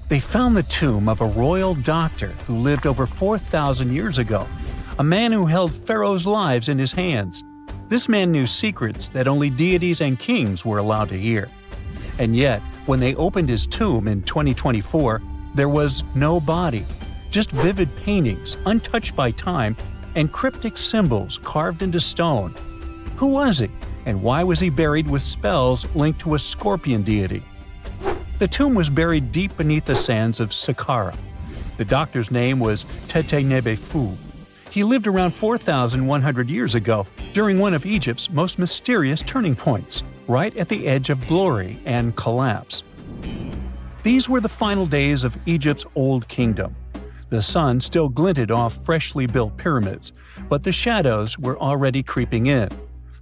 They found the tomb of a royal doctor who lived over 4,000 years ago, a man who held pharaohs' lives in his hands. This man knew secrets that only deities and kings were allowed to hear. And yet, when they opened his tomb in 2024, there was no body, just vivid paintings, untouched by time, and cryptic symbols carved into stone. Who was he, and why was he buried with spells linked to a scorpion deity? The tomb was buried deep beneath the sands of Saqqara. The doctor's name was Tete-Nebe-Fu. He lived around 4,100 years ago, during one of Egypt's most mysterious turning points, right at the edge of glory and collapse. These were the final days of Egypt's Old Kingdom. The sun still glinted off freshly built pyramids, but the shadows were already creeping in.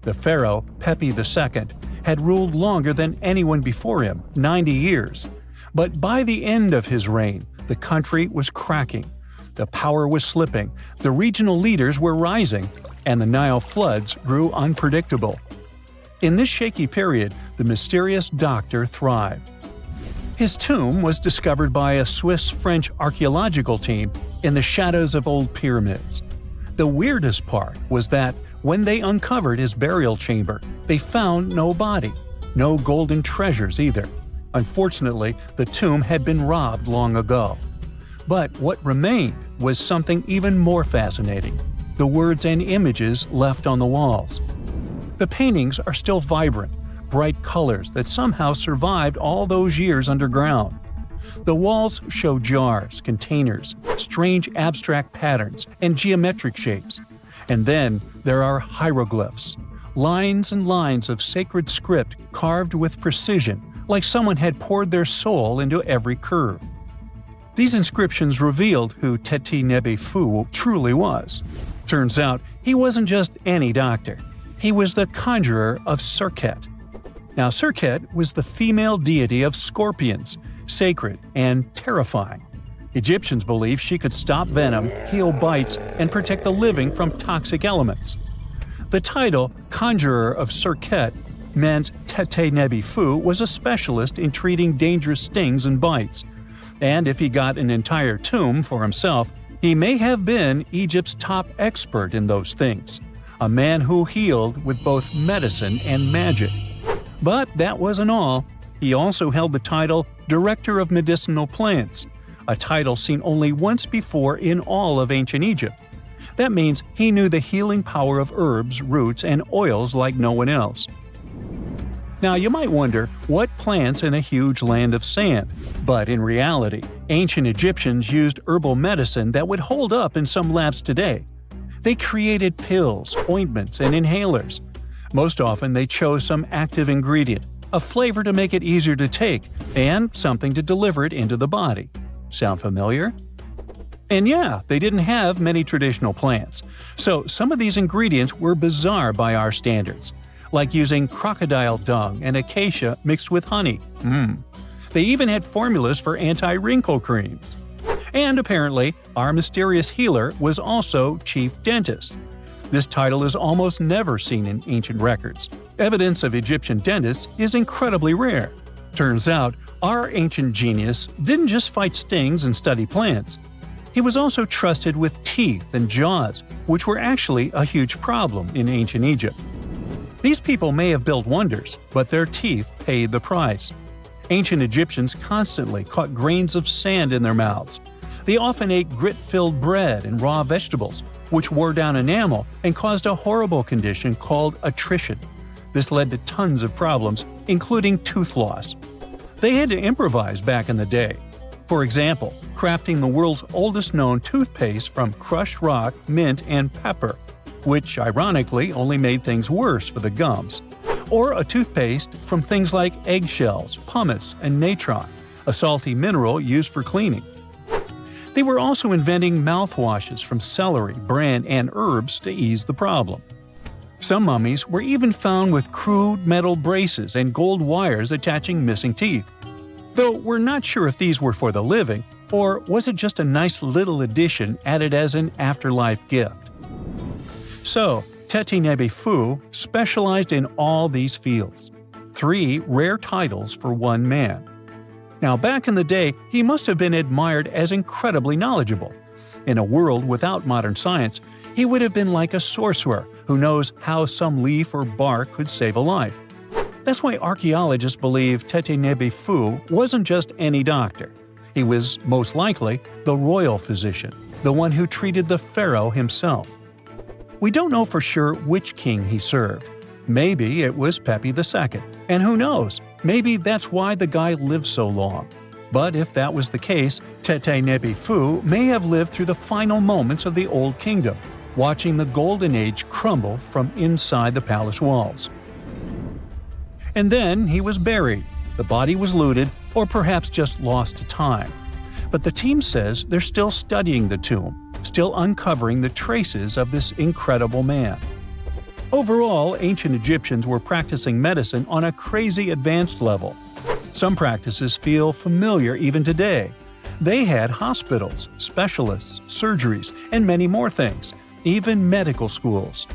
The pharaoh, Pepi II, had ruled longer than anyone before him, 90 years. But by the end of his reign, the country was cracking. The power was slipping, the regional leaders were rising, and the Nile floods grew unpredictable. In this shaky period, the mysterious doctor thrived. His tomb was discovered by a Swiss-French archaeological team in the shadows of old pyramids. The weirdest part was that when they uncovered his burial chamber, they found no body, no golden treasures either. Unfortunately, the tomb had been robbed long ago. But what remained was something even more fascinating: the words and images left on the walls. The paintings are still vibrant, bright colors that somehow survived all those years underground. The walls show jars, containers, strange abstract patterns, and geometric shapes. And then there are hieroglyphs, lines and lines of sacred script carved with precision, like someone had poured their soul into every curve. These inscriptions revealed who Tete-Nebe-Fu truly was. Turns out, he wasn't just any doctor. He was the conjurer of Serket. Now, Serket was the female deity of scorpions, sacred and terrifying. Egyptians believed she could stop venom, heal bites, and protect the living from toxic elements. The title, Conjurer of Serket, meant Tete-Nebe-Fu was a specialist in treating dangerous stings and bites. And if he got an entire tomb for himself, he may have been Egypt's top expert in those things, a man who healed with both medicine and magic. But that wasn't all. He also held the title Director of Medicinal Plants, a title seen only once before in all of ancient Egypt. That means he knew the healing power of herbs, roots, and oils like no one else. Now, you might wonder, what plants in a huge land of sand? But in reality, ancient Egyptians used herbal medicine that would hold up in some labs today. They created pills, ointments, and inhalers. Most often they chose some active ingredient, a flavor to make it easier to take, and something to deliver it into the body. Sound familiar? And yeah, they didn't have many traditional plants, so some of these ingredients were bizarre by our standards, like using crocodile dung and acacia mixed with honey. They even had formulas for anti-wrinkle creams. And apparently, our mysterious healer was also chief dentist. This title is almost never seen in ancient records. Evidence of Egyptian dentists is incredibly rare. Turns out, our ancient genius didn't just fight stings and study plants. He was also trusted with teeth and jaws, which were actually a huge problem in ancient Egypt. These people may have built wonders, but their teeth paid the price. Ancient Egyptians constantly caught grains of sand in their mouths. They often ate grit-filled bread and raw vegetables, which wore down enamel and caused a horrible condition called attrition. This led to tons of problems, including tooth loss. They had to improvise back in the day. For example, crafting the world's oldest known toothpaste from crushed rock, mint, and pepper, which ironically only made things worse for the gums. Or a toothpaste from things like eggshells, pumice, and natron, a salty mineral used for cleaning. They were also inventing mouthwashes from celery, bran, and herbs to ease the problem. Some mummies were even found with crude metal braces and gold wires attaching missing teeth. Though we're not sure if these were for the living, or was it just a nice little addition added as an afterlife gift. So, Tete-Nebe-Fu specialized in all these fields. 3 rare titles for one man. Now, back in the day, he must have been admired as incredibly knowledgeable. In a world without modern science, he would have been like a sorcerer who knows how some leaf or bark could save a life. That's why archaeologists believe Tete Nebi Fu wasn't just any doctor. He was, most likely, the royal physician, the one who treated the pharaoh himself. We don't know for sure which king he served. Maybe it was Pepi II, and who knows, maybe that's why the guy lived so long. But if that was the case, Tete Nebi Fu may have lived through the final moments of the Old Kingdom, watching the Golden Age crumble from inside the palace walls. And then he was buried. The body was looted, or perhaps just lost to time. But the team says they're still studying the tomb, still uncovering the traces of this incredible man. Overall, ancient Egyptians were practicing medicine on a crazy advanced level. Some practices feel familiar even today. They had hospitals, specialists, surgeries, and many more things, even medical schools.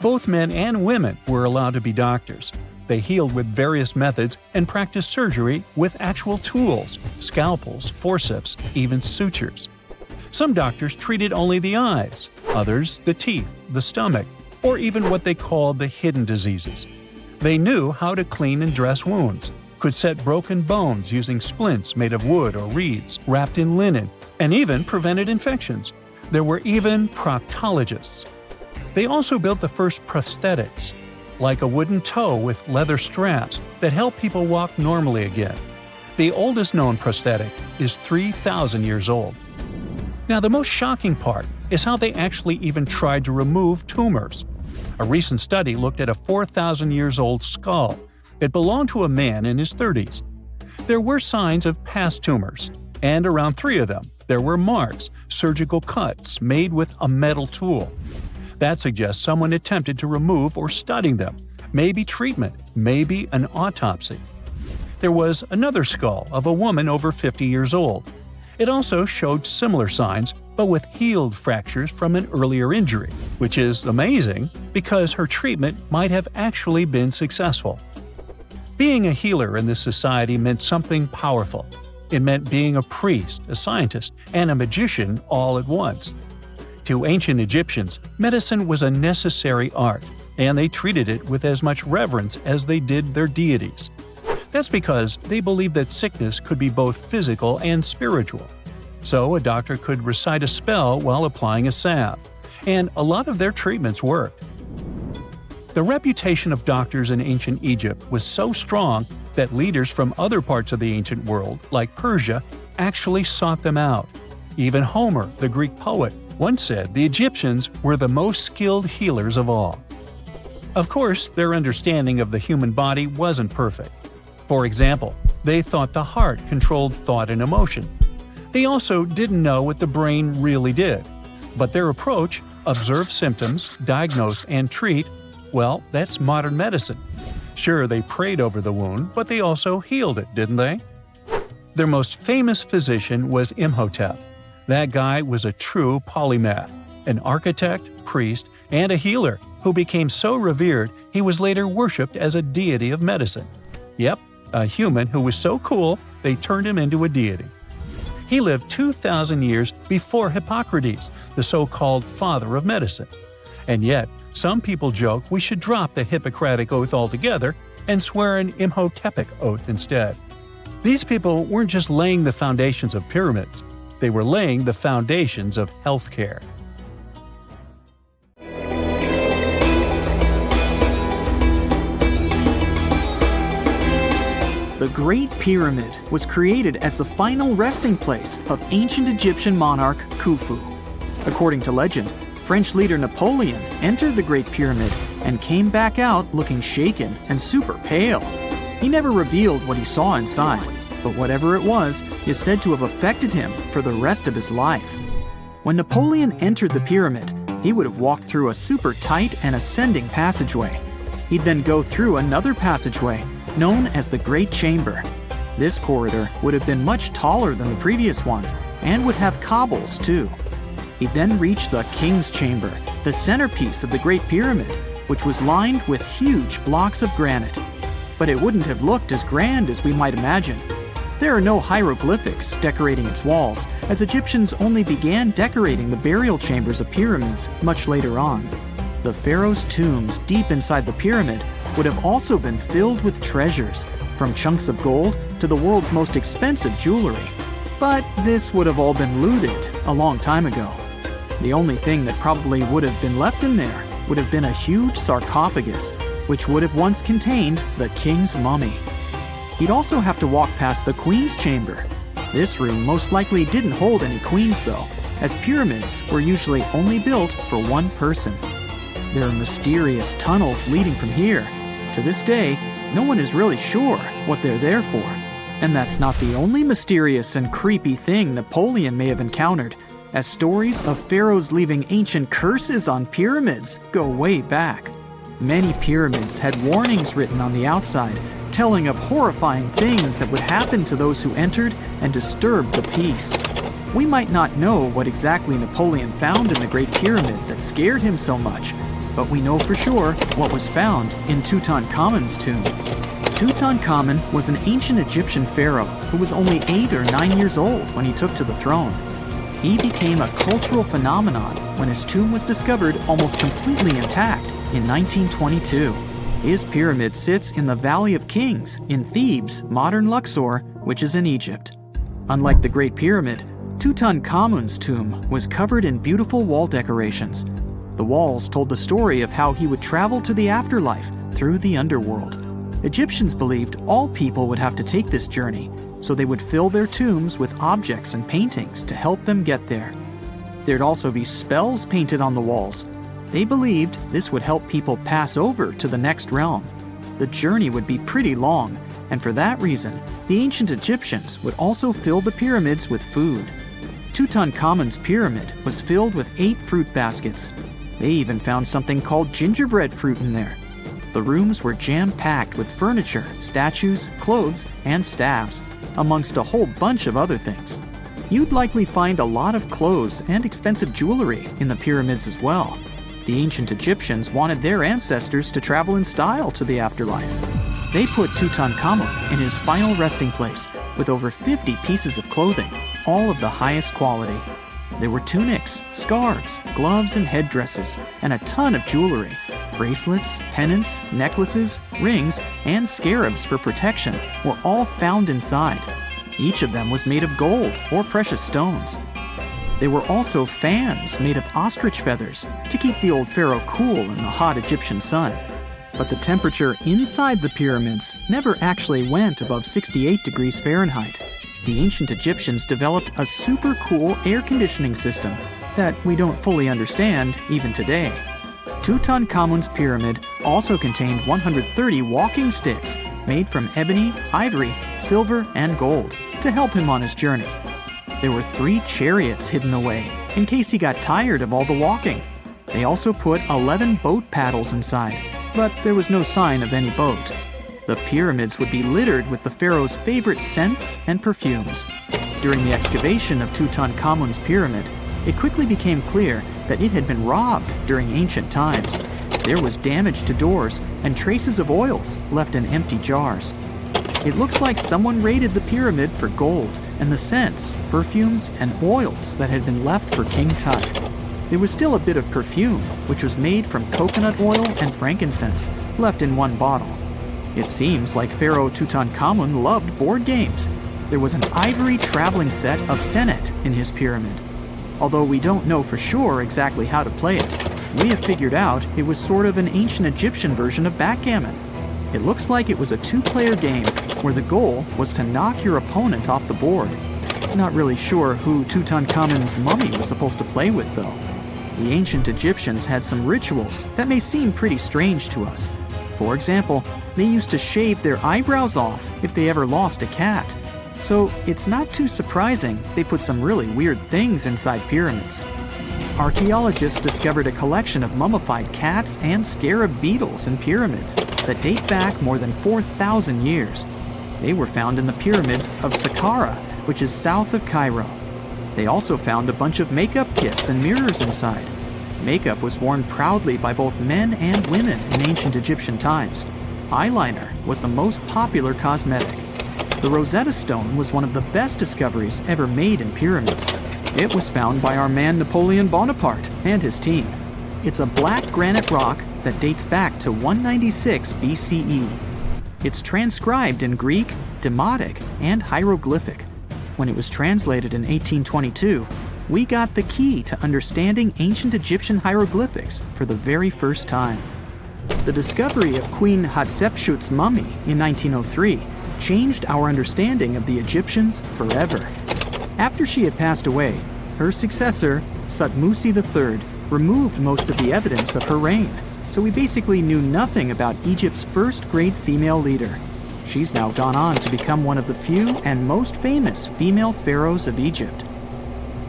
Both men and women were allowed to be doctors. They healed with various methods and practiced surgery with actual tools, scalpels, forceps, even sutures. Some doctors treated only the eyes, others the teeth, the stomach, or even what they called the hidden diseases. They knew how to clean and dress wounds, could set broken bones using splints made of wood or reeds wrapped in linen, and even prevented infections. There were even proctologists. They also built the first prosthetics, like a wooden toe with leather straps that help people walk normally again. The oldest known prosthetic is 3,000 years old. Now, the most shocking part is how they actually even tried to remove tumors. A recent study looked at a 4,000 years old skull. It belonged to a man in his 30s. There were signs of past tumors, and around 3 of them, there were marks, surgical cuts made with a metal tool. That suggests someone attempted to remove or study them, maybe treatment, maybe an autopsy. There was another skull of a woman over 50 years old. It also showed similar signs, but with healed fractures from an earlier injury, which is amazing because her treatment might have actually been successful. Being a healer in this society meant something powerful. It meant being a priest, a scientist, and a magician all at once. To ancient Egyptians, medicine was a necessary art, and they treated it with as much reverence as they did their deities. That's because they believed that sickness could be both physical and spiritual. So a doctor could recite a spell while applying a salve, and a lot of their treatments worked. The reputation of doctors in ancient Egypt was so strong that leaders from other parts of the ancient world, like Persia, actually sought them out. Even Homer, the Greek poet, once said the Egyptians were the most skilled healers of all. Of course, their understanding of the human body wasn't perfect. For example, they thought the heart controlled thought and emotion. They also didn't know what the brain really did. But their approach, observe symptoms, diagnose, and treat, well, that's modern medicine. Sure, they prayed over the wound, but they also healed it, didn't they? Their most famous physician was Imhotep. That guy was a true polymath, an architect, priest, and a healer who became so revered he was later worshipped as a deity of medicine. Yep, a human who was so cool they turned him into a deity. He lived 2,000 years before Hippocrates, the so-called father of medicine. And yet, some people joke we should drop the Hippocratic Oath altogether and swear an Imhotepic Oath instead. These people weren't just laying the foundations of pyramids. They were laying the foundations of healthcare. The Great Pyramid was created as the final resting place of ancient Egyptian monarch Khufu. According to legend, French leader Napoleon entered the Great Pyramid and came back out looking shaken and super pale. He never revealed what he saw inside, but whatever it was is said to have affected him for the rest of his life. When Napoleon entered the pyramid, he would have walked through a super tight and ascending passageway. He'd then go through another passageway, known as the Great Chamber. This corridor would have been much taller than the previous one, and would have cobbles too. He then reached the King's Chamber, the centerpiece of the Great Pyramid, which was lined with huge blocks of granite. But it wouldn't have looked as grand as we might imagine. There are no hieroglyphics decorating its walls, as Egyptians only began decorating the burial chambers of pyramids much later on. The pharaoh's tombs deep inside the pyramid would have also been filled with treasures, from chunks of gold to the world's most expensive jewelry. But this would have all been looted a long time ago. The only thing that probably would have been left in there would have been a huge sarcophagus, which would have once contained the king's mummy. He'd also have to walk past the queen's chamber. This room most likely didn't hold any queens though, as pyramids were usually only built for one person. There are mysterious tunnels leading from here. To this day, no one is really sure what they're there for. And that's not the only mysterious and creepy thing Napoleon may have encountered, as stories of pharaohs leaving ancient curses on pyramids go way back. Many pyramids had warnings written on the outside, telling of horrifying things that would happen to those who entered and disturbed the peace. We might not know what exactly Napoleon found in the Great Pyramid that scared him so much, but we know for sure what was found in Tutankhamun's tomb. Tutankhamun was an ancient Egyptian pharaoh who was only 8 or 9 years old when he took to the throne. He became a cultural phenomenon when his tomb was discovered almost completely intact in 1922. His pyramid sits in the Valley of Kings in Thebes, modern Luxor, which is in Egypt. Unlike the Great Pyramid, Tutankhamun's tomb was covered in beautiful wall decorations. The walls told the story of how he would travel to the afterlife through the underworld. Egyptians believed all people would have to take this journey, so they would fill their tombs with objects and paintings to help them get there. There'd also be spells painted on the walls. They believed this would help people pass over to the next realm. The journey would be pretty long, and for that reason, the ancient Egyptians would also fill the pyramids with food. Tutankhamun's pyramid was filled with 8 fruit baskets. They even found something called gingerbread fruit in there. The rooms were jam-packed with furniture, statues, clothes, and staffs, amongst a whole bunch of other things. You'd likely find a lot of clothes and expensive jewelry in the pyramids as well. The ancient Egyptians wanted their ancestors to travel in style to the afterlife. They put Tutankhamun in his final resting place with over 50 pieces of clothing, all of the highest quality. There were tunics, scarves, gloves, and headdresses, and a ton of jewelry. Bracelets, pendants, necklaces, rings, and scarabs for protection were all found inside. Each of them was made of gold or precious stones. There were also fans made of ostrich feathers to keep the old pharaoh cool in the hot Egyptian sun. But the temperature inside the pyramids never actually went above 68 degrees Fahrenheit. The ancient Egyptians developed a super cool air conditioning system that we don't fully understand even today. Tutankhamun's pyramid also contained 130 walking sticks made from ebony, ivory, silver, and gold to help him on his journey. There were 3 chariots hidden away in case he got tired of all the walking. They also put 11 boat paddles inside, but there was no sign of any boat. The pyramids would be littered with the pharaoh's favorite scents and perfumes. During the excavation of Tutankhamun's pyramid, it quickly became clear that it had been robbed during ancient times. There was damage to doors and traces of oils left in empty jars. It looks like someone raided the pyramid for gold and the scents, perfumes, and oils that had been left for King Tut. There was still a bit of perfume, which was made from coconut oil and frankincense, left in one bottle. It seems like Pharaoh Tutankhamun loved board games. There was an ivory traveling set of senet in his pyramid. Although we don't know for sure exactly how to play it, we have figured out it was sort of an ancient Egyptian version of backgammon. It looks like it was a 2-player game where the goal was to knock your opponent off the board. Not really sure who Tutankhamun's mummy was supposed to play with though. The ancient Egyptians had some rituals that may seem pretty strange to us. For example, they used to shave their eyebrows off if they ever lost a cat. So it's not too surprising they put some really weird things inside pyramids. Archaeologists discovered a collection of mummified cats and scarab beetles in pyramids that date back more than 4,000 years. They were found in the pyramids of Saqqara, which is south of Cairo. They also found a bunch of makeup kits and mirrors inside. Makeup was worn proudly by both men and women in ancient Egyptian times. Eyeliner was the most popular cosmetic. The Rosetta Stone was one of the best discoveries ever made in pyramids. It was found by our man Napoleon Bonaparte and his team. It's a black granite rock that dates back to 196 BCE. It's transcribed in Greek, Demotic, and hieroglyphic. When it was translated in 1822, we got the key to understanding ancient Egyptian hieroglyphics for the very first time. The discovery of Queen Hatshepsut's mummy in 1903 changed our understanding of the Egyptians forever. After she had passed away, her successor, Thutmose III, removed most of the evidence of her reign, so we basically knew nothing about Egypt's first great female leader. She's now gone on to become one of the few and most famous female pharaohs of Egypt.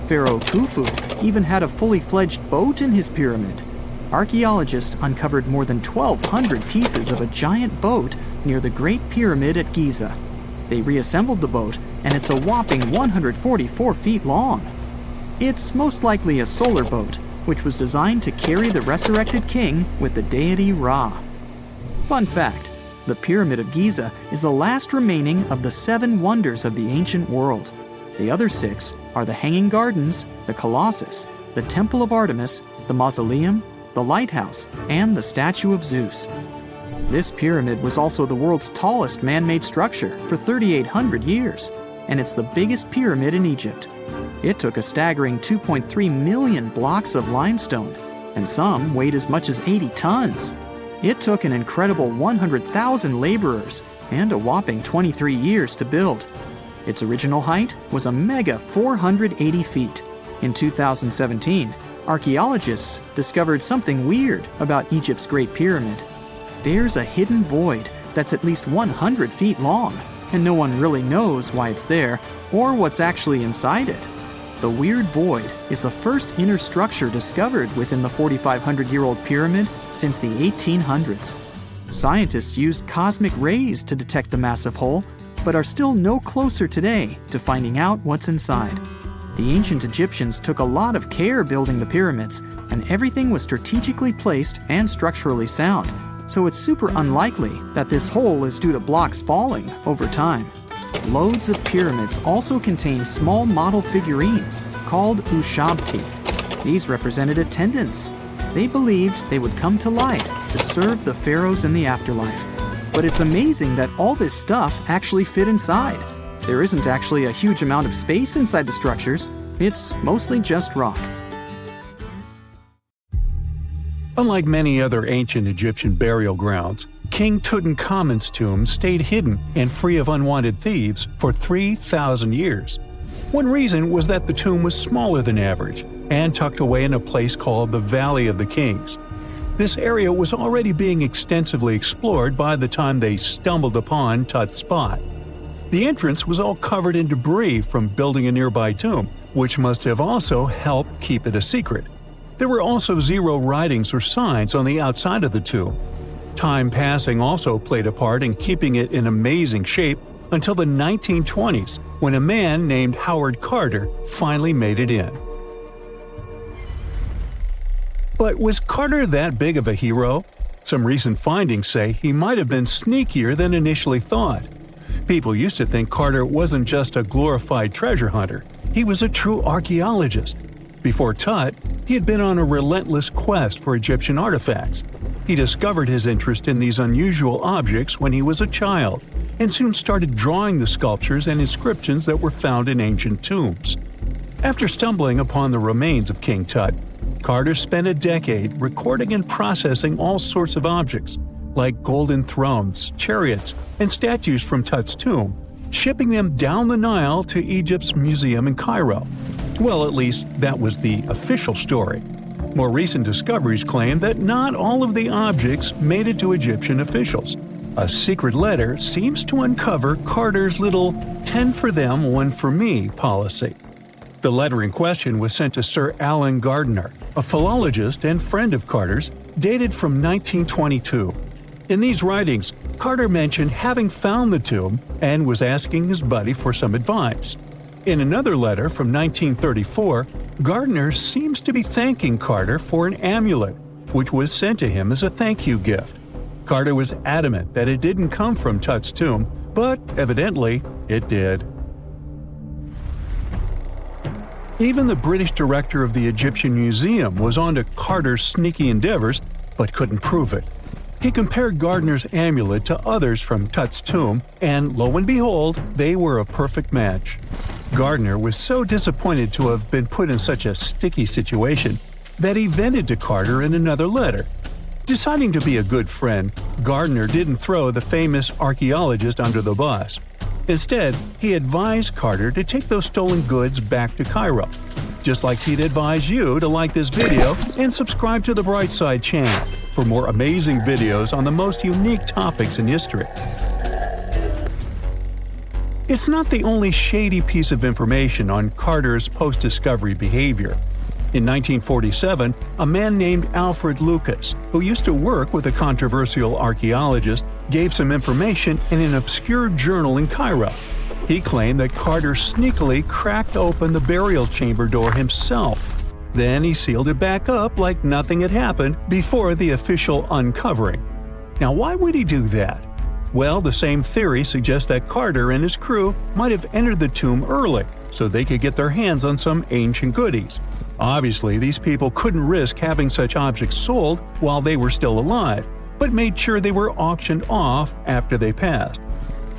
Pharaoh Khufu even had a fully fledged boat in his pyramid. Archaeologists uncovered more than 1,200 pieces of a giant boat near the Great Pyramid at Giza. They reassembled the boat, and it's a whopping 144 feet long. It's most likely a solar boat, which was designed to carry the resurrected king with the deity Ra. Fun fact, the Pyramid of Giza is the last remaining of the 7 wonders of the ancient world. The other 6 are the Hanging Gardens, the Colossus, the Temple of Artemis, the Mausoleum, the Lighthouse, and the Statue of Zeus. This pyramid was also the world's tallest man-made structure for 3,800 years, and it's the biggest pyramid in Egypt. It took a staggering 2.3 million blocks of limestone, and some weighed as much as 80 tons. It took an incredible 100,000 laborers and a whopping 23 years to build. Its original height was a mega 480 feet. In 2017, archaeologists discovered something weird about Egypt's Great Pyramid. There's a hidden void that's at least 100 feet long, and no one really knows why it's there or what's actually inside it. The weird void is the first inner structure discovered within the 4,500-year-old pyramid since the 1800s. Scientists used cosmic rays to detect the massive hole, but are still no closer today to finding out what's inside. The ancient Egyptians took a lot of care building the pyramids, and everything was strategically placed and structurally sound, so it's super unlikely that this hole is due to blocks falling over time. Loads of pyramids also contain small model figurines called ushabti. These represented attendants. They believed they would come to life to serve the pharaohs in the afterlife. But it's amazing that all this stuff actually fit inside. There isn't actually a huge amount of space inside the structures. It's mostly just rock. Unlike many other ancient Egyptian burial grounds, King Tutankhamun's tomb stayed hidden and free of unwanted thieves for 3,000 years. One reason was that the tomb was smaller than average and tucked away in a place called the Valley of the Kings. This area was already being extensively explored by the time they stumbled upon Tut's spot. The entrance was all covered in debris from building a nearby tomb, which must have also helped keep it a secret. There were also 0 writings or signs on the outside of the tomb. Time passing also played a part in keeping it in amazing shape until the 1920s, when a man named Howard Carter finally made it in. But was Carter that big of a hero? Some recent findings say he might have been sneakier than initially thought. People used to think Carter wasn't just a glorified treasure hunter, he was a true archaeologist. Before Tut, he had been on a relentless quest for Egyptian artifacts. He discovered his interest in these unusual objects when he was a child, and soon started drawing the sculptures and inscriptions that were found in ancient tombs. After stumbling upon the remains of King Tut, Carter spent a decade recording and processing all sorts of objects, like golden thrones, chariots, and statues from Tut's tomb, shipping them down the Nile to Egypt's museum in Cairo. Well, at least that was the official story. More recent discoveries claim that not all of the objects made it to Egyptian officials. A secret letter seems to uncover Carter's little 10 for them, 1 for me policy. The letter in question was sent to Sir Alan Gardiner, a philologist and friend of Carter's, dated from 1922. In these writings, Carter mentioned having found the tomb and was asking his buddy for some advice. In another letter from 1934, Gardiner seems to be thanking Carter for an amulet, which was sent to him as a thank you gift. Carter was adamant that it didn't come from Tut's tomb, But evidently, it did. Even the British director of the Egyptian Museum was onto Carter's sneaky endeavors, but couldn't prove it. He compared Gardner's amulet to others from Tut's tomb, and lo and behold, they were a perfect match. Gardner was so disappointed to have been put in such a sticky situation that he vented to Carter in another letter. Deciding to be a good friend, Gardner didn't throw the famous archaeologist under the bus. Instead, he advised Carter to take those stolen goods back to Cairo. Just like he'd advise you to like this video and subscribe to the Brightside channel for more amazing videos on the most unique topics in history. It's not the only shady piece of information on Carter's post-discovery behavior. In 1947, a man named Alfred Lucas, who used to work with a controversial archaeologist, gave some information in an obscure journal in Cairo. He claimed that Carter sneakily cracked open the burial chamber door himself. Then he sealed it back up like nothing had happened before the official uncovering. Now, why would he do that? Well, the same theory suggests that Carter and his crew might have entered the tomb early so they could get their hands on some ancient goodies. Obviously, these people couldn't risk having such objects sold while they were still alive, but made sure they were auctioned off after they passed.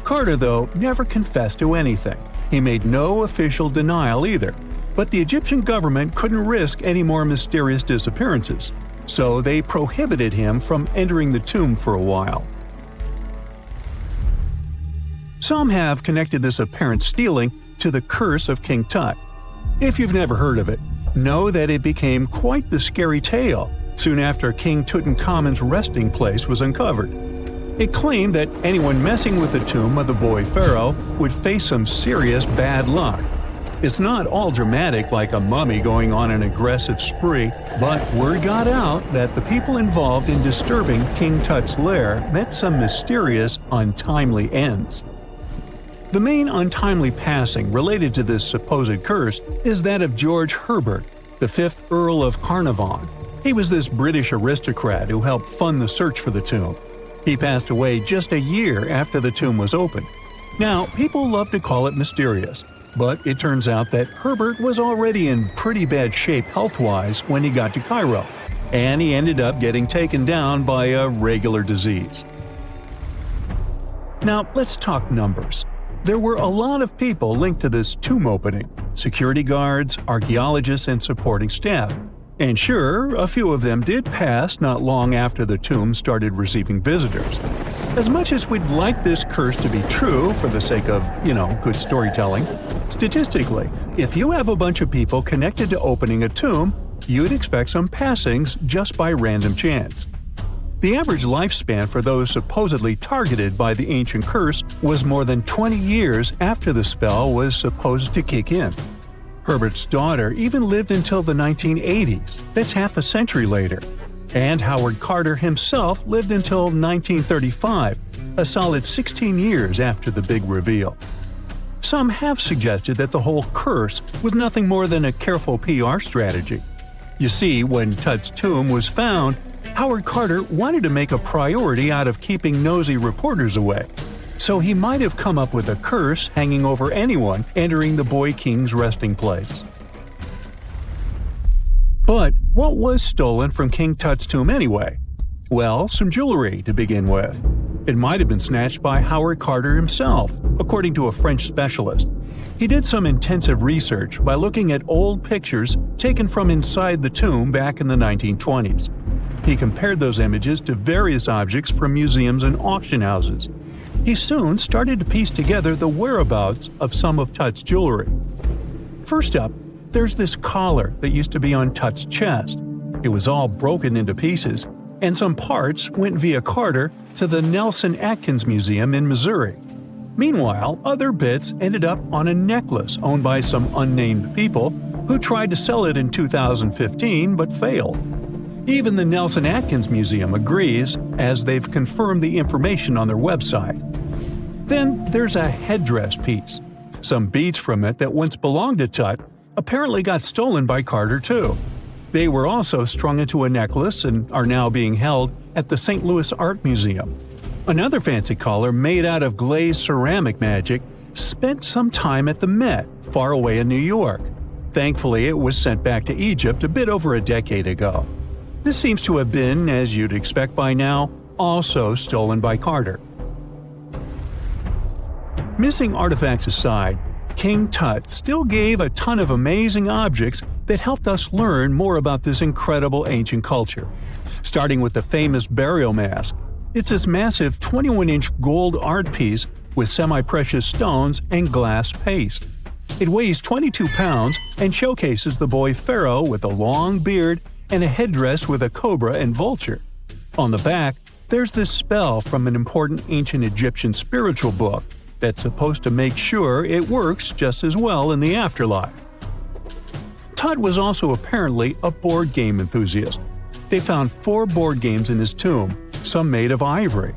Carter, though, never confessed to anything. He made no official denial either, but the Egyptian government couldn't risk any more mysterious disappearances, so they prohibited him from entering the tomb for a while. Some have connected this apparent stealing to the curse of King Tut. If you've never heard of it, know that it became quite the scary tale soon after King Tutankhamun's resting place was uncovered. It claimed that anyone messing with the tomb of the boy pharaoh would face some serious bad luck. It's not all dramatic like a mummy going on an aggressive spree, but word got out that the people involved in disturbing King Tut's lair met some mysterious, untimely ends. The main untimely passing related to this supposed curse is that of George Herbert, the 5th Earl of Carnarvon. He was this British aristocrat who helped fund the search for the tomb. He passed away just a year after the tomb was opened. Now, people love to call it mysterious, but it turns out that Herbert was already in pretty bad shape health-wise when he got to Cairo, and he ended up getting taken down by a regular disease. Now, let's talk numbers. There were a lot of people linked to this tomb opening: security guards, archaeologists, and supporting staff. And sure, a few of them did pass not long after the tomb started receiving visitors. As much as we'd like this curse to be true for the sake of, good storytelling, statistically, if you have a bunch of people connected to opening a tomb, you'd expect some passings just by random chance. The average lifespan for those supposedly targeted by the ancient curse was more than 20 years after the spell was supposed to kick in. Herbert's daughter even lived until the 1980s, that's half a century later. And Howard Carter himself lived until 1935, a solid 16 years after the big reveal. Some have suggested that the whole curse was nothing more than a careful PR strategy. You see, when Tut's tomb was found, Howard Carter wanted to make a priority out of keeping nosy reporters away. So he might have come up with a curse hanging over anyone entering the boy king's resting place. But what was stolen from King Tut's tomb anyway? Well, some jewelry to begin with. It might have been snatched by Howard Carter himself, according to a French specialist. He did some intensive research by looking at old pictures taken from inside the tomb back in the 1920s. He compared those images to various objects from museums and auction houses. He soon started to piece together the whereabouts of some of Tut's jewelry. First up, there's this collar that used to be on Tut's chest. It was all broken into pieces, and some parts went via Carter to the Nelson Atkins Museum in Missouri. Meanwhile, other bits ended up on a necklace owned by some unnamed people who tried to sell it in 2015 but failed. Even the Nelson Atkins Museum agrees, as they've confirmed the information on their website. Then there's a headdress piece. Some beads from it that once belonged to Tut apparently got stolen by Carter too. They were also strung into a necklace and are now being held at the St. Louis Art Museum. Another fancy caller made out of glazed ceramic magic spent some time at the Met, far away in New York. Thankfully, it was sent back to Egypt a bit over a decade ago. This seems to have been, as you'd expect by now, also stolen by Carter. Missing artifacts aside, King Tut still gave a ton of amazing objects that helped us learn more about this incredible ancient culture. Starting with the famous burial mask. It's this massive 21-inch gold art piece with semi-precious stones and glass paste. It weighs 22 pounds and showcases the boy pharaoh with a long beard and a headdress with a cobra and vulture. On the back, there's this spell from an important ancient Egyptian spiritual book that's supposed to make sure it works just as well in the afterlife. Tut was also apparently a board game enthusiast. They found 4 board games in his tomb, some made of ivory.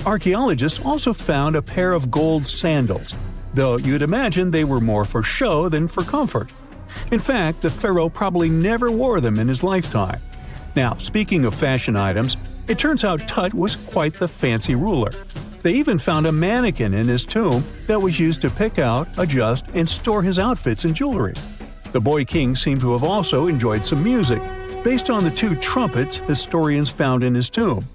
Archaeologists also found a pair of gold sandals, though you'd imagine they were more for show than for comfort. In fact, the pharaoh probably never wore them in his lifetime. Now, speaking of fashion items, it turns out Tut was quite the fancy ruler. They even found a mannequin in his tomb that was used to pick out, adjust, and store his outfits and jewelry. The boy king seemed to have also enjoyed some music, based on the 2 trumpets historians found in his tomb.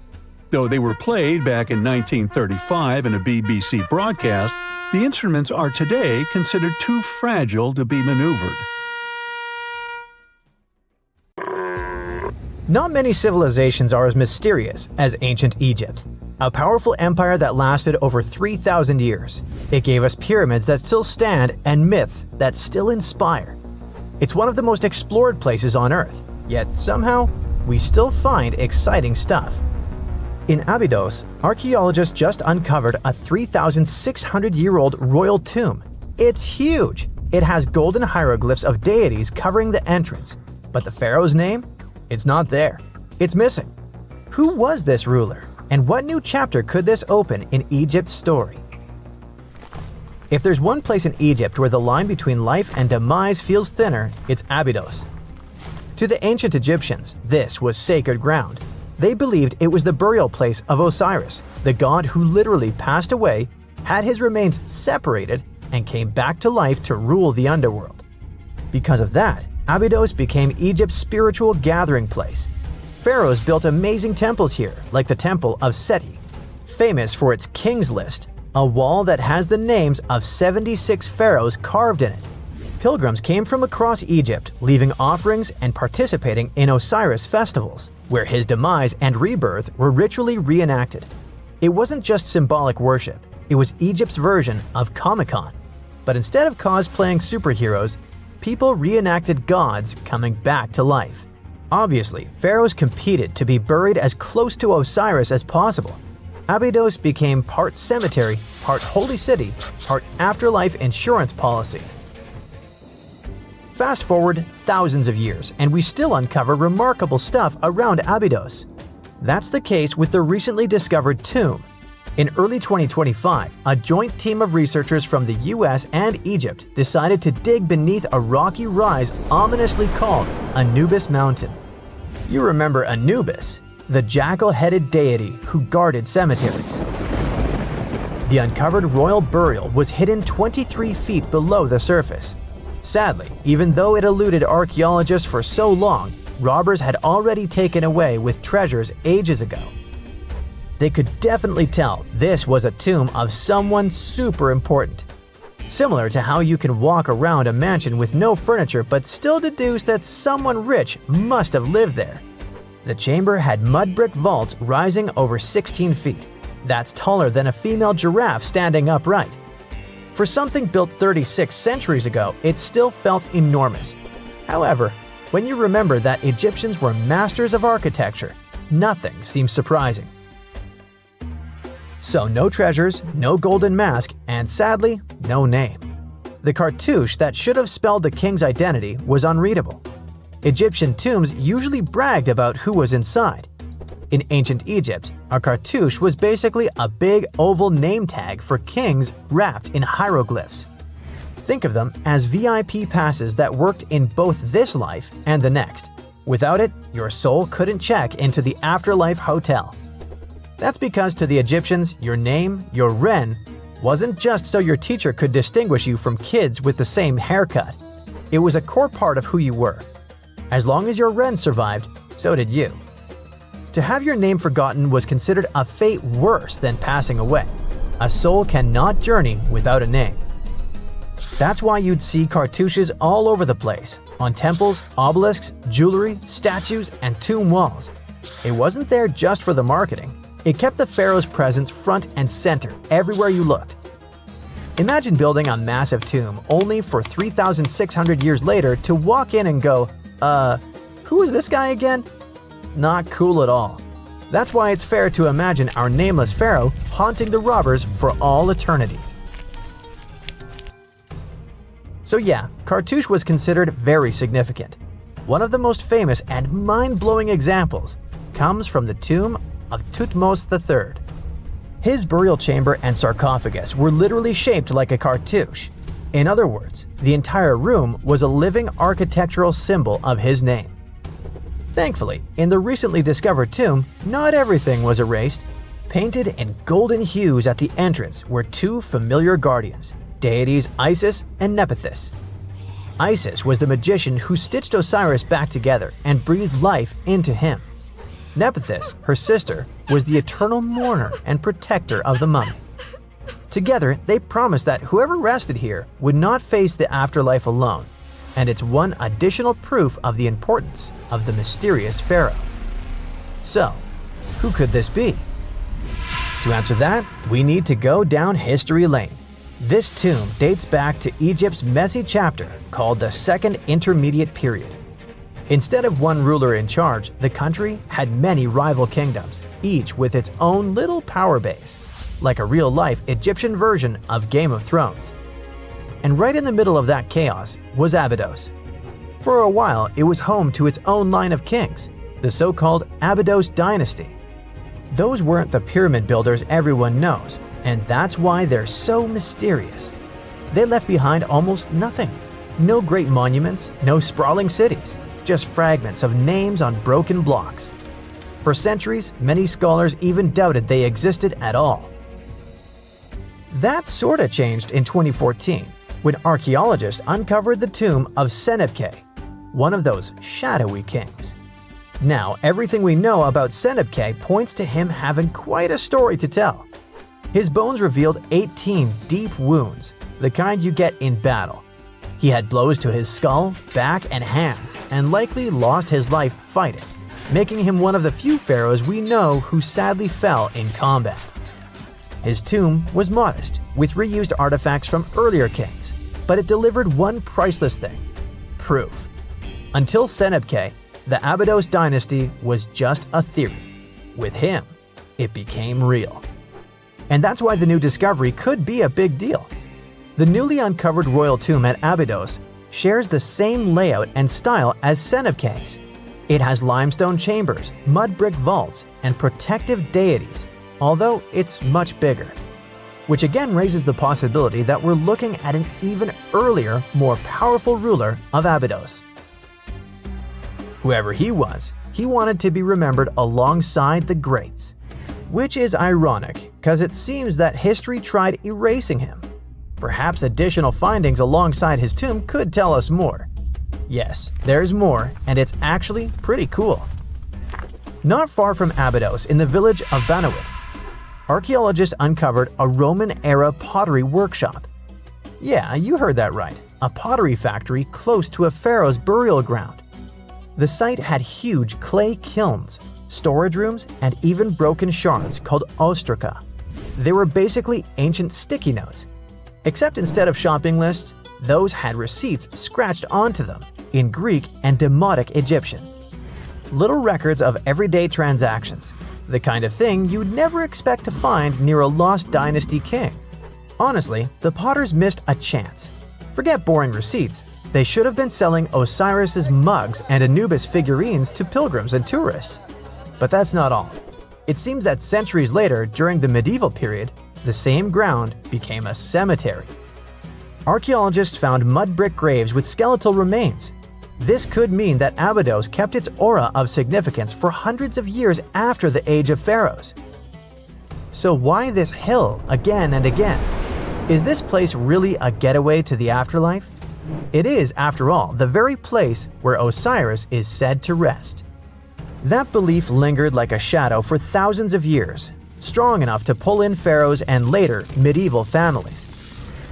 Though they were played back in 1935 in a BBC broadcast, the instruments are today considered too fragile to be maneuvered. Not many civilizations are as mysterious as ancient Egypt. A powerful empire that lasted over 3,000 years. It gave us pyramids that still stand and myths that still inspire. It's one of the most explored places on Earth, yet somehow, we still find exciting stuff. In Abydos, archaeologists just uncovered a 3,600-year-old royal tomb. It's huge! It has golden hieroglyphs of deities covering the entrance, but the pharaoh's name? It's not there. It's missing. Who was this ruler, and what new chapter could this open in Egypt's story? If there's one place in Egypt where the line between life and demise feels thinner, it's Abydos. To the ancient Egyptians, this was sacred ground. They believed it was the burial place of Osiris, the god who literally passed away, had his remains separated, and came back to life to rule the underworld. Because of that, Abydos became Egypt's spiritual gathering place. Pharaohs built amazing temples here, like the Temple of Seti, famous for its King's List, a wall that has the names of 76 pharaohs carved in it. Pilgrims came from across Egypt, leaving offerings and participating in Osiris festivals, where his demise and rebirth were ritually reenacted. It wasn't just symbolic worship, it was Egypt's version of Comic-Con. But instead of cosplaying superheroes, people reenacted gods coming back to life. Obviously, pharaohs competed to be buried as close to Osiris as possible. Abydos became part cemetery, part holy city, part afterlife insurance policy. Fast forward thousands of years, and we still uncover remarkable stuff around Abydos. That's the case with the recently discovered tomb. In early 2025, a joint team of researchers from the US and Egypt decided to dig beneath a rocky rise ominously called Anubis Mountain. You remember Anubis, the jackal-headed deity who guarded cemeteries. The uncovered royal burial was hidden 23 feet below the surface. Sadly, even though it eluded archaeologists for so long, robbers had already taken away with treasures ages ago. They could definitely tell this was a tomb of someone super important. Similar to how you can walk around a mansion with no furniture but still deduce that someone rich must have lived there. The chamber had mud brick vaults rising over 16 feet. That's taller than a female giraffe standing upright. For something built 36 centuries ago, it still felt enormous. However, when you remember that Egyptians were masters of architecture, nothing seems surprising. So no treasures, no golden mask, and sadly, no name. The cartouche that should have spelled the king's identity was unreadable. Egyptian tombs usually bragged about who was inside. In ancient Egypt, a cartouche was basically a big oval name tag for kings wrapped in hieroglyphs. Think of them as VIP passes that worked in both this life and the next. Without it, your soul couldn't check into the afterlife hotel. That's because to the Egyptians, your name, your Ren, wasn't just so your teacher could distinguish you from kids with the same haircut. It was a core part of who you were. As long as your Ren survived, so did you. To have your name forgotten was considered a fate worse than passing away. A soul cannot journey without a name. That's why you'd see cartouches all over the place, on temples, obelisks, jewelry, statues, and tomb walls. It wasn't there just for the marketing. It kept the pharaoh's presence front and center everywhere you looked. Imagine building a massive tomb only for 3,600 years later to walk in and go, who is this guy again? Not cool at all. That's why it's fair to imagine our nameless pharaoh haunting the robbers for all eternity. So yeah, cartouche was considered very significant. One of the most famous and mind-blowing examples comes from the tomb of Thutmose III. His burial chamber and sarcophagus were literally shaped like a cartouche. In other words, the entire room was a living architectural symbol of his name. Thankfully, in the recently discovered tomb, not everything was erased. Painted in golden hues at the entrance were two familiar guardians, deities Isis and Nephthys. Isis was the magician who stitched Osiris back together and breathed life into him. Nephthys, her sister, was the eternal mourner and protector of the mummy. Together, they promised that whoever rested here would not face the afterlife alone, and it's one additional proof of the importance of the mysterious pharaoh. So, who could this be? To answer that, we need to go down history lane. This tomb dates back to Egypt's messy chapter called the Second Intermediate Period. Instead of one ruler in charge, the country had many rival kingdoms, each with its own little power base, like a real-life Egyptian version of Game of Thrones. And right in the middle of that chaos was Abydos. For a while, it was home to its own line of kings, the so-called Abydos dynasty. Those weren't the pyramid builders everyone knows, and that's why they're so mysterious. They left behind almost nothing. No great monuments, no sprawling cities, just fragments of names on broken blocks. For centuries, many scholars even doubted they existed at all. That sorta changed in 2014, when archaeologists uncovered the tomb of Senebkay, one of those shadowy kings. Now, everything we know about Senebkay points to him having quite a story to tell. His bones revealed 18 deep wounds, the kind you get in battle. He had blows to his skull, back, and hands, and likely lost his life fighting, making him one of the few pharaohs we know who sadly fell in combat. His tomb was modest, with reused artifacts from earlier kings, but it delivered one priceless thing: proof. Until Senebkay, the Abydos dynasty was just a theory. With him, it became real. And that's why the new discovery could be a big deal. The newly uncovered royal tomb at Abydos shares the same layout and style as Senebkay's. It has limestone chambers, mud brick vaults, and protective deities, although it's much bigger. Which again raises the possibility that we're looking at an even earlier, more powerful ruler of Abydos. Whoever he was, he wanted to be remembered alongside the greats. Which is ironic, because it seems that history tried erasing him. Perhaps additional findings alongside his tomb could tell us more. Yes, there's more, and it's actually pretty cool. Not far from Abydos, in the village of Banawit, archaeologists uncovered a Roman-era pottery workshop. Yeah, you heard that right, a pottery factory close to a pharaoh's burial ground. The site had huge clay kilns, storage rooms, and even broken shards called ostraca. They were basically ancient sticky notes, except instead of shopping lists, those had receipts scratched onto them in Greek and Demotic Egyptian. Little records of everyday transactions, the kind of thing you'd never expect to find near a lost dynasty king. Honestly, the potters missed a chance. Forget boring receipts, they should have been selling Osiris's mugs and Anubis figurines to pilgrims and tourists. But that's not all. It seems that centuries later, during the medieval period, the same ground became a cemetery. Archaeologists found mud brick graves with skeletal remains. This could mean that Abydos kept its aura of significance for hundreds of years after the Age of Pharaohs. So why this hill again and again? Is this place really a getaway to the afterlife? It is, after all, the very place where Osiris is said to rest. That belief lingered like a shadow for thousands of years, strong enough to pull in pharaohs and later medieval families.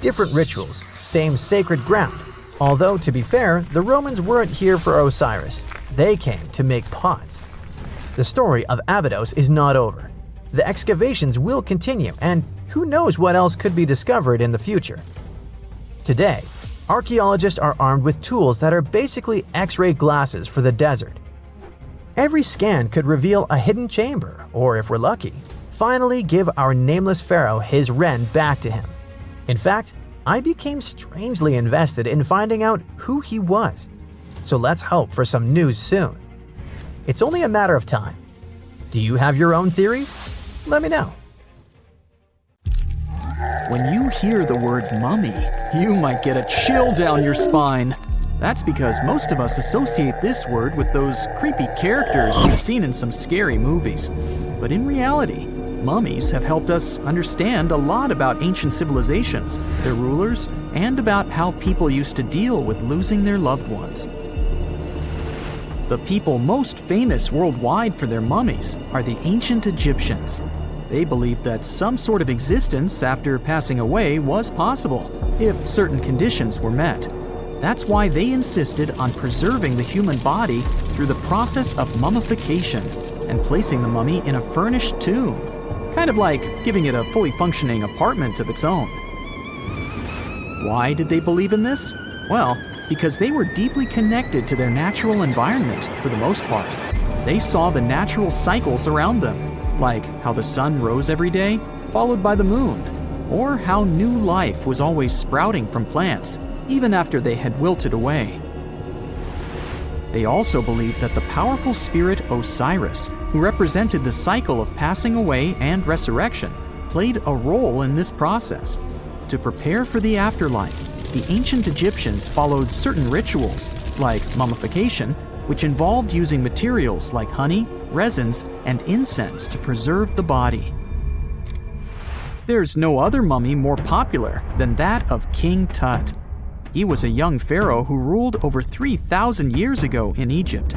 Different rituals, same sacred ground. Although, to be fair, the Romans weren't here for Osiris. They came to make pots. The story of Abydos is not over. The excavations will continue, and who knows what else could be discovered in the future. Today, archaeologists are armed with tools that are basically X-ray glasses for the desert. Every scan could reveal a hidden chamber, or if we're lucky, finally give our nameless pharaoh his wren back to him. In fact, I became strangely invested in finding out who he was. So let's hope for some news soon. It's only a matter of time. Do you have your own theories? Let me know. When you hear the word mummy, you might get a chill down your spine. That's because most of us associate this word with those creepy characters we've seen in some scary movies. But in reality, mummies have helped us understand a lot about ancient civilizations, their rulers, and about how people used to deal with losing their loved ones. The people most famous worldwide for their mummies are the ancient Egyptians. They believed that some sort of existence after passing away was possible, if certain conditions were met. That's why they insisted on preserving the human body through the process of mummification and placing the mummy in a furnished tomb, kind of like giving it a fully functioning apartment of its own. Why did they believe in this? Well, because they were deeply connected to their natural environment for the most part. They saw the natural cycles around them, like how the sun rose every day, followed by the moon, or how new life was always sprouting from plants, even after they had wilted away. They also believed that the powerful spirit Osiris, who represented the cycle of passing away and resurrection, played a role in this process. To prepare for the afterlife, the ancient Egyptians followed certain rituals, like mummification, which involved using materials like honey, resins, and incense to preserve the body. There's no other mummy more popular than that of King Tut. He was a young pharaoh who ruled over 3,000 years ago in Egypt.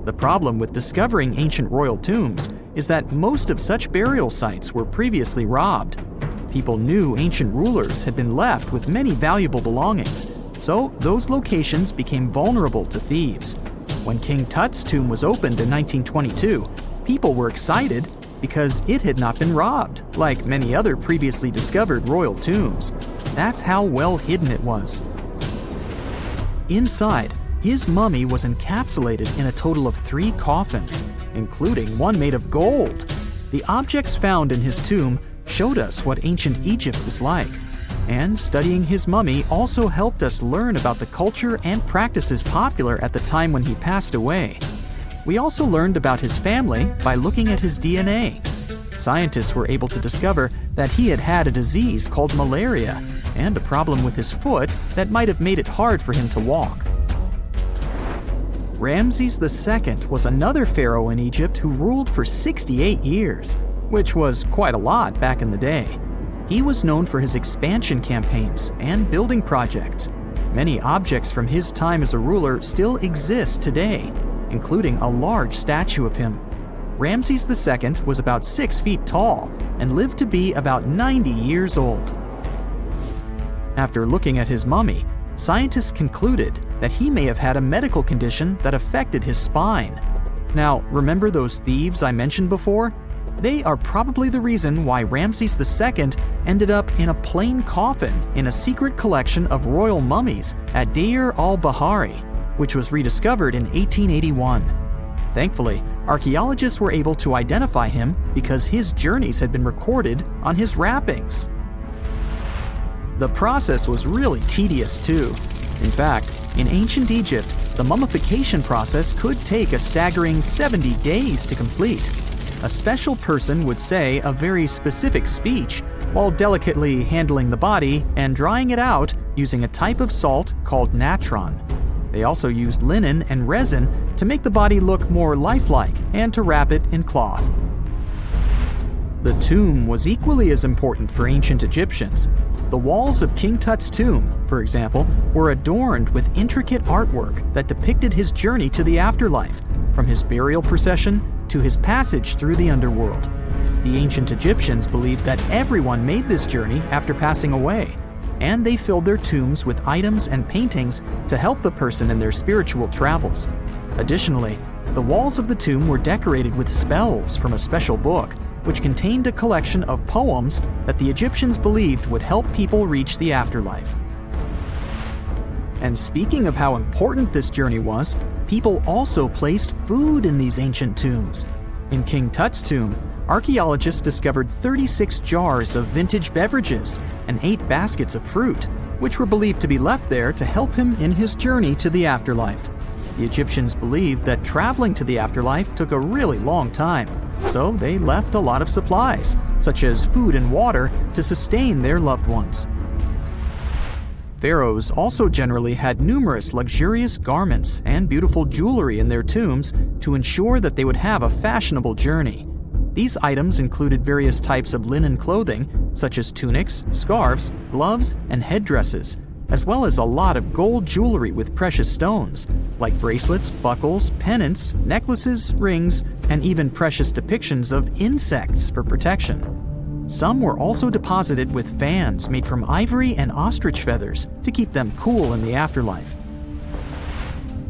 The problem with discovering ancient royal tombs is that most of such burial sites were previously robbed. People knew ancient rulers had been left with many valuable belongings, so those locations became vulnerable to thieves. When King Tut's tomb was opened in 1922, people were excited because it had not been robbed, like many other previously discovered royal tombs. That's how well hidden it was. Inside, his mummy was encapsulated in a total of 3 coffins, including one made of gold. The objects found in his tomb showed us what ancient Egypt was like, and studying his mummy also helped us learn about the culture and practices popular at the time when he passed away. We also learned about his family by looking at his DNA. Scientists were able to discover that he had had a disease called malaria and a problem with his foot that might have made it hard for him to walk. Ramses II was another pharaoh in Egypt who ruled for 68 years, which was quite a lot back in the day. He was known for his expansion campaigns and building projects. Many objects from his time as a ruler still exist today, including a large statue of him. Ramses II was about 6 feet tall and lived to be about 90 years old. After looking at his mummy, scientists concluded that he may have had a medical condition that affected his spine. Now, remember those thieves I mentioned before? They are probably the reason why Ramses II ended up in a plain coffin in a secret collection of royal mummies at Deir al-Bahari, which was rediscovered in 1881. Thankfully, archaeologists were able to identify him because his journeys had been recorded on his wrappings. The process was really tedious too. In fact, in ancient Egypt, the mummification process could take a staggering 70 days to complete. A special person would say a very specific speech while delicately handling the body and drying it out using a type of salt called natron. They also used linen and resin to make the body look more lifelike and to wrap it in cloth. The tomb was equally as important for ancient Egyptians. The walls of King Tut's tomb, for example, were adorned with intricate artwork that depicted his journey to the afterlife, from his burial procession to his passage through the underworld. The ancient Egyptians believed that everyone made this journey after passing away, and they filled their tombs with items and paintings to help the person in their spiritual travels. Additionally, the walls of the tomb were decorated with spells from a special book, which contained a collection of poems that the Egyptians believed would help people reach the afterlife. And speaking of how important this journey was, people also placed food in these ancient tombs. In King Tut's tomb, archaeologists discovered 36 jars of vintage beverages and 8 baskets of fruit, which were believed to be left there to help him in his journey to the afterlife. The Egyptians believed that traveling to the afterlife took a really long time, so they left a lot of supplies, such as food and water, to sustain their loved ones. Pharaohs also generally had numerous luxurious garments and beautiful jewelry in their tombs to ensure that they would have a fashionable journey. These items included various types of linen clothing, such as tunics, scarves, gloves, and headdresses, as well as a lot of gold jewelry with precious stones, like bracelets, buckles, pendants, necklaces, rings, and even precious depictions of insects for protection. Some were also deposited with fans made from ivory and ostrich feathers to keep them cool in the afterlife.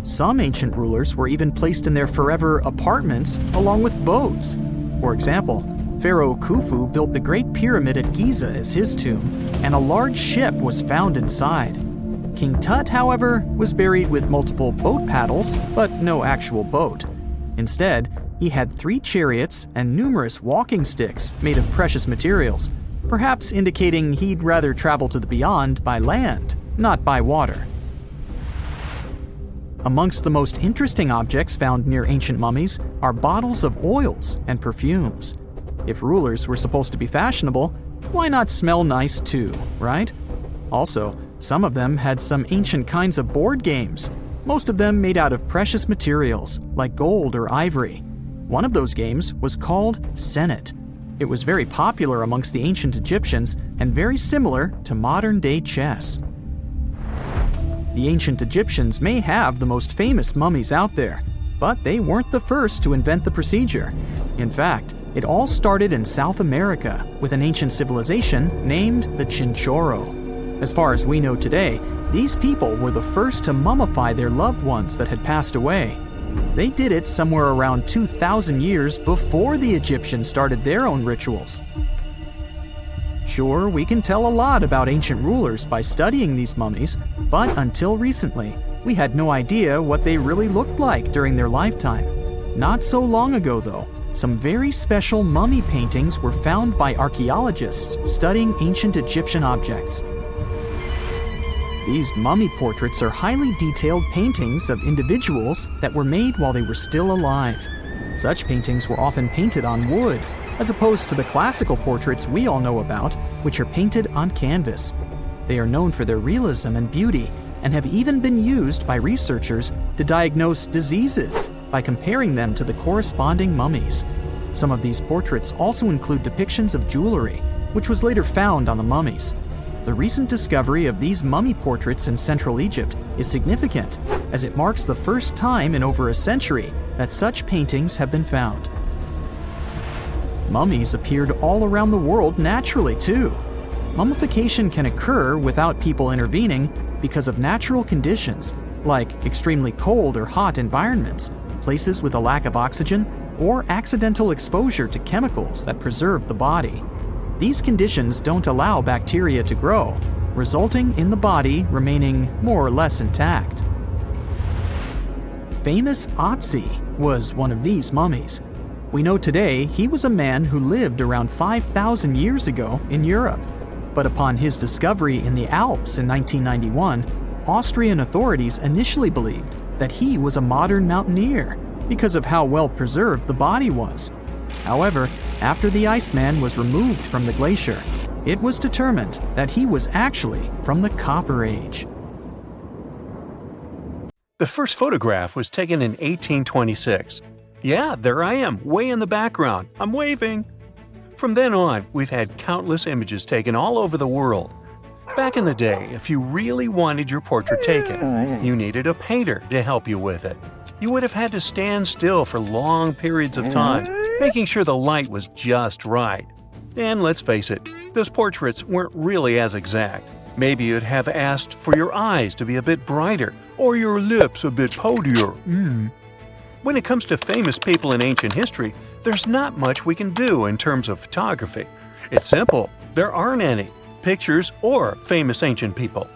Some ancient rulers were even placed in their forever apartments along with boats. For example, Pharaoh Khufu built the Great Pyramid at Giza as his tomb, and a large ship was found inside. King Tut, however, was buried with multiple boat paddles, but no actual boat. Instead, he had 3 chariots and numerous walking sticks made of precious materials, perhaps indicating he'd rather travel to the beyond by land, not by water. Amongst the most interesting objects found near ancient mummies are bottles of oils and perfumes. If rulers were supposed to be fashionable, why not smell nice too, right? Also, some of them had some ancient kinds of board games, most of them made out of precious materials like gold or ivory. One of those games was called Senet. It was very popular amongst the ancient Egyptians and very similar to modern-day chess. The ancient Egyptians may have the most famous mummies out there, but they weren't the first to invent the procedure. In fact, it all started in South America with an ancient civilization named the Chinchorro. As far as we know today, these people were the first to mummify their loved ones that had passed away. They did it somewhere around 2,000 years before the Egyptians started their own rituals. Sure, we can tell a lot about ancient rulers by studying these mummies, but until recently, we had no idea what they really looked like during their lifetime. Not so long ago, though, some very special mummy paintings were found by archaeologists studying ancient Egyptian objects. These mummy portraits are highly detailed paintings of individuals that were made while they were still alive. Such paintings were often painted on wood, as opposed to the classical portraits we all know about, which are painted on canvas. They are known for their realism and beauty, and have even been used by researchers to diagnose diseases by comparing them to the corresponding mummies. Some of these portraits also include depictions of jewelry, which was later found on the mummies. The recent discovery of these mummy portraits in Central Egypt is significant, as it marks the first time in over a century that such paintings have been found. Mummies appeared all around the world naturally, too. Mummification can occur without people intervening because of natural conditions, like extremely cold or hot environments, places with a lack of oxygen, or accidental exposure to chemicals that preserve the body. These conditions don't allow bacteria to grow, resulting in the body remaining more or less intact. Famous Otzi was one of these mummies. We know today he was a man who lived around 5,000 years ago in Europe. But upon his discovery in the Alps in 1991, Austrian authorities initially believed that he was a modern mountaineer because of how well preserved the body was. However, after the Iceman was removed from the glacier, it was determined that he was actually from the Copper Age. The first photograph was taken in 1826. Yeah, there I am, way in the background. I'm waving. From then on, we've had countless images taken all over the world. Back in the day, if you really wanted your portrait taken, you needed a painter to help you with it. You would have had to stand still for long periods of time, making sure the light was just right. And let's face it, those portraits weren't really as exact. Maybe you'd have asked for your eyes to be a bit brighter, or your lips a bit poutier. When it comes to famous people in ancient history, there's not much we can do in terms of photography. It's simple, there aren't any pictures or famous ancient people.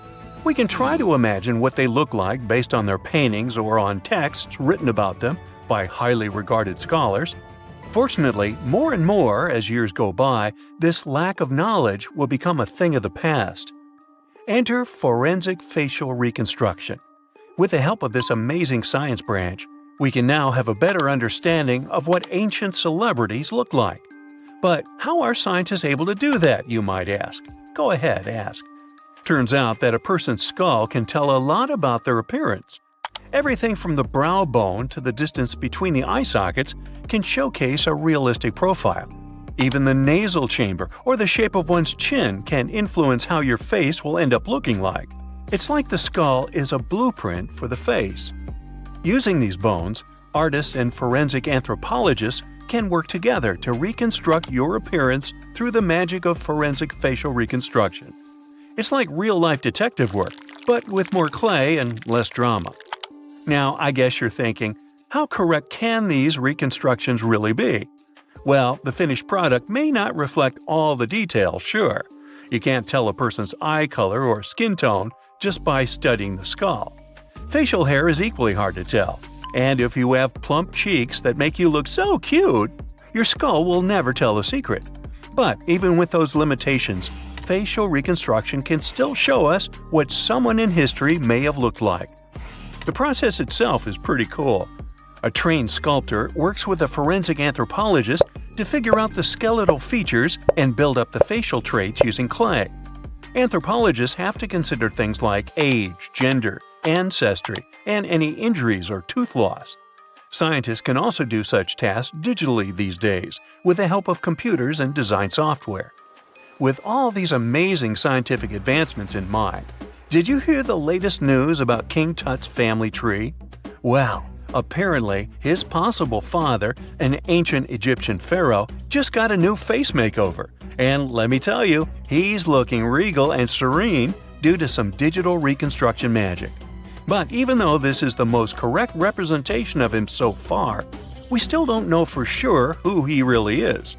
We can try to imagine what they look like based on their paintings or on texts written about them by highly regarded scholars. Fortunately, more and more as years go by, this lack of knowledge will become a thing of the past. Enter forensic facial reconstruction. With the help of this amazing science branch, we can now have a better understanding of what ancient celebrities look like. But how are scientists able to do that, you might ask? Go ahead, ask. Turns out that a person's skull can tell a lot about their appearance. Everything from the brow bone to the distance between the eye sockets can showcase a realistic profile. Even the nasal chamber or the shape of one's chin can influence how your face will end up looking like. It's like the skull is a blueprint for the face. Using these bones, artists and forensic anthropologists can work together to reconstruct your appearance through the magic of forensic facial reconstruction. It's like real-life detective work, but with more clay and less drama. Now, I guess you're thinking, how correct can these reconstructions really be? Well, the finished product may not reflect all the details, sure. You can't tell a person's eye color or skin tone just by studying the skull. Facial hair is equally hard to tell. And if you have plump cheeks that make you look so cute, your skull will never tell the secret. But even with those limitations, facial reconstruction can still show us what someone in history may have looked like. The process itself is pretty cool. A trained sculptor works with a forensic anthropologist to figure out the skeletal features and build up the facial traits using clay. Anthropologists have to consider things like age, gender, ancestry, and any injuries or tooth loss. Scientists can also do such tasks digitally these days with the help of computers and design software. With all these amazing scientific advancements in mind, did you hear the latest news about King Tut's family tree? Well, apparently his possible father, an ancient Egyptian pharaoh, just got a new face makeover. And let me tell you, he's looking regal and serene due to some digital reconstruction magic. But even though this is the most correct representation of him so far, we still don't know for sure who he really is.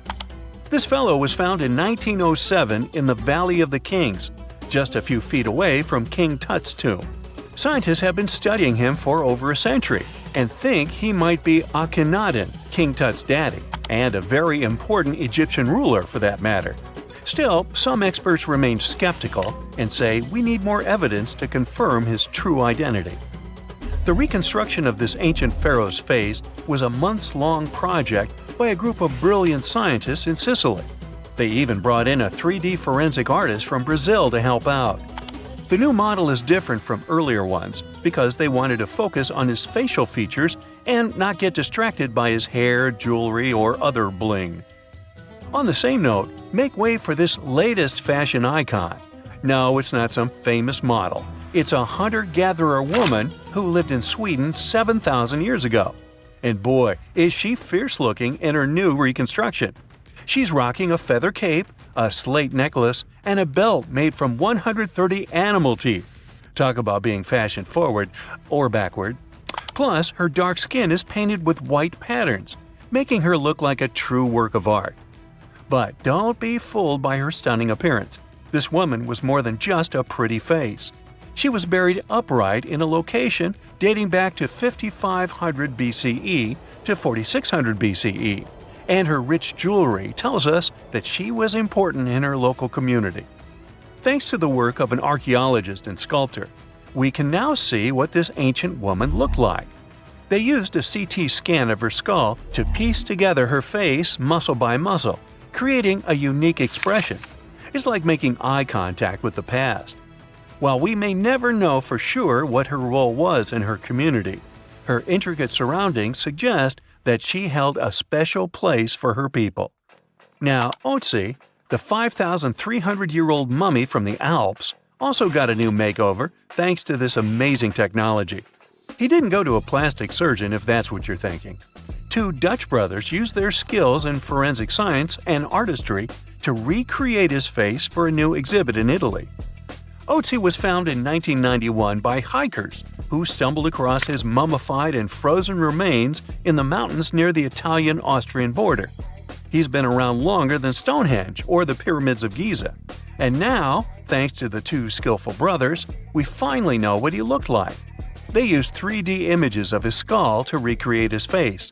This fellow was found in 1907 in the Valley of the Kings, just a few feet away from King Tut's tomb. Scientists have been studying him for over a century and think he might be Akhenaten, King Tut's daddy, and a very important Egyptian ruler for that matter. Still, some experts remain skeptical and say we need more evidence to confirm his true identity. The reconstruction of this ancient pharaoh's face was a months-long project by a group of brilliant scientists in Sicily. They even brought in a 3D forensic artist from Brazil to help out. The new model is different from earlier ones because they wanted to focus on his facial features and not get distracted by his hair, jewelry, or other bling. On the same note, make way for this latest fashion icon. No, it's not some famous model. It's a hunter-gatherer woman who lived in Sweden 7,000 years ago. And boy, is she fierce-looking in her new reconstruction. She's rocking a feather cape, a slate necklace, and a belt made from 130 animal teeth. Talk about being fashion-forward or backward. Plus, her dark skin is painted with white patterns, making her look like a true work of art. But don't be fooled by her stunning appearance. This woman was more than just a pretty face. She was buried upright in a location dating back to 5500 BCE to 4600 BCE, and her rich jewelry tells us that she was important in her local community. Thanks to the work of an archaeologist and sculptor, we can now see what this ancient woman looked like. They used a CT scan of her skull to piece together her face muscle by muscle, creating a unique expression. It's like making eye contact with the past. While we may never know for sure what her role was in her community, her intricate surroundings suggest that she held a special place for her people. Now, Otzi, the 5,300-year-old mummy from the Alps, also got a new makeover thanks to this amazing technology. He didn't go to a plastic surgeon if that's what you're thinking. Two Dutch brothers used their skills in forensic science and artistry to recreate his face for a new exhibit in Italy. Otzi was found in 1991 by hikers who stumbled across his mummified and frozen remains in the mountains near the Italian-Austrian border. He's been around longer than Stonehenge or the Pyramids of Giza. And now, thanks to the two skillful brothers, we finally know what he looked like. They used 3D images of his skull to recreate his face.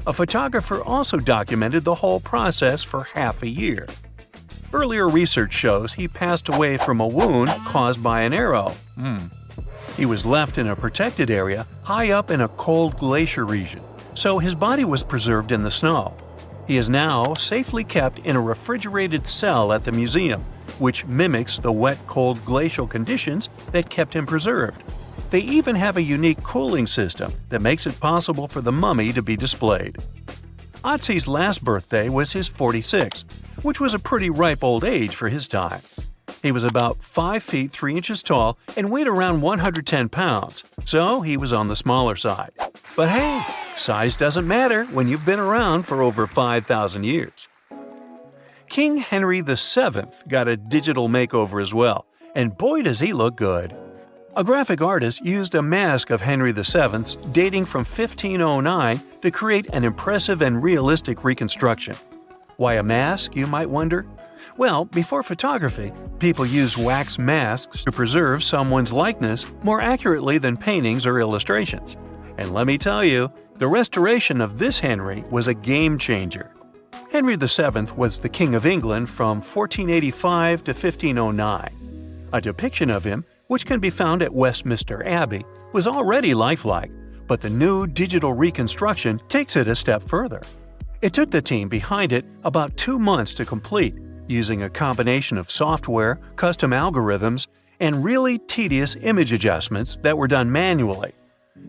A photographer also documented the whole process for half a year. Earlier research shows he passed away from a wound caused by an arrow. He was left in a protected area high up in a cold glacier region, so his body was preserved in the snow. He is now safely kept in a refrigerated cell at the museum, which mimics the wet, cold glacial conditions that kept him preserved. They even have a unique cooling system that makes it possible for the mummy to be displayed. Otzi's last birthday was his 46th, which was a pretty ripe old age for his time. He was about 5 feet 3 inches tall and weighed around 110 pounds, so he was on the smaller side. But hey, size doesn't matter when you've been around for over 5,000 years. King Henry VII got a digital makeover as well, and boy does he look good. A graphic artist used a mask of Henry VII's dating from 1509 to create an impressive and realistic reconstruction. Why a mask, you might wonder? Well, before photography, people used wax masks to preserve someone's likeness more accurately than paintings or illustrations. And let me tell you, the restoration of this Henry was a game changer. Henry VII was the King of England from 1485 to 1509. A depiction of him, which can be found at Westminster Abbey, was already lifelike, but the new digital reconstruction takes it a step further. It took the team behind it about 2 months to complete, using a combination of software, custom algorithms, and really tedious image adjustments that were done manually.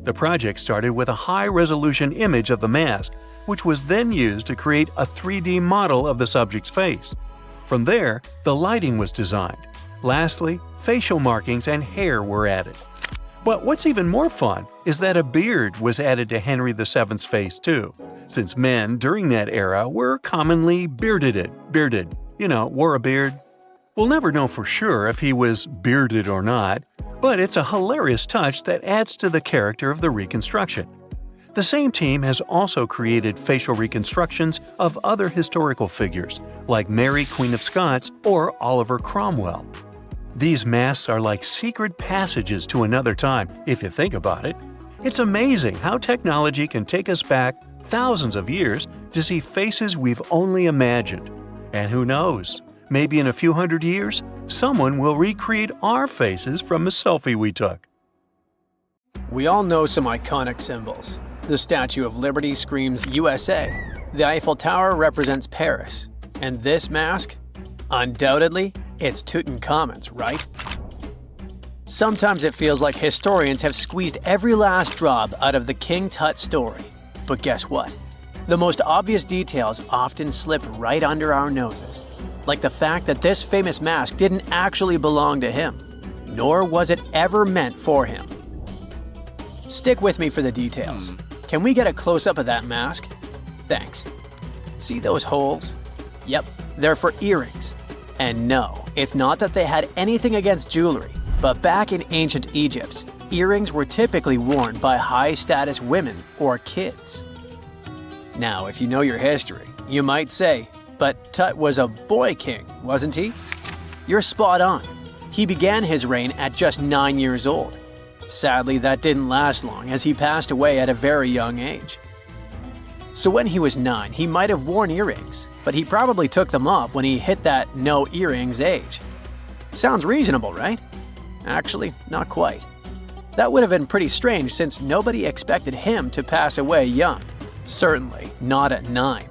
The project started with a high-resolution image of the mask, which was then used to create a 3D model of the subject's face. From there, the lighting was designed. Lastly, facial markings and hair were added. But what's even more fun is that a beard was added to Henry VII's face too, since men during that era were commonly bearded, wore a beard. We'll never know for sure if he was bearded or not, but it's a hilarious touch that adds to the character of the reconstruction. The same team has also created facial reconstructions of other historical figures, like Mary, Queen of Scots, or Oliver Cromwell. These masks are like secret passages to another time, if you think about it. It's amazing how technology can take us back thousands of years to see faces we've only imagined. And who knows, maybe in a few hundred years, someone will recreate our faces from a selfie we took. We all know some iconic symbols. The Statue of Liberty screams USA. The Eiffel Tower represents Paris. And this mask? Undoubtedly, it's Tutankhamun's, right? Sometimes it feels like historians have squeezed every last drop out of the King Tut story. But guess what? The most obvious details often slip right under our noses. Like the fact that this famous mask didn't actually belong to him, nor was it ever meant for him. Stick with me for the details. Can we get a close-up of that mask? Thanks. See those holes? Yep, they're for earrings. And no, it's not that they had anything against jewelry, but back in ancient Egypt, earrings were typically worn by high-status women or kids. Now, if you know your history, you might say, but Tut was a boy king, wasn't he? You're spot on. He began his reign at just 9 years old. Sadly, that didn't last long as he passed away at a very young age. So when he was 9, he might have worn earrings, but he probably took them off when he hit that no earrings age. Sounds reasonable, right? Actually, not quite. That would have been pretty strange since nobody expected him to pass away young. Certainly not at 9.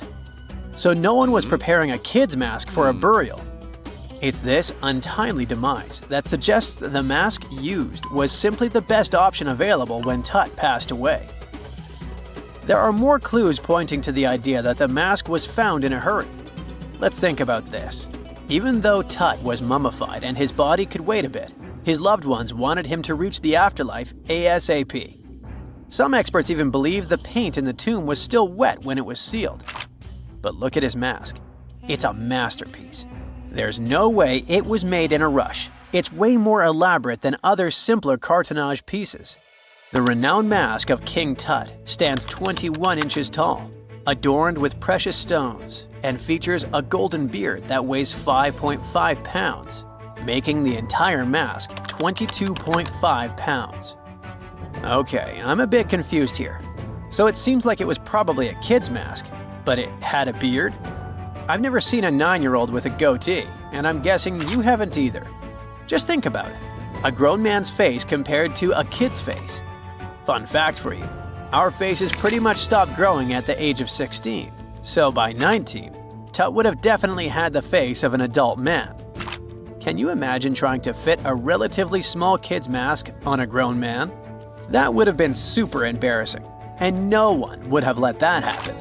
So no one was preparing a kid's mask for a burial. It's this untimely demise that suggests that the mask used was simply the best option available when Tut passed away. There are more clues pointing to the idea that the mask was found in a hurry. Let's think about this. Even though Tut was mummified and his body could wait a bit, his loved ones wanted him to reach the afterlife ASAP. Some experts even believe the paint in the tomb was still wet when it was sealed. But look at his mask. It's a masterpiece. There's no way it was made in a rush. It's way more elaborate than other simpler cartonnage pieces. The renowned mask of King Tut stands 21 inches tall, adorned with precious stones, and features a golden beard that weighs 5.5 pounds, making the entire mask 22.5 pounds. Okay, I'm a bit confused here. So it seems like it was probably a kid's mask, but it had a beard? I've never seen a 9-year-old with a goatee, and I'm guessing you haven't either. Just think about it. A grown man's face compared to a kid's face. Fun fact for you, our faces pretty much stopped growing at the age of 16, so by 19, Tut would have definitely had the face of an adult man. Can you imagine trying to fit a relatively small kid's mask on a grown man? That would have been super embarrassing, and no one would have let that happen.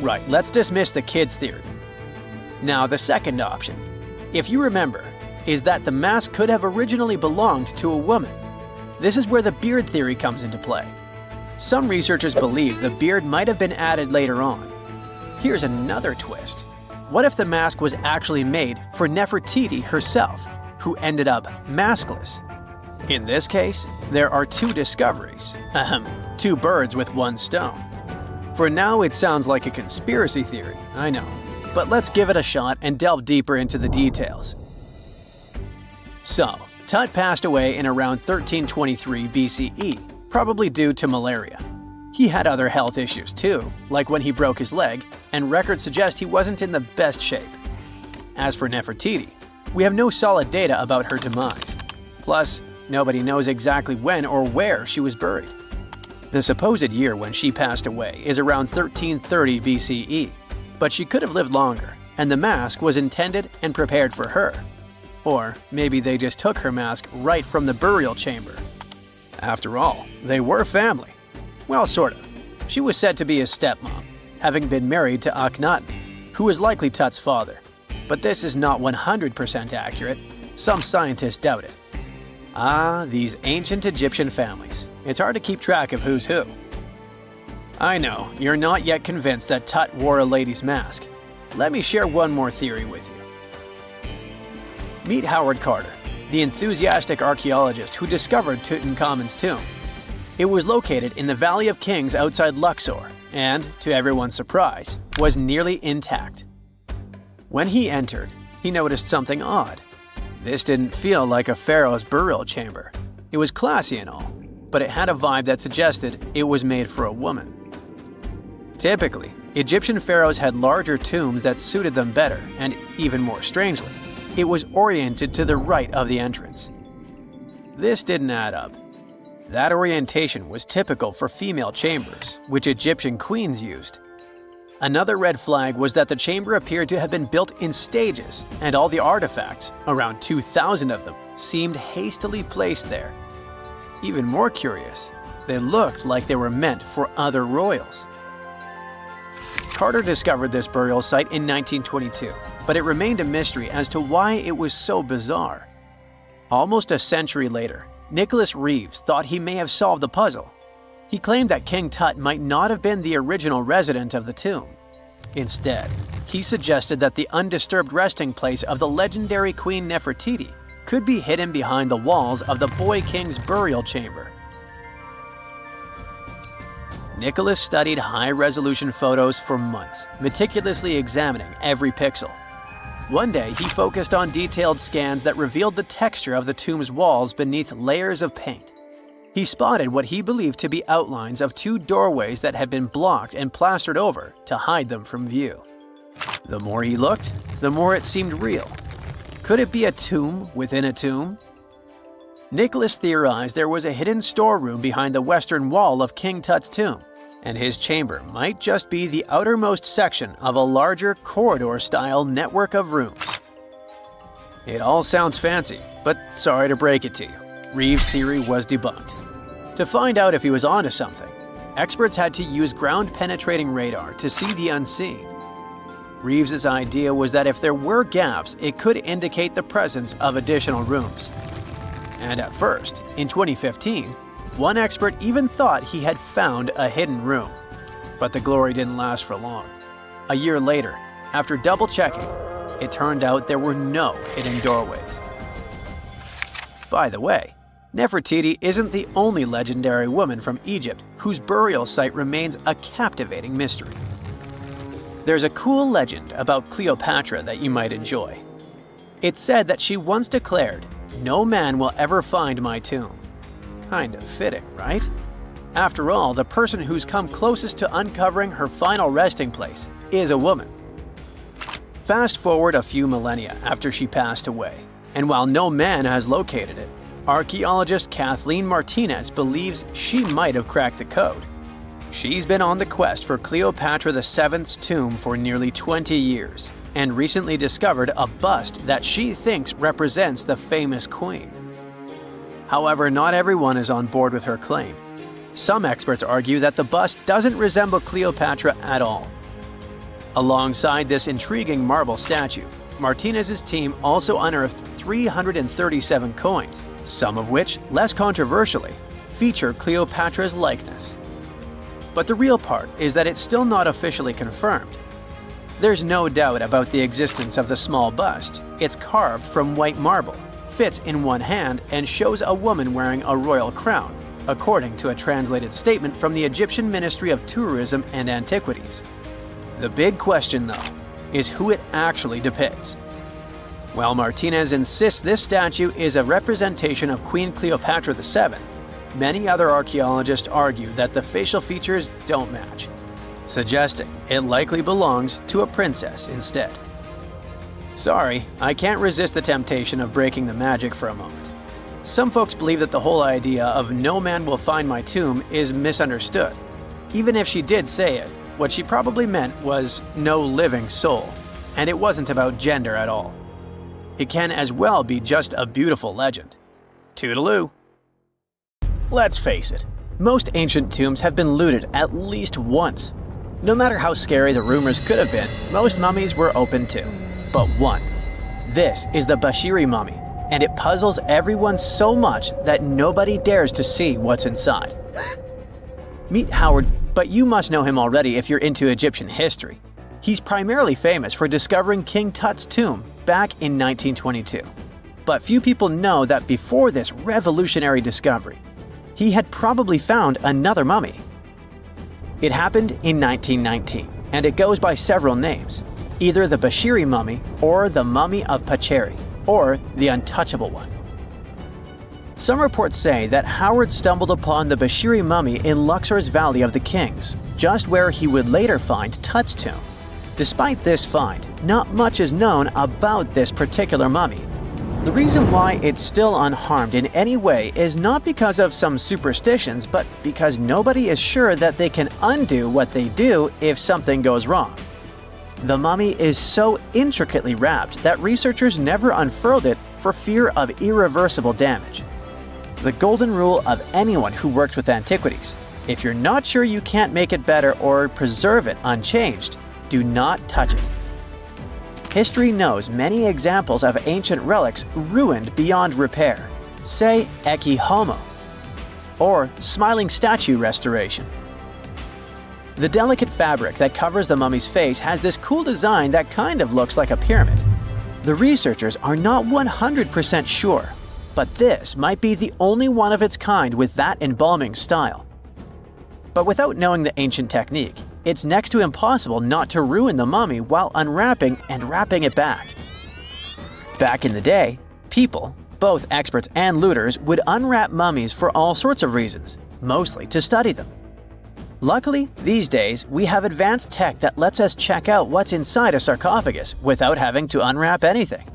Right, let's dismiss the kid's theory. Now, the second option, if you remember, is that the mask could have originally belonged to a woman. This is where the beard theory comes into play. Some researchers believe the beard might have been added later on. Here's another twist. What if the mask was actually made for Nefertiti herself, who ended up maskless? In this case, there are two discoveries. Two birds with one stone. For now, it sounds like a conspiracy theory, I know. But let's give it a shot and delve deeper into the details. So, Tut passed away in around 1323 BCE, probably due to malaria. He had other health issues too, like when he broke his leg, and records suggest he wasn't in the best shape. As for Nefertiti, we have no solid data about her demise. Plus, nobody knows exactly when or where she was buried. The supposed year when she passed away is around 1330 BCE, but she could have lived longer, and the mask was intended and prepared for her. Or maybe they just took her mask right from the burial chamber. After all, they were family. Well, sort of. She was said to be his stepmom, having been married to Akhenaten, who was likely Tut's father. But this is not 100% accurate. Some scientists doubt it. Ah, these ancient Egyptian families. It's hard to keep track of who's who. I know, you're not yet convinced that Tut wore a lady's mask. Let me share one more theory with you. Meet Howard Carter, the enthusiastic archaeologist who discovered Tutankhamun's tomb. It was located in the Valley of Kings outside Luxor, and, to everyone's surprise, was nearly intact. When he entered, he noticed something odd. This didn't feel like a pharaoh's burial chamber. It was classy and all, but it had a vibe that suggested it was made for a woman. Typically, Egyptian pharaohs had larger tombs that suited them better, and even more strangely, it was oriented to the right of the entrance. This didn't add up. That orientation was typical for female chambers, which Egyptian queens used. Another red flag was that the chamber appeared to have been built in stages, and all the artifacts, around 2,000 of them, seemed hastily placed there. Even more curious, they looked like they were meant for other royals. Carter discovered this burial site in 1922, but it remained a mystery as to why it was so bizarre. Almost a century later, Nicholas Reeves thought he may have solved the puzzle. He claimed that King Tut might not have been the original resident of the tomb. Instead, he suggested that the undisturbed resting place of the legendary Queen Nefertiti could be hidden behind the walls of the boy king's burial chamber. Nicholas studied high-resolution photos for months, meticulously examining every pixel. One day, he focused on detailed scans that revealed the texture of the tomb's walls beneath layers of paint. He spotted what he believed to be outlines of two doorways that had been blocked and plastered over to hide them from view. The more he looked, the more it seemed real. Could it be a tomb within a tomb? Nicholas theorized there was a hidden storeroom behind the western wall of King Tut's tomb, and his chamber might just be the outermost section of a larger corridor-style network of rooms. It all sounds fancy, but sorry to break it to you, Reeves' theory was debunked. To find out if he was onto something, experts had to use ground-penetrating radar to see the unseen. Reeves's idea was that if there were gaps, it could indicate the presence of additional rooms. And at first, in 2015, one expert even thought he had found a hidden room. But the glory didn't last for long. A year later, after double-checking, it turned out there were no hidden doorways. By the way, Nefertiti isn't the only legendary woman from Egypt whose burial site remains a captivating mystery. There's a cool legend about Cleopatra that you might enjoy. It's said that she once declared, "No man will ever find my tomb." Kind of fitting, right? After all, the person who's come closest to uncovering her final resting place is a woman. Fast forward a few millennia after she passed away, and while no man has located it, archaeologist Kathleen Martinez believes she might have cracked the code. She's been on the quest for Cleopatra VII's tomb for nearly 20 years, and recently discovered a bust that she thinks represents the famous queen. However, not everyone is on board with her claim. Some experts argue that the bust doesn't resemble Cleopatra at all. Alongside this intriguing marble statue, Martinez's team also unearthed 337 coins, some of which, less controversially, feature Cleopatra's likeness. But the real part is that it's still not officially confirmed. There's no doubt about the existence of the small bust. It's carved from white marble, fits in one hand, and shows a woman wearing a royal crown, according to a translated statement from the Egyptian Ministry of Tourism and Antiquities. The big question, though, is who it actually depicts. While Martinez insists this statue is a representation of Queen Cleopatra VII, many other archaeologists argue that the facial features don't match, suggesting it likely belongs to a princess instead. Sorry, I can't resist the temptation of breaking the magic for a moment. Some folks believe that the whole idea of "no man will find my tomb" is misunderstood. Even if she did say it, what she probably meant was "no living soul," and it wasn't about gender at all. It can as well be just a beautiful legend. Toodaloo! Let's face it, most ancient tombs have been looted at least once. No matter how scary the rumors could have been, most mummies were open too. But one. This is the Bashiri mummy, and it puzzles everyone so much that nobody dares to see what's inside. Meet Howard, but you must know him already if you're into Egyptian history. He's primarily famous for discovering King Tut's tomb back in 1922. But few people know that before this revolutionary discovery, he had probably found another mummy. It happened in 1919, and it goes by several names, either the Bashiri mummy or the Mummy of Pacheri, or the Untouchable One. Some reports say that Howard stumbled upon the Bashiri mummy in Luxor's Valley of the Kings, just where he would later find Tut's tomb. Despite this find, not much is known about this particular mummy. The reason why it's still unharmed in any way is not because of some superstitions, but because nobody is sure that they can undo what they do if something goes wrong. The mummy is so intricately wrapped that researchers never unfurled it for fear of irreversible damage. The golden rule of anyone who works with antiquities: if you're not sure you can't make it better or preserve it unchanged, do not touch it. History knows many examples of ancient relics ruined beyond repair, say Ecce Homo, or smiling statue restoration. The delicate fabric that covers the mummy's face has this cool design that kind of looks like a pyramid. The researchers are not 100% sure, but this might be the only one of its kind with that embalming style. But without knowing the ancient technique, it's next to impossible not to ruin the mummy while unwrapping and wrapping it back. Back in the day, people, both experts and looters, would unwrap mummies for all sorts of reasons, mostly to study them. Luckily, these days, we have advanced tech that lets us check out what's inside a sarcophagus without having to unwrap anything.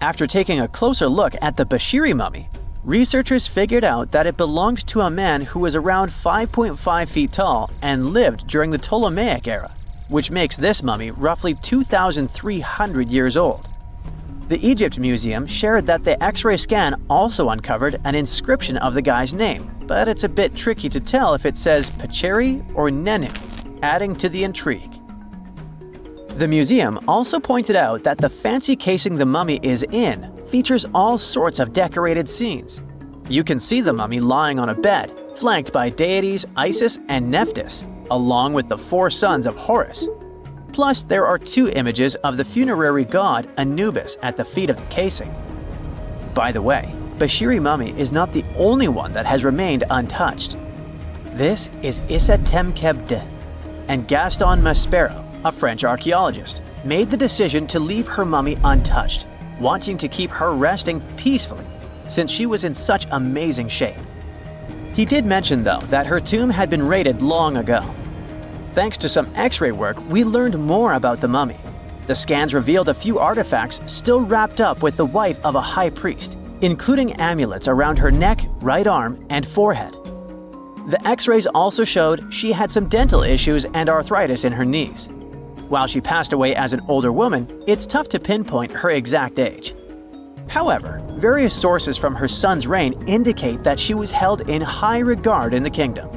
After taking a closer look at the Bashiri mummy, researchers figured out that it belonged to a man who was around 5.5 feet tall and lived during the Ptolemaic era, which makes this mummy roughly 2,300 years old. The Egypt Museum shared that the X-ray scan also uncovered an inscription of the guy's name, but it's a bit tricky to tell if it says Pacheri or Nenu, adding to the intrigue. The museum also pointed out that the fancy casing the mummy is in features all sorts of decorated scenes. You can see the mummy lying on a bed, flanked by deities Isis and Nephthys, along with the 4 sons of Horus. Plus, there are 2 images of the funerary god Anubis at the feet of the casing. By the way, Bashiri mummy is not the only one that has remained untouched. This is Encrypted, and Gaston Maspero, a French archaeologist, made the decision to leave her mummy untouched, wanting to keep her resting peacefully since she was in such amazing shape. He did mention, though, that her tomb had been raided long ago. Thanks to some X-ray work, we learned more about the mummy. The scans revealed a few artifacts still wrapped up with the wife of a high priest, including amulets around her neck, right arm, and forehead. The X-rays also showed she had some dental issues and arthritis in her knees. While she passed away as an older woman, it's tough to pinpoint her exact age. However, various sources from her son's reign indicate that she was held in high regard in the kingdom.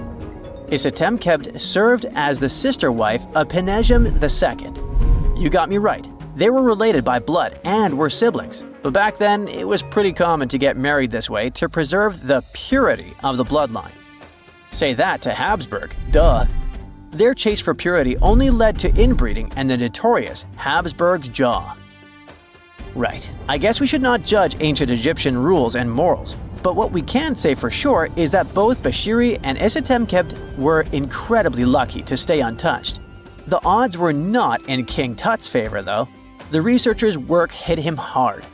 Encrypted served as the sister wife of Penejam II. You got me right, they were related by blood and were siblings, but back then it was pretty common to get married this way to preserve the purity of the bloodline. Say that to Habsburg, duh. Their chase for purity only led to inbreeding and the notorious Habsburg's jaw. Right, I guess we should not judge ancient Egyptian rules and morals, but what we can say for sure is that both Bashiri and Encrypted were incredibly lucky to stay untouched. The odds were not in King Tut's favor, though. The researchers' work hit him hard.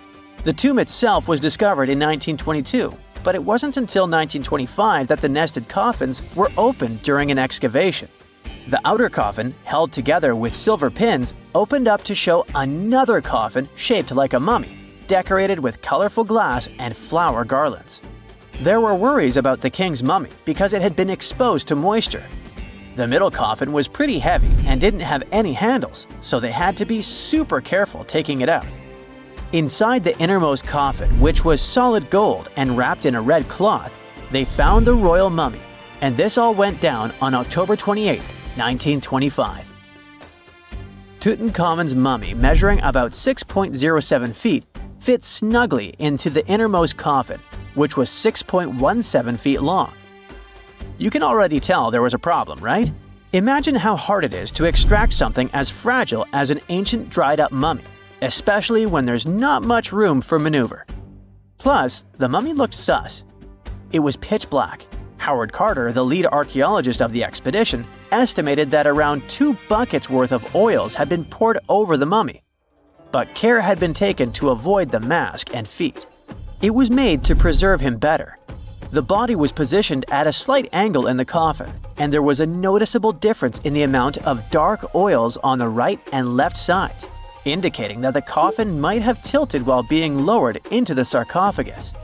The tomb itself was discovered in 1922, but it wasn't until 1925 that the nested coffins were opened during an excavation. The outer coffin, held together with silver pins, opened up to show another coffin shaped like a mummy, decorated with colorful glass and flower garlands. There were worries about the king's mummy because it had been exposed to moisture. The middle coffin was pretty heavy and didn't have any handles, so they had to be super careful taking it out. Inside the innermost coffin, which was solid gold and wrapped in a red cloth, they found the royal mummy, and this all went down on October 28, 1925. Tutankhamun's mummy, measuring about 6.07 feet, fit snugly into the innermost coffin, which was 6.17 feet long. You can already tell there was a problem, right? Imagine how hard it is to extract something as fragile as an ancient dried-up mummy, especially when there's not much room for maneuver. Plus, the mummy looked sus. It was pitch black. Howard Carter, the lead archaeologist of the expedition, estimated that around 2 buckets worth of oils had been poured over the mummy. But care had been taken to avoid the mask and feet. It was made to preserve him better. The body was positioned at a slight angle in the coffin, and there was a noticeable difference in the amount of dark oils on the right and left sides, indicating that the coffin might have tilted while being lowered into the sarcophagus.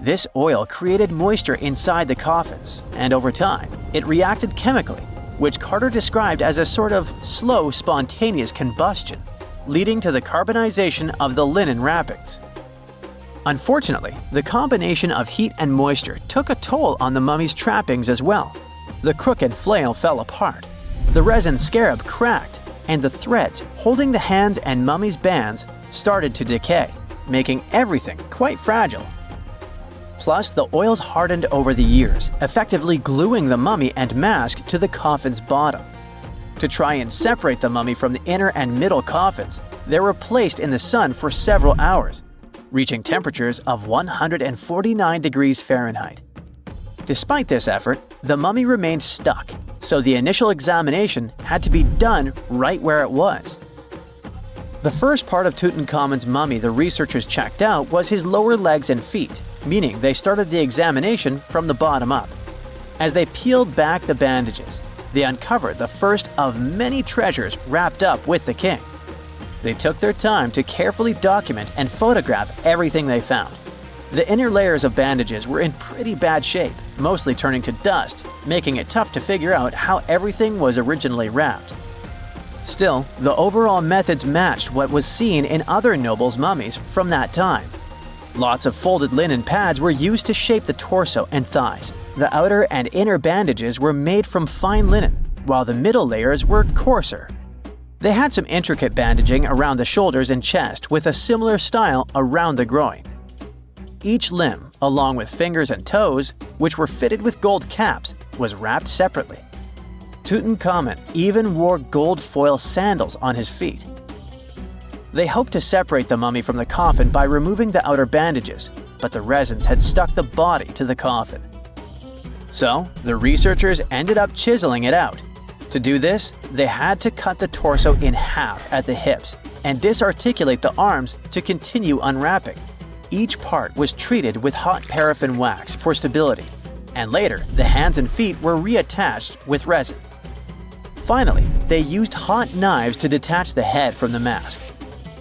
This oil created moisture inside the coffins, and over time, it reacted chemically, which Carter described as a sort of slow, spontaneous combustion, leading to the carbonization of the linen wrappings. Unfortunately, the combination of heat and moisture took a toll on the mummy's trappings as well. The crook and flail fell apart, the resin scarab cracked, and the threads holding the hands and mummy's bands started to decay, making everything quite fragile. Plus, the oils hardened over the years, effectively gluing the mummy and mask to the coffin's bottom. To try and separate the mummy from the inner and middle coffins, they were placed in the sun for several hours, reaching temperatures of 149 degrees Fahrenheit. Despite this effort, the mummy remained stuck, so the initial examination had to be done right where it was. The first part of Tutankhamun's mummy the researchers checked out was his lower legs and feet, meaning they started the examination from the bottom up. As they peeled back the bandages, they uncovered the first of many treasures wrapped up with the king. They took their time to carefully document and photograph everything they found. The inner layers of bandages were in pretty bad shape, mostly turning to dust, making it tough to figure out how everything was originally wrapped. Still, the overall methods matched what was seen in other nobles' mummies from that time. Lots of folded linen pads were used to shape the torso and thighs. The outer and inner bandages were made from fine linen, while the middle layers were coarser. They had some intricate bandaging around the shoulders and chest with a similar style around the groin. Each limb, along with fingers and toes, which were fitted with gold caps, was wrapped separately. Tutankhamun even wore gold foil sandals on his feet. They hoped to separate the mummy from the coffin by removing the outer bandages, but the resins had stuck the body to the coffin. So, the researchers ended up chiseling it out. To do this, they had to cut the torso in half at the hips and disarticulate the arms to continue unwrapping. Each part was treated with hot paraffin wax for stability, and later the hands and feet were reattached with resin. Finally, they used hot knives to detach the head from the mask.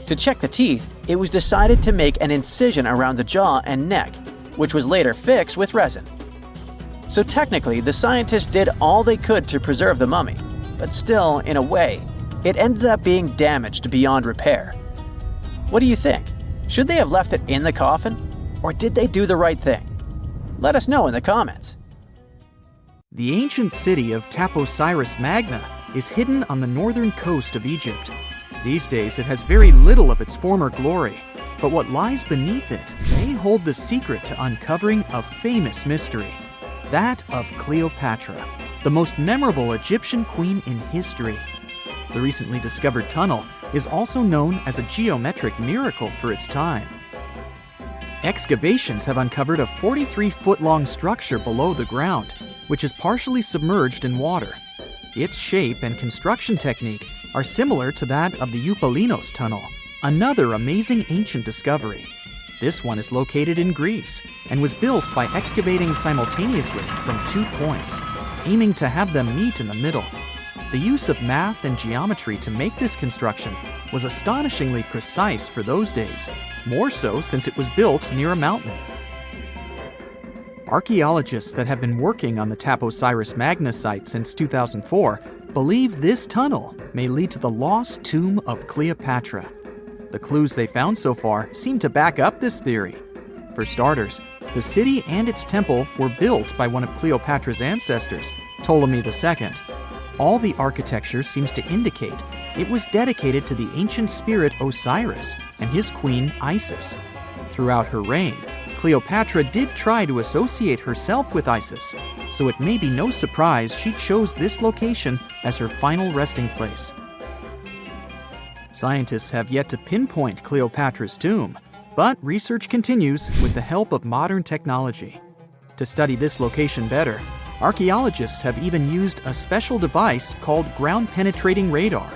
To check the teeth, it was decided to make an incision around the jaw and neck, which was later fixed with resin. So technically, the scientists did all they could to preserve the mummy, but still, in a way, it ended up being damaged beyond repair. What do you think? Should they have left it in the coffin, or did they do the right thing? Let us know in the comments. The ancient city of Taposiris Magna is hidden on the northern coast of Egypt. These days it has very little of its former glory, but what lies beneath it may hold the secret to uncovering a famous mystery, that of Cleopatra, the most memorable Egyptian queen in history. The recently discovered tunnel is also known as a geometric miracle for its time. Excavations have uncovered a 43-foot-long structure below the ground, which is partially submerged in water. Its shape and construction technique are similar to that of the Eupalinos tunnel, another amazing ancient discovery. This one is located in Greece and was built by excavating simultaneously from 2 points, aiming to have them meet in the middle. The use of math and geometry to make this construction was astonishingly precise for those days, more so since it was built near a mountain. Archaeologists that have been working on the Taposiris Magna site since 2004 believe this tunnel may lead to the lost tomb of Cleopatra. The clues they found so far seem to back up this theory. For starters, the city and its temple were built by one of Cleopatra's ancestors, Ptolemy II. All the architecture seems to indicate it was dedicated to the ancient spirit Osiris and his queen Isis. Throughout her reign, Cleopatra did try to associate herself with Isis, so it may be no surprise she chose this location as her final resting place. Scientists have yet to pinpoint Cleopatra's tomb, but research continues with the help of modern technology. To study this location better, archaeologists have even used a special device called ground-penetrating radar.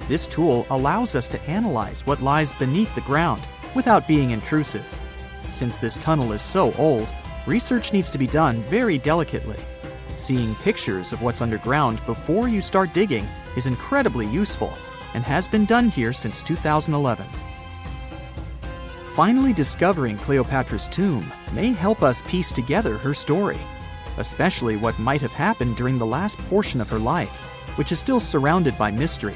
This tool allows us to analyze what lies beneath the ground without being intrusive. Since this tunnel is so old, research needs to be done very delicately. Seeing pictures of what's underground before you start digging is incredibly useful and has been done here since 2011. Finally discovering Cleopatra's tomb may help us piece together her story, especially what might have happened during the last portion of her life, which is still surrounded by mystery.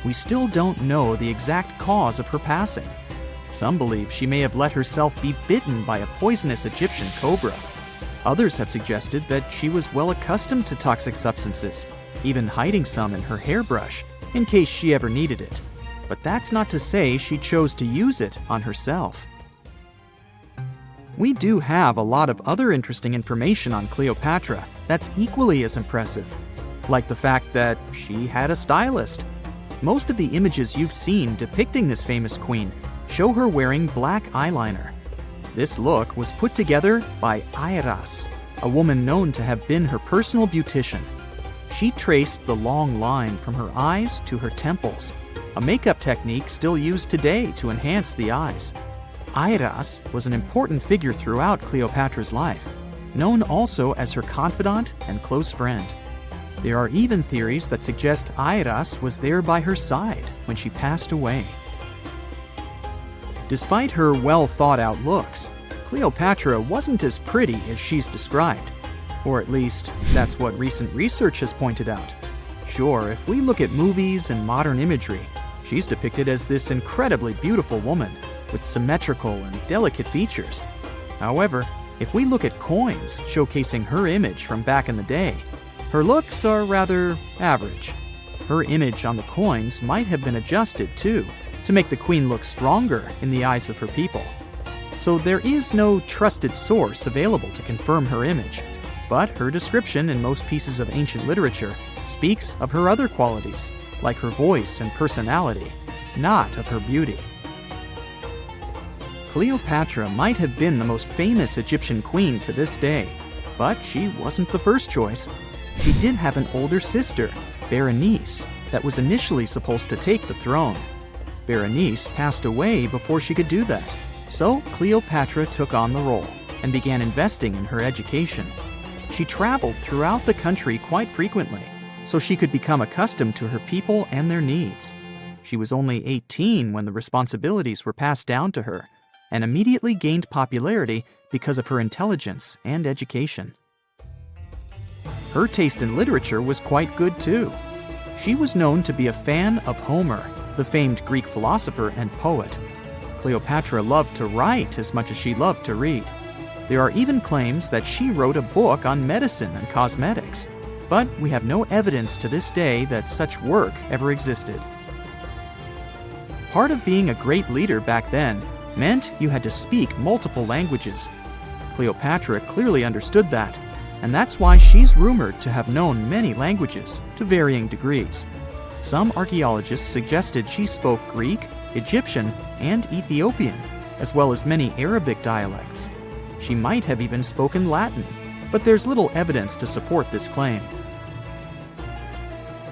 We still don't know the exact cause of her passing. Some believe she may have let herself be bitten by a poisonous Egyptian cobra. Others have suggested that she was well accustomed to toxic substances, even hiding some in her hairbrush in case she ever needed it. But that's not to say she chose to use it on herself. We do have a lot of other interesting information on Cleopatra that's equally as impressive, like the fact that she had a stylist. Most of the images you've seen depicting this famous queen show her wearing black eyeliner. This look was put together by Airas, a woman known to have been her personal beautician. She traced the long line from her eyes to her temples, a makeup technique still used today to enhance the eyes. Airas was an important figure throughout Cleopatra's life, known also as her confidant and close friend. There are even theories that suggest Airas was there by her side when she passed away. Despite her well-thought-out looks, Cleopatra wasn't as pretty as she's described. Or at least, that's what recent research has pointed out. Sure, if we look at movies and modern imagery, she's depicted as this incredibly beautiful woman with symmetrical and delicate features. However, if we look at coins showcasing her image from back in the day, her looks are rather average. Her image on the coins might have been adjusted, too, to make the queen look stronger in the eyes of her people. So there is no trusted source available to confirm her image, but her description in most pieces of ancient literature speaks of her other qualities, like her voice and personality, not of her beauty. Cleopatra might have been the most famous Egyptian queen to this day, but she wasn't the first choice. She did have an older sister, Berenice, that was initially supposed to take the throne. Berenice passed away before she could do that, so Cleopatra took on the role and began investing in her education. She traveled throughout the country quite frequently, so she could become accustomed to her people and their needs. She was only 18 when the responsibilities were passed down to her, and immediately gained popularity because of her intelligence and education. Her taste in literature was quite good too. She was known to be a fan of Homer, the famed Greek philosopher and poet. Cleopatra loved to write as much as she loved to read. There are even claims that she wrote a book on medicine and cosmetics, but we have no evidence to this day that such work ever existed. Part of being a great leader back then meant you had to speak multiple languages. Cleopatra clearly understood that, and that's why she's rumored to have known many languages to varying degrees. Some archaeologists suggested she spoke Greek, Egyptian, and Ethiopian, as well as many Arabic dialects. She might have even spoken Latin, but there's little evidence to support this claim.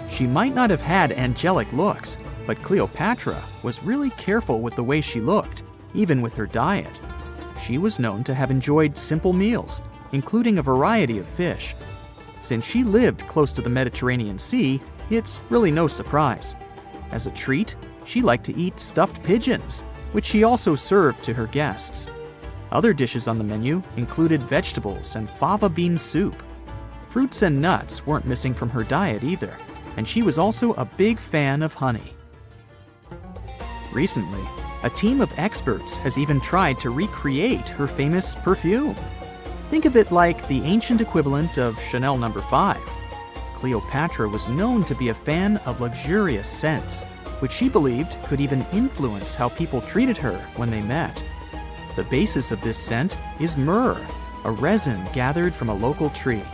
She might not have had angelic looks, but Cleopatra was really careful with the way she looked, even with her diet. She was known to have enjoyed simple meals, including a variety of fish. Since she lived close to the Mediterranean Sea, it's really no surprise. As a treat, she liked to eat stuffed pigeons, which she also served to her guests. Other dishes on the menu included vegetables and fava bean soup. Fruits and nuts weren't missing from her diet either, and she was also a big fan of honey. Recently, a team of experts has even tried to recreate her famous perfume. Think of it like the ancient equivalent of Chanel No. 5. Cleopatra was known to be a fan of luxurious scents, which she believed could even influence how people treated her when they met. The basis of this scent is myrrh, a resin gathered from a local tree.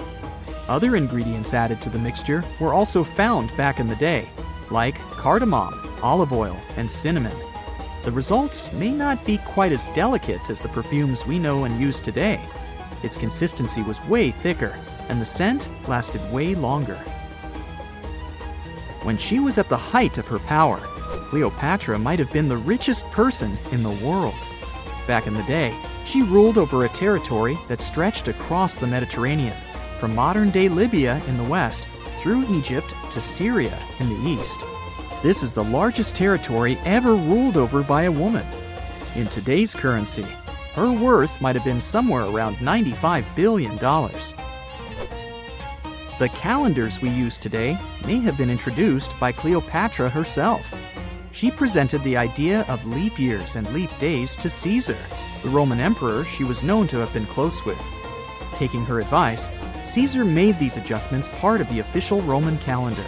Other ingredients added to the mixture were also found back in the day, like cardamom, olive oil, and cinnamon. The results may not be quite as delicate as the perfumes we know and use today. Its consistency was way thicker, and the scent lasted way longer. When she was at the height of her power, Cleopatra might have been the richest person in the world. Back in the day, she ruled over a territory that stretched across the Mediterranean, from modern-day Libya in the west through Egypt to Syria in the east. This is the largest territory ever ruled over by a woman. In today's currency, her worth might have been somewhere around $95 billion. The calendars we use today may have been introduced by Cleopatra herself. She presented the idea of leap years and leap days to Caesar, the Roman emperor she was known to have been close with. Taking her advice, Caesar made these adjustments part of the official Roman calendar.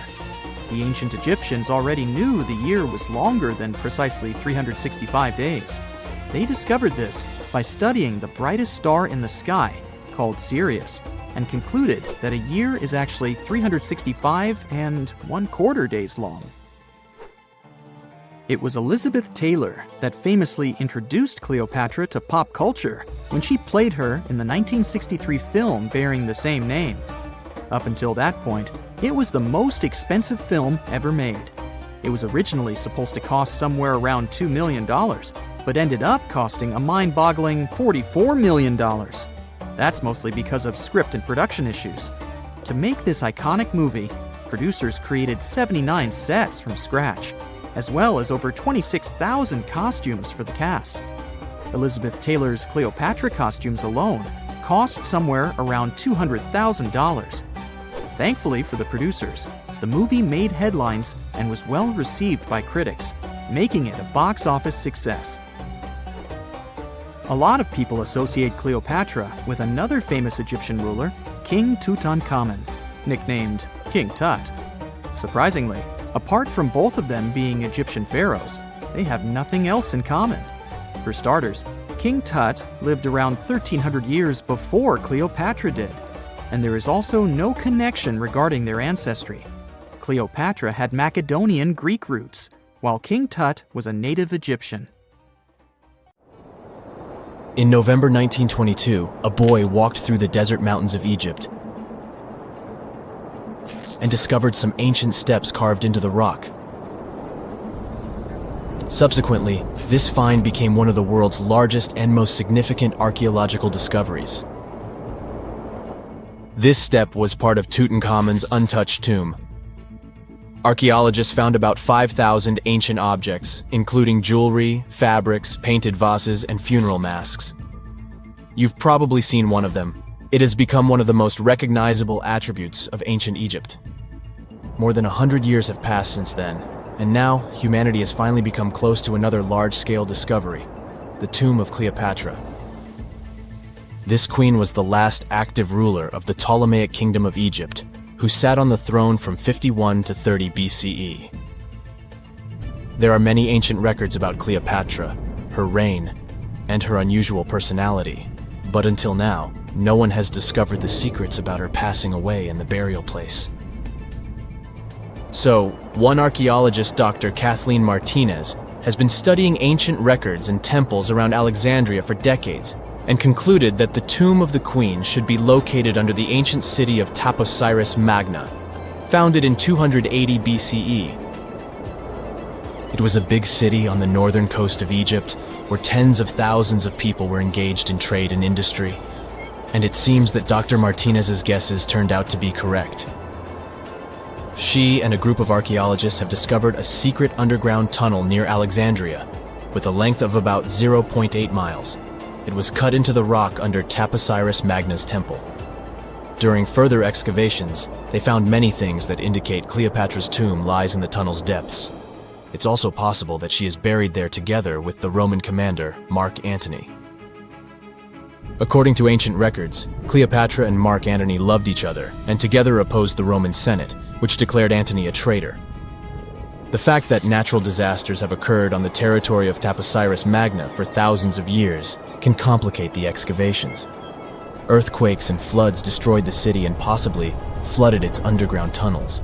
The ancient Egyptians already knew the year was longer than precisely 365 days. They discovered this by studying the brightest star in the sky, called Sirius, and concluded that a year is actually 365 1/4 days long. It was Elizabeth Taylor that famously introduced Cleopatra to pop culture when she played her in the 1963 film bearing the same name. Up until that point, it was the most expensive film ever made. It was originally supposed to cost somewhere around $2 million, but ended up costing a mind-boggling $44 million. That's mostly because of script and production issues. To make this iconic movie, producers created 79 sets from scratch, as well as over 26,000 costumes for the cast. Elizabeth Taylor's Cleopatra costumes alone cost somewhere around $200,000. Thankfully for the producers, the movie made headlines and was well received by critics, making it a box office success. A lot of people associate Cleopatra with another famous Egyptian ruler, King Tutankhamun, nicknamed King Tut. Surprisingly, Apart from both of them being Egyptian pharaohs, they have nothing else in common. For starters, King Tut lived around 1300 years before Cleopatra did, and there is also no connection regarding their ancestry. Cleopatra had Macedonian Greek roots, while King Tut was a native Egyptian. In November 1922, a boy walked through the desert mountains of Egypt and discovered some ancient steps carved into the rock. Subsequently, this find became one of the world's largest and most significant archaeological discoveries. This step was part of Tutankhamun's untouched tomb. Archaeologists found about 5,000 ancient objects, including jewelry, fabrics, painted vases, and funeral masks. You've probably seen one of them. It has become one of the most recognizable attributes of ancient Egypt. More than 100 years have passed since then, and now humanity has finally become close to another large-scale discovery, the tomb of Cleopatra. This queen was the last active ruler of the Ptolemaic Kingdom of Egypt, who sat on the throne from 51 to 30 BCE. There are many ancient records about Cleopatra, her reign, and her unusual personality, but until now, no one has discovered the secrets about her passing away in the burial place. So, one archaeologist, Dr. Kathleen Martinez, has been studying ancient records and temples around Alexandria for decades, and concluded that the tomb of the queen should be located under the ancient city of Taposiris Magna, founded in 280 BCE. It was a big city on the northern coast of Egypt, where tens of thousands of people were engaged in trade and industry, and it seems that Dr. Martinez's guesses turned out to be correct. She and a group of archaeologists have discovered a secret underground tunnel near Alexandria, with a length of about 0.8 miles. It was cut into the rock under Taposiris Magna's temple. During further excavations, they found many things that indicate Cleopatra's tomb lies in the tunnel's depths. It's also possible that she is buried there together with the Roman commander, Mark Antony. According to ancient records, Cleopatra and Mark Antony loved each other and together opposed the Roman Senate, which declared Antony a traitor. The fact that natural disasters have occurred on the territory of Taposiris Magna for thousands of years can complicate the excavations. Earthquakes and floods destroyed the city and possibly flooded its underground tunnels.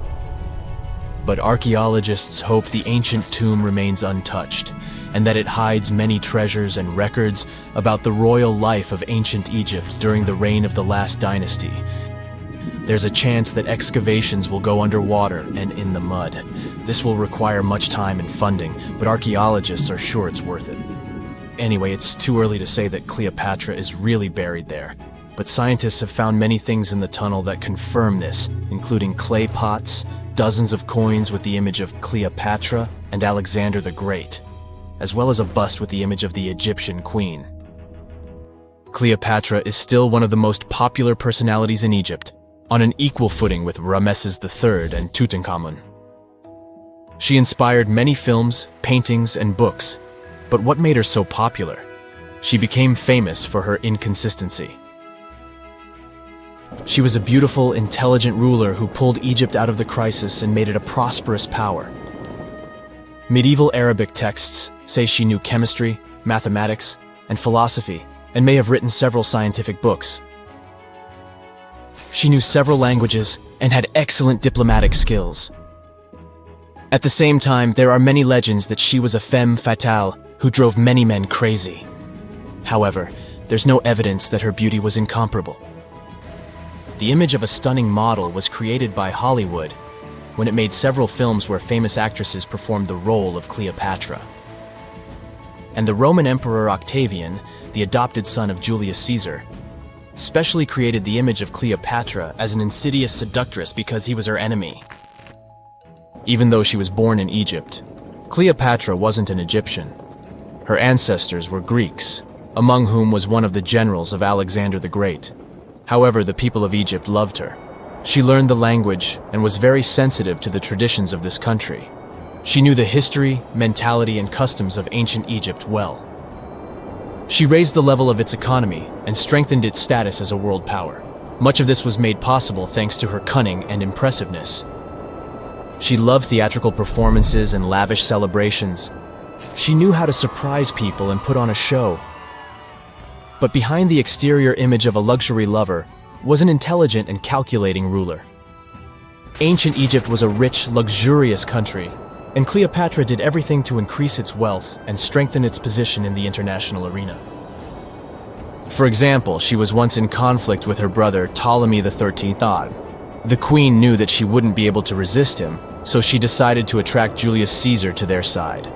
But archaeologists hope the ancient tomb remains untouched, and that it hides many treasures and records about the royal life of ancient Egypt during the reign of the last dynasty. There's a chance that excavations will go underwater and in the mud. This will require much time and funding, but archaeologists are sure it's worth it. Anyway, it's too early to say that Cleopatra is really buried there, but scientists have found many things in the tunnel that confirm this, including clay pots, dozens of coins with the image of Cleopatra and Alexander the Great, as well as a bust with the image of the Egyptian queen. Cleopatra is still one of the most popular personalities in Egypt, on an equal footing with Ramesses III and Tutankhamun. She inspired many films, paintings, and books, but what made her so popular? She became famous for her inconsistency. She was a beautiful, intelligent ruler who pulled Egypt out of the crisis and made it a prosperous power. Medieval Arabic texts say she knew chemistry, mathematics, and philosophy, and may have written several scientific books. She knew several languages and had excellent diplomatic skills. At the same time, there are many legends that she was a femme fatale who drove many men crazy. However, there's no evidence that her beauty was incomparable. The image of a stunning model was created by Hollywood when it made several films where famous actresses performed the role of Cleopatra. And the Roman Emperor Octavian, the adopted son of Julius Caesar, specially created the image of Cleopatra as an insidious seductress because he was her enemy. Even though she was born in Egypt, Cleopatra wasn't an Egyptian. Her ancestors were Greeks, among whom was one of the generals of Alexander the Great. However, the people of Egypt loved her. She learned the language and was very sensitive to the traditions of this country. She knew the history, mentality, and customs of ancient Egypt well. She raised the level of its economy and strengthened its status as a world power. Much of this was made possible thanks to her cunning and impressiveness. She loved theatrical performances and lavish celebrations. She knew how to surprise people and put on a show. But behind the exterior image of a luxury lover was an intelligent and calculating ruler. Ancient Egypt was a rich, luxurious country, and Cleopatra did everything to increase its wealth and strengthen its position in the international arena. For example, she was once in conflict with her brother Ptolemy XIII. The queen knew that she wouldn't be able to resist him, so she decided to attract Julius Caesar to their side.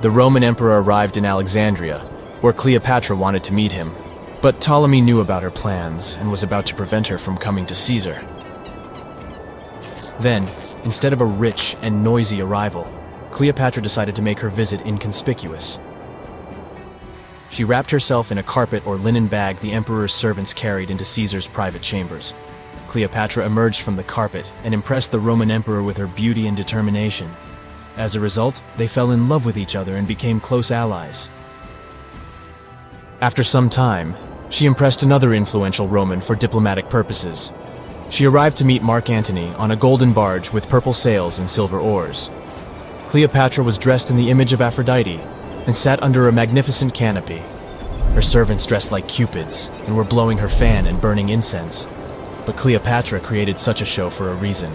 The Roman emperor arrived in Alexandria, where Cleopatra wanted to meet him, but Ptolemy knew about her plans and was about to prevent her from coming to Caesar. Then, instead of a rich and noisy arrival, Cleopatra decided to make her visit inconspicuous. She wrapped herself in a carpet or linen bag the emperor's servants carried into Caesar's private chambers. Cleopatra emerged from the carpet and impressed the Roman emperor with her beauty and determination. As a result, they fell in love with each other and became close allies. After some time, she impressed another influential Roman for diplomatic purposes. She arrived to meet Mark Antony on a golden barge with purple sails and silver oars. Cleopatra was dressed in the image of Aphrodite and sat under a magnificent canopy. Her servants dressed like cupids and were blowing her fan and burning incense. But Cleopatra created such a show for a reason.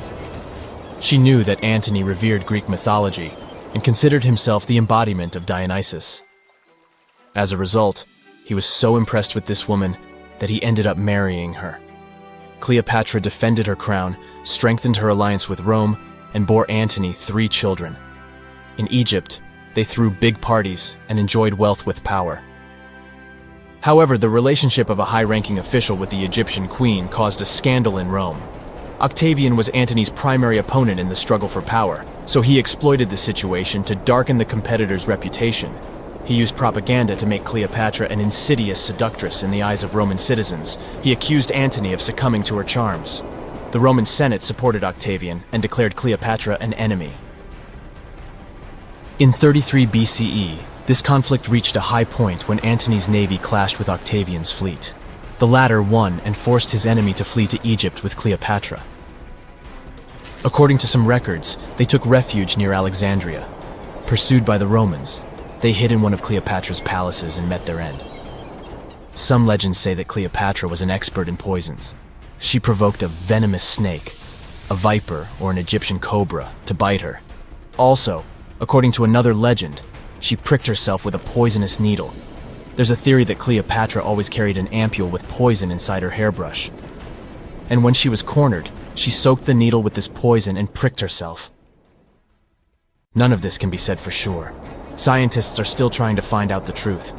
She knew that Antony revered Greek mythology and considered himself the embodiment of Dionysus. As a result, he was so impressed with this woman that he ended up marrying her. Cleopatra defended her crown, strengthened her alliance with Rome, and bore Antony 3 children. In Egypt, they threw big parties and enjoyed wealth with power. However, the relationship of a high-ranking official with the Egyptian queen caused a scandal in Rome. Octavian was Antony's primary opponent in the struggle for power, so he exploited the situation to darken the competitor's reputation. He used propaganda to make Cleopatra an insidious seductress in the eyes of Roman citizens. He accused Antony of succumbing to her charms. The Roman Senate supported Octavian and declared Cleopatra an enemy. In 33 BCE, this conflict reached a high point when Antony's navy clashed with Octavian's fleet. The latter won and forced his enemy to flee to Egypt with Cleopatra. According to some records, they took refuge near Alexandria. Pursued by the Romans, they hid in one of Cleopatra's palaces and met their end. Some legends say that Cleopatra was an expert in poisons. She provoked a venomous snake, a viper or an Egyptian cobra, to bite her. Also, according to another legend, she pricked herself with a poisonous needle. There's a theory that Cleopatra always carried an ampule with poison inside her hairbrush. And when she was cornered, she soaked the needle with this poison and pricked herself. None of this can be said for sure. Scientists are still trying to find out the truth.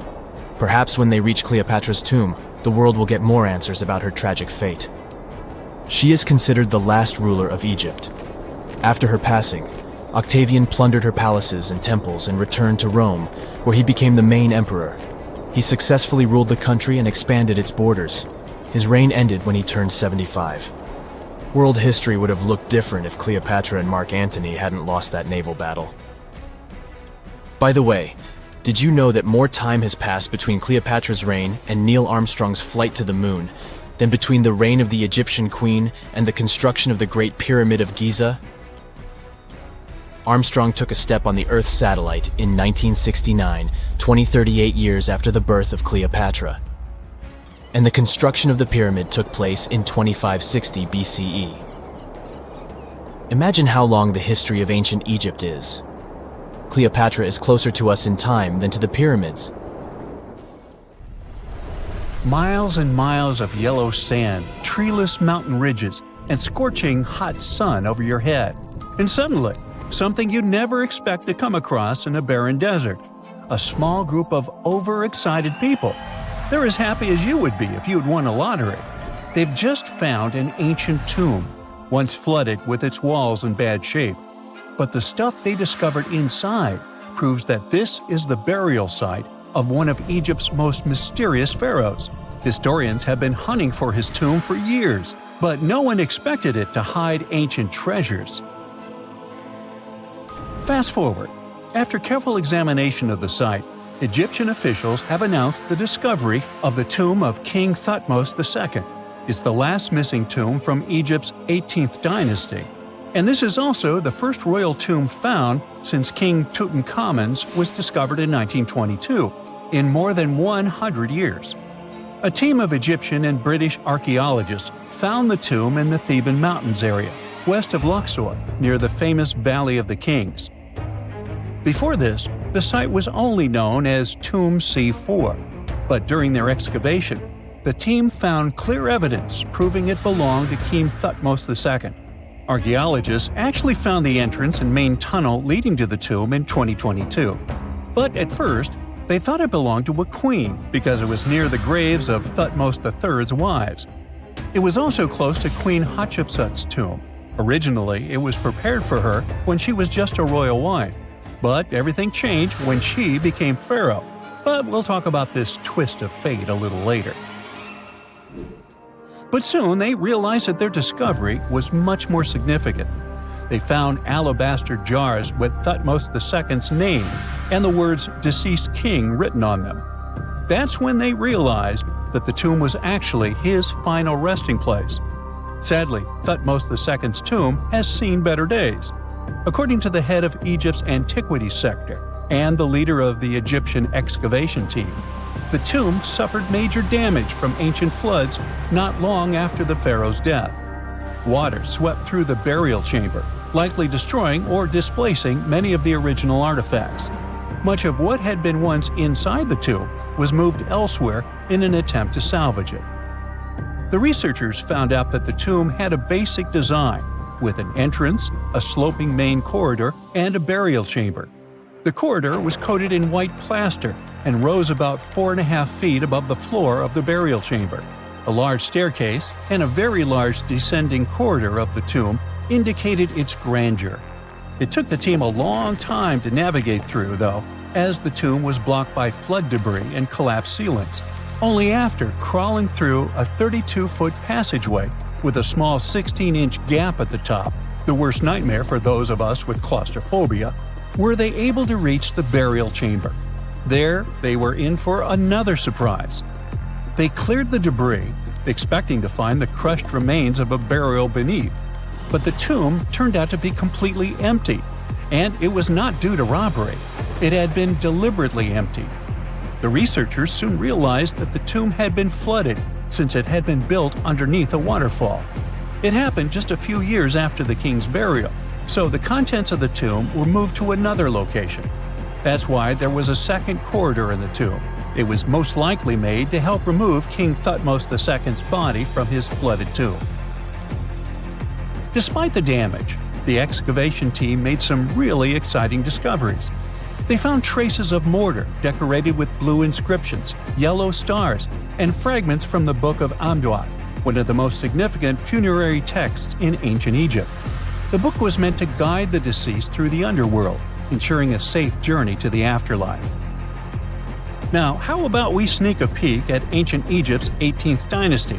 Perhaps when they reach Cleopatra's tomb, the world will get more answers about her tragic fate. She is considered the last ruler of Egypt. After her passing, Octavian plundered her palaces and temples and returned to Rome, where he became the main emperor. He successfully ruled the country and expanded its borders. His reign ended when he turned 75. World history would have looked different if Cleopatra and Mark Antony hadn't lost that naval battle. By the way, did you know that more time has passed between Cleopatra's reign and Neil Armstrong's flight to the moon than between the reign of the Egyptian queen and the construction of the Great Pyramid of Giza? Armstrong took a step on the Earth satellite in 1969, 38 years after the birth of Cleopatra. And the construction of the pyramid took place in 2560 BCE. Imagine how long the history of ancient Egypt is. Cleopatra is closer to us in time than to the pyramids. Miles and miles of yellow sand, treeless mountain ridges, and scorching hot sun over your head. And suddenly, something you'd never expect to come across in a barren desert. A small group of overexcited people. They're as happy as you would be if you'd won a lottery. They've just found an ancient tomb, once flooded with its walls in bad shape. But the stuff they discovered inside proves that this is the burial site of one of Egypt's most mysterious pharaohs. Historians have been hunting for his tomb for years, but no one expected it to hide ancient treasures. Fast forward. After careful examination of the site, Egyptian officials have announced the discovery of the tomb of King Thutmose II. It's the last missing tomb from Egypt's 18th dynasty. And this is also the first royal tomb found since King Tutankhamun's was discovered in 1922, in more than 100 years. A team of Egyptian and British archaeologists found the tomb in the Theban Mountains area, west of Luxor, near the famous Valley of the Kings. Before this, the site was only known as Tomb C4, but during their excavation, the team found clear evidence proving it belonged to King Thutmose II. Archaeologists actually found the entrance and main tunnel leading to the tomb in 2022. But at first, they thought it belonged to a queen because it was near the graves of Thutmose III's wives. It was also close to Queen Hatshepsut's tomb. Originally, it was prepared for her when she was just a royal wife, but everything changed when she became pharaoh. But we'll talk about this twist of fate a little later. But soon they realized that their discovery was much more significant. They found alabaster jars with Thutmose II's name and the words "deceased king" written on them. That's when they realized that the tomb was actually his final resting place. Sadly, Thutmose II's tomb has seen better days. According to the head of Egypt's antiquities sector and the leader of the Egyptian excavation team, the tomb suffered major damage from ancient floods not long after the pharaoh's death. Water swept through the burial chamber, likely destroying or displacing many of the original artifacts. Much of what had been once inside the tomb was moved elsewhere in an attempt to salvage it. The researchers found out that the tomb had a basic design, with an entrance, a sloping main corridor, and a burial chamber. The corridor was coated in white plaster and rose about 4.5 feet above the floor of the burial chamber. A large staircase and a very large descending corridor of the tomb indicated its grandeur. It took the team a long time to navigate through, though, as the tomb was blocked by flood debris and collapsed ceilings. Only after crawling through a 32-foot passageway with a small 16-inch gap at the top, the worst nightmare for those of us with claustrophobia, were they able to reach the burial chamber. There, they were in for another surprise. They cleared the debris, expecting to find the crushed remains of a burial beneath. But the tomb turned out to be completely empty, and it was not due to robbery. It had been deliberately emptied. The researchers soon realized that the tomb had been flooded since it had been built underneath a waterfall. It happened just a few years after the king's burial, so the contents of the tomb were moved to another location. That's why there was a second corridor in the tomb. It was most likely made to help remove King Thutmose II's body from his flooded tomb. Despite the damage, the excavation team made some really exciting discoveries. They found traces of mortar decorated with blue inscriptions, yellow stars, and fragments from the Book of Amduat, one of the most significant funerary texts in ancient Egypt. The book was meant to guide the deceased through the underworld, ensuring a safe journey to the afterlife. Now, how about we sneak a peek at ancient Egypt's 18th dynasty?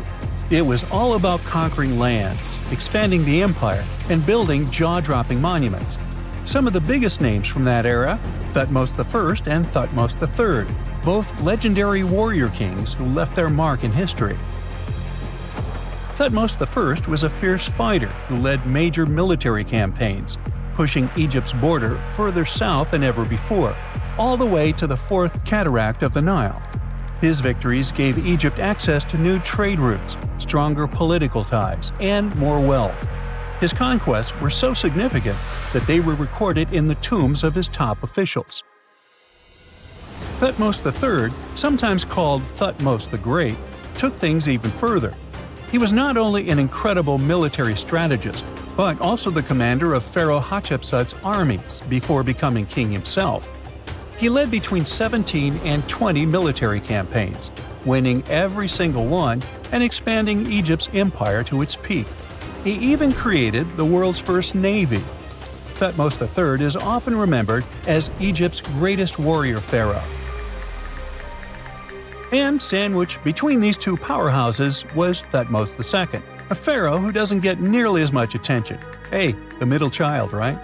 It was all about conquering lands, expanding the empire, and building jaw-dropping monuments. Some of the biggest names from that era, Thutmose I and Thutmose III, both legendary warrior kings who left their mark in history. Thutmose I was a fierce fighter who led major military campaigns, pushing Egypt's border further south than ever before, all the way to the fourth cataract of the Nile. His victories gave Egypt access to new trade routes, stronger political ties, and more wealth. His conquests were so significant that they were recorded in the tombs of his top officials. Thutmose III, sometimes called Thutmose the Great, took things even further. He was not only an incredible military strategist, but also the commander of Pharaoh Hatshepsut's armies before becoming king himself. He led between 17 and 20 military campaigns, winning every single one and expanding Egypt's empire to its peak. He even created the world's first navy. Thutmose III is often remembered as Egypt's greatest warrior pharaoh. And sandwiched between these two powerhouses was Thutmose II, a pharaoh who doesn't get nearly as much attention. Hey, the middle child, right?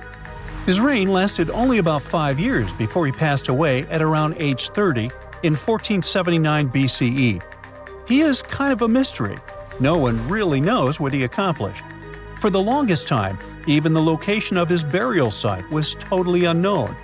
His reign lasted only about 5 years before he passed away at around age 30 in 1479 BCE. He is kind of a mystery. No one really knows what he accomplished. For the longest time, Even the location of his burial site was totally unknown.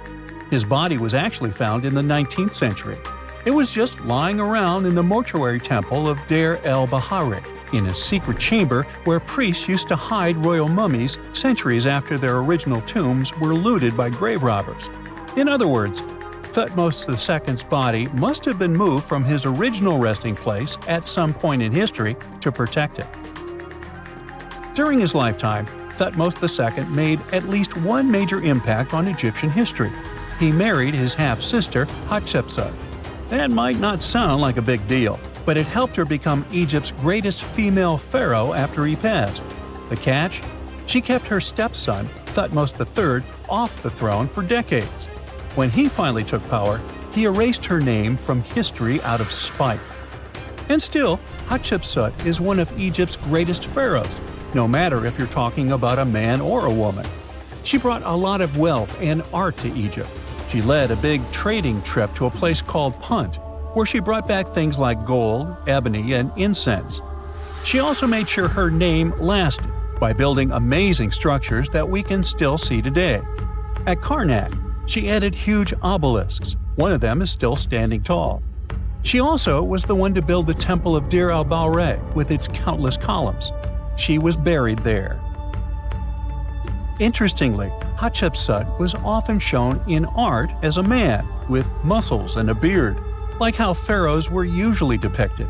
His body was actually found in the 19th century. It was just lying around in the mortuary temple of Deir el-Bahari, in a secret chamber where priests used to hide royal mummies centuries after their original tombs were looted by grave robbers. In other words, Thutmose II's body must have been moved from his original resting place at some point in history to protect it. During his lifetime, Thutmose II made at least one major impact on Egyptian history. He married his half-sister Hatshepsut. That might not sound like a big deal, but it helped her become Egypt's greatest female pharaoh after he passed. The catch? She kept her stepson, Thutmose III, off the throne for decades. When he finally took power, he erased her name from history out of spite. And still, Hatshepsut is one of Egypt's greatest pharaohs, no matter if you're talking about a man or a woman. She brought a lot of wealth and art to Egypt. She led a big trading trip to a place called Punt, where she brought back things like gold, ebony, and incense. She also made sure her name lasted by building amazing structures that we can still see today. At Karnak, she added huge obelisks. One of them is still standing tall. She also was the one to build the Temple of Deir el-Bahari with its countless columns. She was buried there. Interestingly, Hatshepsut was often shown in art as a man, with muscles and a beard, like how pharaohs were usually depicted.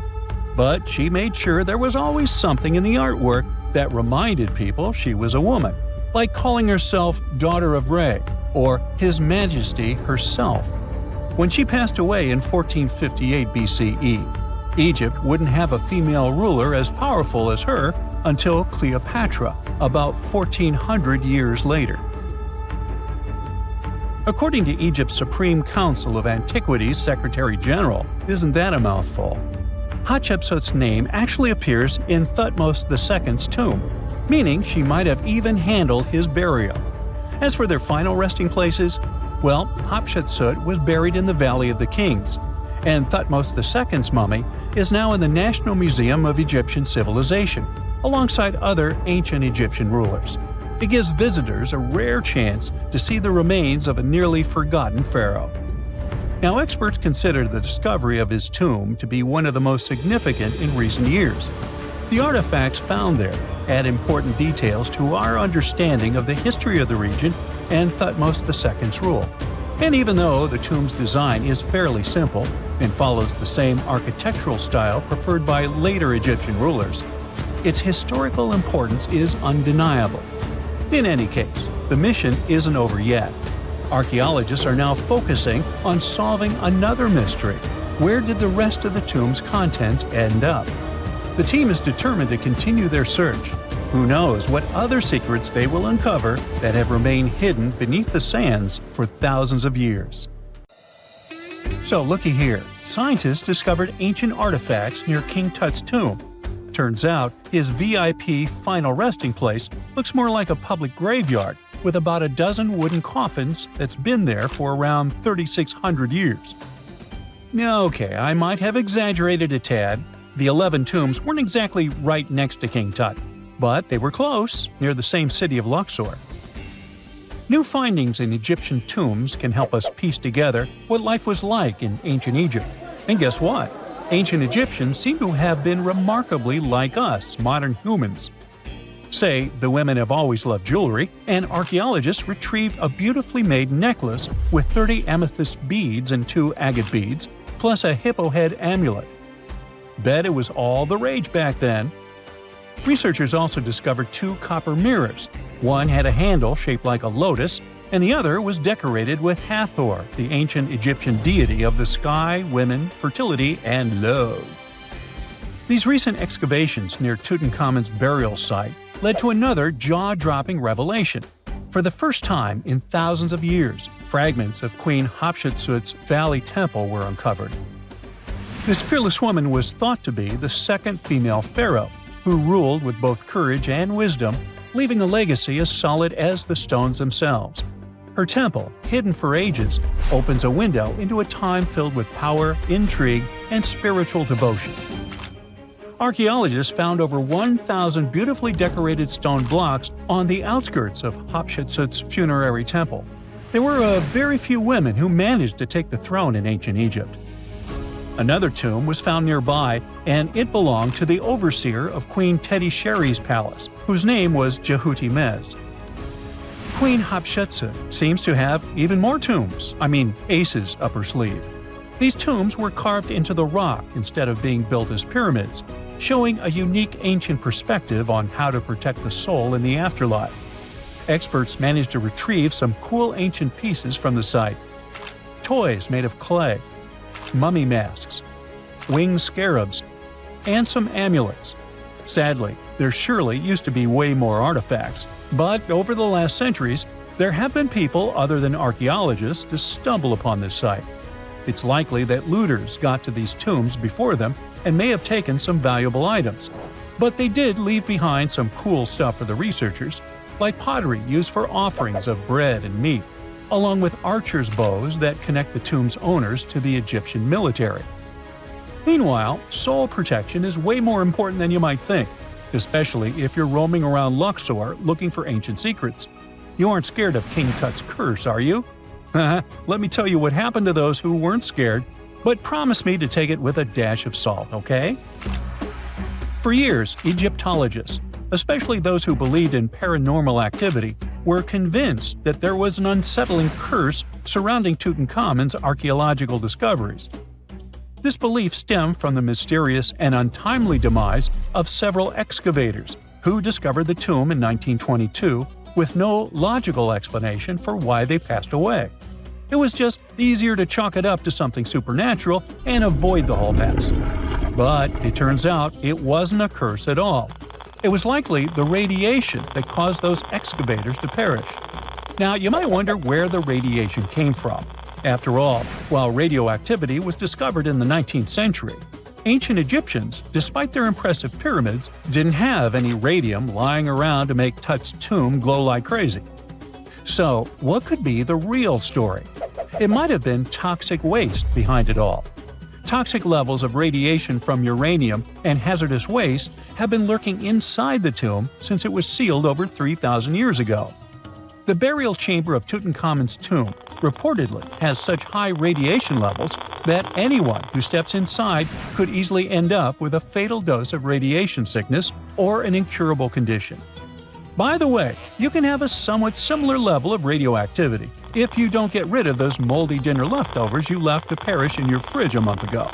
But she made sure there was always something in the artwork that reminded people she was a woman, like calling herself Daughter of Re, or His Majesty herself. When she passed away in 1458 BCE, Egypt wouldn't have a female ruler as powerful as her until Cleopatra, about 1400 years later. According to Egypt's Supreme Council of Antiquities Secretary General, isn't that a mouthful? Hatshepsut's name actually appears in Thutmose II's tomb, meaning she might have even handled his burial. As for their final resting places, well, Hatshepsut was buried in the Valley of the Kings, and Thutmose II's mummy is now in the National Museum of Egyptian Civilization, alongside other ancient Egyptian rulers. It gives visitors a rare chance to see the remains of a nearly forgotten pharaoh. Now, experts consider the discovery of his tomb to be one of the most significant in recent years. The artifacts found there add important details to our understanding of the history of the region and Thutmose II's rule. And even though the tomb's design is fairly simple and follows the same architectural style preferred by later Egyptian rulers, its historical importance is undeniable. In any case, the mission isn't over yet. Archaeologists are now focusing on solving another mystery. Where did the rest of the tomb's contents end up? The team is determined to continue their search. Who knows what other secrets they will uncover that have remained hidden beneath the sands for thousands of years. So looky here, scientists discovered ancient artifacts near King Tut's tomb. Turns out, his VIP final resting place looks more like a public graveyard with about a dozen wooden coffins that's been there for around 3,600 years. Okay, I might have exaggerated a tad. The 11 tombs weren't exactly right next to King Tut, but they were close, near the same city of Luxor. New findings in Egyptian tombs can help us piece together what life was like in ancient Egypt. And guess what? Ancient Egyptians seem to have been remarkably like us, modern humans. Say, the women have always loved jewelry, and archaeologists retrieved a beautifully made necklace with 30 amethyst beads and 2 agate beads, plus a hippo head amulet. Bet it was all the rage back then. Researchers also discovered 2 copper mirrors. One had a handle shaped like a lotus, and the other was decorated with Hathor, the ancient Egyptian deity of the sky, women, fertility, and love. These recent excavations near Tutankhamun's burial site led to another jaw-dropping revelation. For the first time in thousands of years, fragments of Queen Hatshepsut's Valley Temple were uncovered. This fearless woman was thought to be the second female pharaoh, who ruled with both courage and wisdom, leaving a legacy as solid as the stones themselves. Her temple, hidden for ages, opens a window into a time filled with power, intrigue, and spiritual devotion. Archaeologists found over 1,000 beautifully decorated stone blocks on the outskirts of Hatshepsut's funerary temple. There were very few women who managed to take the throne in ancient Egypt. Another tomb was found nearby, and it belonged to the overseer of Queen Teti Sheri's palace, whose name was Jehuti Mez. Queen Hatshepsut seems to have even more tombs, aces up her sleeve. These tombs were carved into the rock instead of being built as pyramids, showing a unique ancient perspective on how to protect the soul in the afterlife. Experts managed to retrieve some cool ancient pieces from the site. Toys made of clay, mummy masks, winged scarabs, and some amulets. Sadly, there surely used to be way more artifacts, but over the last centuries, there have been people other than archaeologists to stumble upon this site. It's likely that looters got to these tombs before them and may have taken some valuable items. But they did leave behind some cool stuff for the researchers, like pottery used for offerings of bread and meat, along with archers' bows that connect the tomb's owners to the Egyptian military. Meanwhile, soul protection is way more important than you might think, especially if you're roaming around Luxor looking for ancient secrets. You aren't scared of King Tut's curse, are you? Let me tell you what happened to those who weren't scared, but promise me to take it with a dash of salt, okay? For years, Egyptologists, especially those who believed in paranormal activity, were convinced that there was an unsettling curse surrounding Tutankhamun's archaeological discoveries. This belief stemmed from the mysterious and untimely demise of several excavators who discovered the tomb in 1922 with no logical explanation for why they passed away. It was just easier to chalk it up to something supernatural and avoid the whole mess. But it turns out it wasn't a curse at all. It was likely the radiation that caused those excavators to perish. Now, you might wonder where the radiation came from. After all, while radioactivity was discovered in the 19th century, ancient Egyptians, despite their impressive pyramids, didn't have any radium lying around to make Tut's tomb glow like crazy. So, what could be the real story? It might have been toxic waste behind it all. Toxic levels of radiation from uranium and hazardous waste have been lurking inside the tomb since it was sealed over 3,000 years ago. The burial chamber of Tutankhamun's tomb reportedly has such high radiation levels that anyone who steps inside could easily end up with a fatal dose of radiation sickness or an incurable condition. By the way, you can have a somewhat similar level of radioactivity if you don't get rid of those moldy dinner leftovers you left to perish in your fridge a month ago.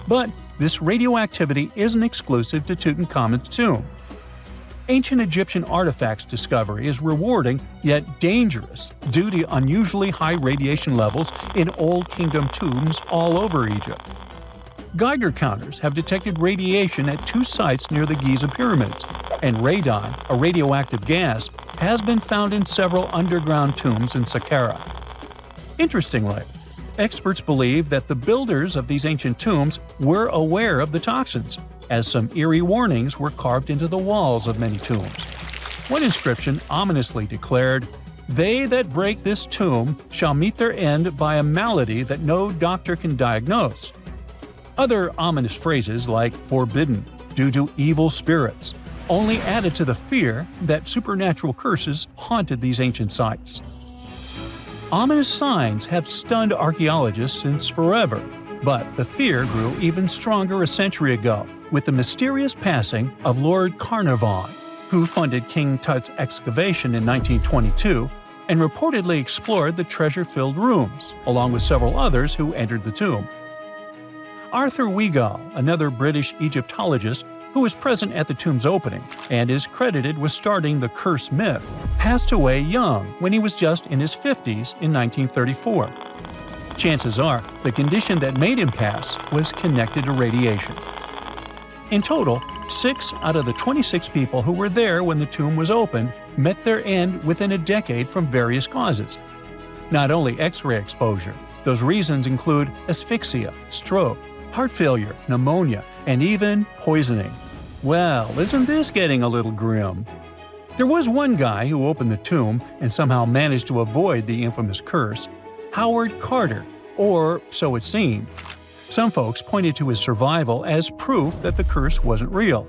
But this radioactivity isn't exclusive to Tutankhamun's tomb. Ancient Egyptian artifacts discovery is rewarding yet dangerous due to unusually high radiation levels in Old Kingdom tombs all over Egypt. Geiger counters have detected radiation at 2 sites near the Giza pyramids, and radon, a radioactive gas, has been found in several underground tombs in Saqqara. Interestingly, experts believe that the builders of these ancient tombs were aware of the toxins, as some eerie warnings were carved into the walls of many tombs. One inscription ominously declared, "They that break this tomb shall meet their end by a malady that no doctor can diagnose." Other ominous phrases like "forbidden," "due to evil spirits," only added to the fear that supernatural curses haunted these ancient sites. Ominous signs have stunned archaeologists since forever, but the fear grew even stronger a century ago with the mysterious passing of Lord Carnarvon, who funded King Tut's excavation in 1922 and reportedly explored the treasure-filled rooms, along with several others who entered the tomb. Arthur Weigall, another British Egyptologist who was present at the tomb's opening and is credited with starting the curse myth, passed away young when he was just in his 50s in 1934. Chances are the condition that made him pass was connected to radiation. In total, 6 out of the 26 people who were there when the tomb was opened met their end within a decade from various causes. Not only X-ray exposure, those reasons include asphyxia, stroke, heart failure, pneumonia, and even poisoning. Well, isn't this getting a little grim? There was one guy who opened the tomb and somehow managed to avoid the infamous curse, Howard Carter, or so it seemed. Some folks pointed to his survival as proof that the curse wasn't real.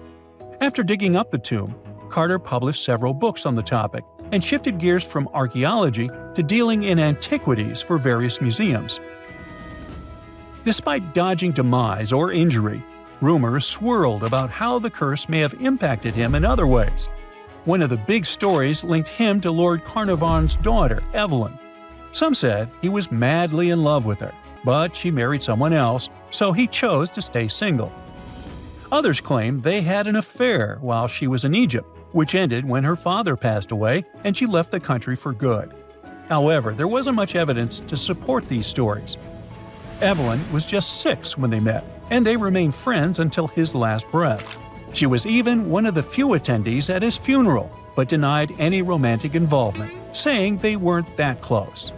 After digging up the tomb, Carter published several books on the topic and shifted gears from archaeology to dealing in antiquities for various museums. Despite dodging demise or injury, rumors swirled about how the curse may have impacted him in other ways. One of the big stories linked him to Lord Carnarvon's daughter, Evelyn. Some said he was madly in love with her, but she married someone else, so he chose to stay single. Others claimed they had an affair while she was in Egypt, which ended when her father passed away and she left the country for good. However, there wasn't much evidence to support these stories. Evelyn was just 6 when they met, and they remained friends until his last breath. She was even one of the few attendees at his funeral, but denied any romantic involvement, saying they weren't that close.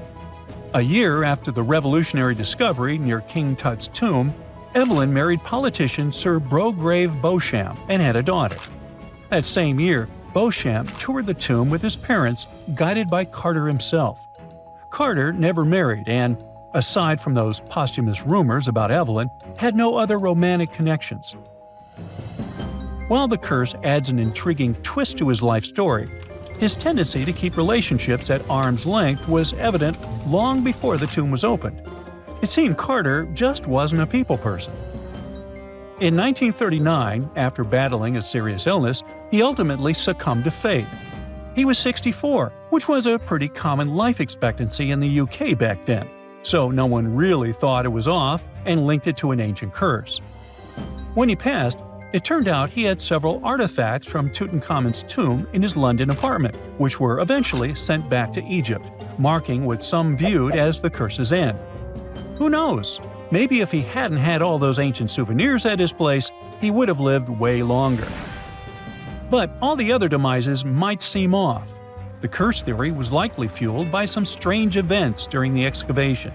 A year after the revolutionary discovery near King Tut's tomb, Evelyn married politician Sir Brograve Beauchamp and had a daughter. That same year, Beauchamp toured the tomb with his parents, guided by Carter himself. Carter never married and, aside from those posthumous rumors about Evelyn, had no other romantic connections. While the curse adds an intriguing twist to his life story, his tendency to keep relationships at arm's length was evident long before the tomb was opened. It seemed Carter just wasn't a people person. In 1939, after battling a serious illness, he ultimately succumbed to fate. He was 64, which was a pretty common life expectancy in the UK back then, so no one really thought it was off and linked it to an ancient curse. When he passed, it turned out he had several artifacts from Tutankhamun's tomb in his London apartment, which were eventually sent back to Egypt, marking what some viewed as the curse's end. Who knows? Maybe if he hadn't had all those ancient souvenirs at his place, he would have lived way longer. But all the other demises might seem off. The curse theory was likely fueled by some strange events during the excavation.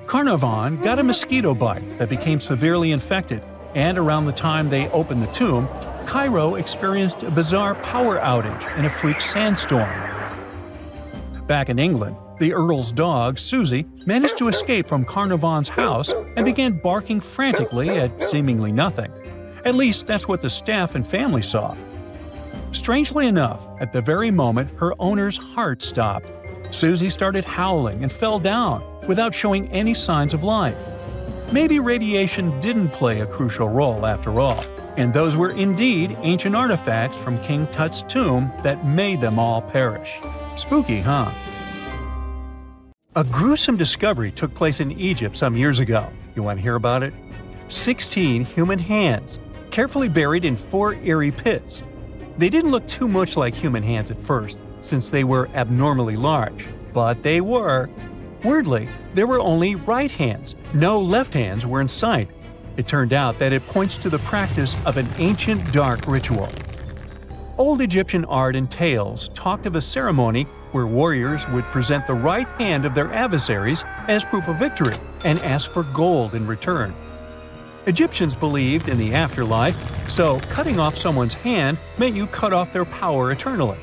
Carnarvon got a mosquito bite that became severely infected, and around the time they opened the tomb, Cairo experienced a bizarre power outage and a freak sandstorm. Back in England, the Earl's dog, Susie, managed to escape from Carnarvon's house and began barking frantically at seemingly nothing. At least that's what the staff and family saw. Strangely enough, at the very moment her owner's heart stopped, Susie started howling and fell down without showing any signs of life. Maybe radiation didn't play a crucial role after all, and those were indeed ancient artifacts from King Tut's tomb that made them all perish. Spooky, huh? A gruesome discovery took place in Egypt some years ago. You want to hear about it? 16 human hands, carefully buried in 4 eerie pits. They didn't look too much like human hands at first, since they were abnormally large, but they were. Weirdly, there were only right hands. No left hands were in sight. It turned out that it points to the practice of an ancient dark ritual. Old Egyptian art and tales talked of a ceremony where warriors would present the right hand of their adversaries as proof of victory and ask for gold in return. Egyptians believed in the afterlife, so cutting off someone's hand meant you cut off their power eternally.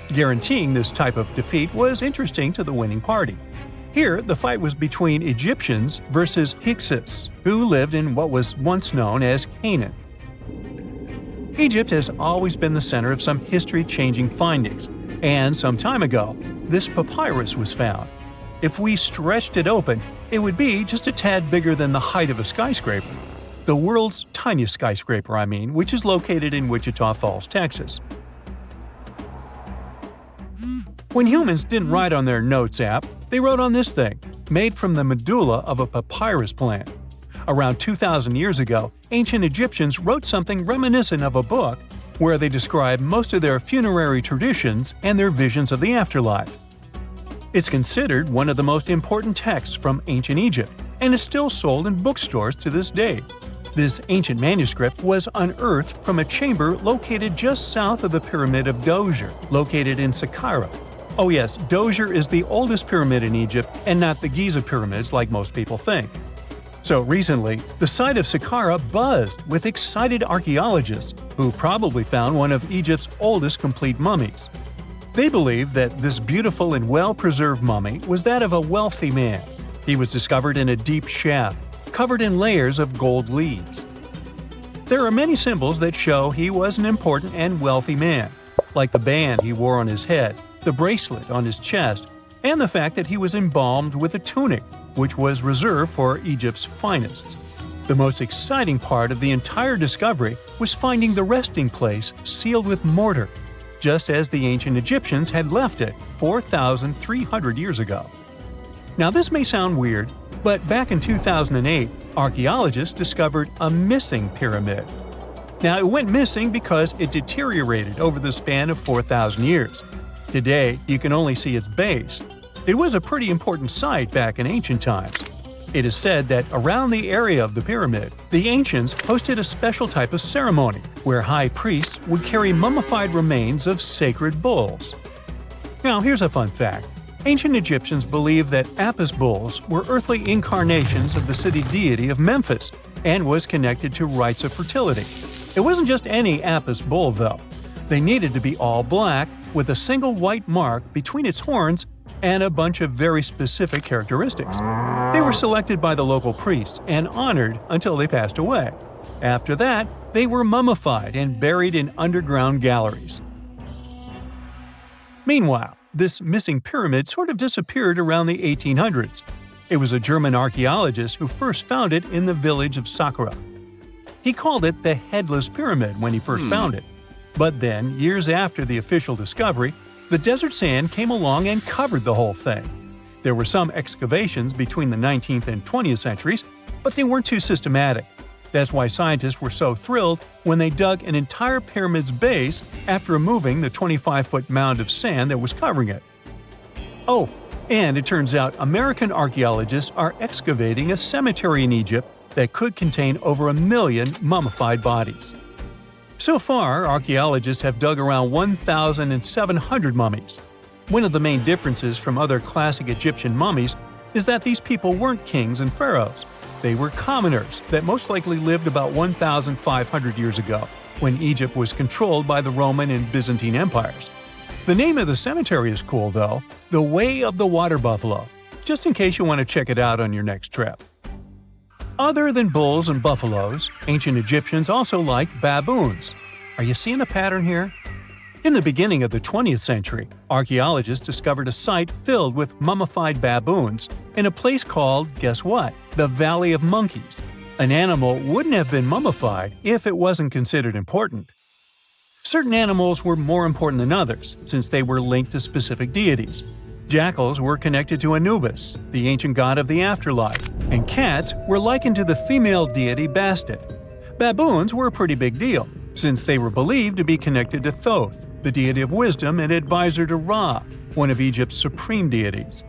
Guaranteeing this type of defeat was interesting to the winning party. Here, the fight was between Egyptians versus Hyksos, who lived in what was once known as Canaan. Egypt has always been the center of some history-changing findings, and some time ago, this papyrus was found. If we stretched it open, it would be just a tad bigger than the height of a skyscraper. The world's tiniest skyscraper, which is located in Wichita Falls, Texas. When humans didn't write on their notes app, they wrote on this thing, made from the medulla of a papyrus plant. Around 2,000 years ago, ancient Egyptians wrote something reminiscent of a book where they describe most of their funerary traditions and their visions of the afterlife. It's considered one of the most important texts from ancient Egypt and is still sold in bookstores to this day. This ancient manuscript was unearthed from a chamber located just south of the Pyramid of Djoser, located in Saqqara. Oh yes, Djoser is the oldest pyramid in Egypt and not the Giza pyramids like most people think. So recently, the site of Saqqara buzzed with excited archaeologists who probably found one of Egypt's oldest complete mummies. They believe that this beautiful and well-preserved mummy was that of a wealthy man. He was discovered in a deep shaft, covered in layers of gold leaves. There are many symbols that show he was an important and wealthy man, like the band he wore on his head, the bracelet on his chest, and the fact that he was embalmed with a tunic, which was reserved for Egypt's finest. The most exciting part of the entire discovery was finding the resting place sealed with mortar, just as the ancient Egyptians had left it 4,300 years ago. Now this may sound weird, but back in 2008, archaeologists discovered a missing pyramid. Now it went missing because it deteriorated over the span of 4,000 years. Today, you can only see its base. It was a pretty important site back in ancient times. It is said that around the area of the pyramid, the ancients hosted a special type of ceremony where high priests would carry mummified remains of sacred bulls. Now, here's a fun fact. Ancient Egyptians believed that Apis bulls were earthly incarnations of the city deity of Memphis and was connected to rites of fertility. It wasn't just any Apis bull, though. They needed to be all black, with a single white mark between its horns and a bunch of very specific characteristics. They were selected by the local priests and honored until they passed away. After that, they were mummified and buried in underground galleries. Meanwhile, this missing pyramid sort of disappeared around the 1800s. It was a German archaeologist who first found it in the village of Saqqara. He called it the Headless Pyramid when he first found it. But then, years after the official discovery, the desert sand came along and covered the whole thing. There were some excavations between the 19th and 20th centuries, but they weren't too systematic. That's why scientists were so thrilled when they dug an entire pyramid's base after removing the 25-foot mound of sand that was covering it. Oh, and it turns out American archaeologists are excavating a cemetery in Egypt that could contain over 1 million mummified bodies. So far, archaeologists have dug around 1,700 mummies. One of the main differences from other classic Egyptian mummies is that these people weren't kings and pharaohs. They were commoners that most likely lived about 1,500 years ago, when Egypt was controlled by the Roman and Byzantine empires. The name of the cemetery is cool, though, the Way of the Water Buffalo, just in case you want to check it out on your next trip. Other than bulls and buffaloes, ancient Egyptians also liked baboons. Are you seeing a pattern here? In the beginning of the 20th century, archaeologists discovered a site filled with mummified baboons in a place called, guess what? The Valley of Monkeys. An animal wouldn't have been mummified if it wasn't considered important. Certain animals were more important than others, since they were linked to specific deities. Jackals were connected to Anubis, the ancient god of the afterlife, and cats were likened to the female deity Bastet. Baboons were a pretty big deal, since they were believed to be connected to Thoth, the deity of wisdom and advisor to Ra, one of Egypt's supreme deities.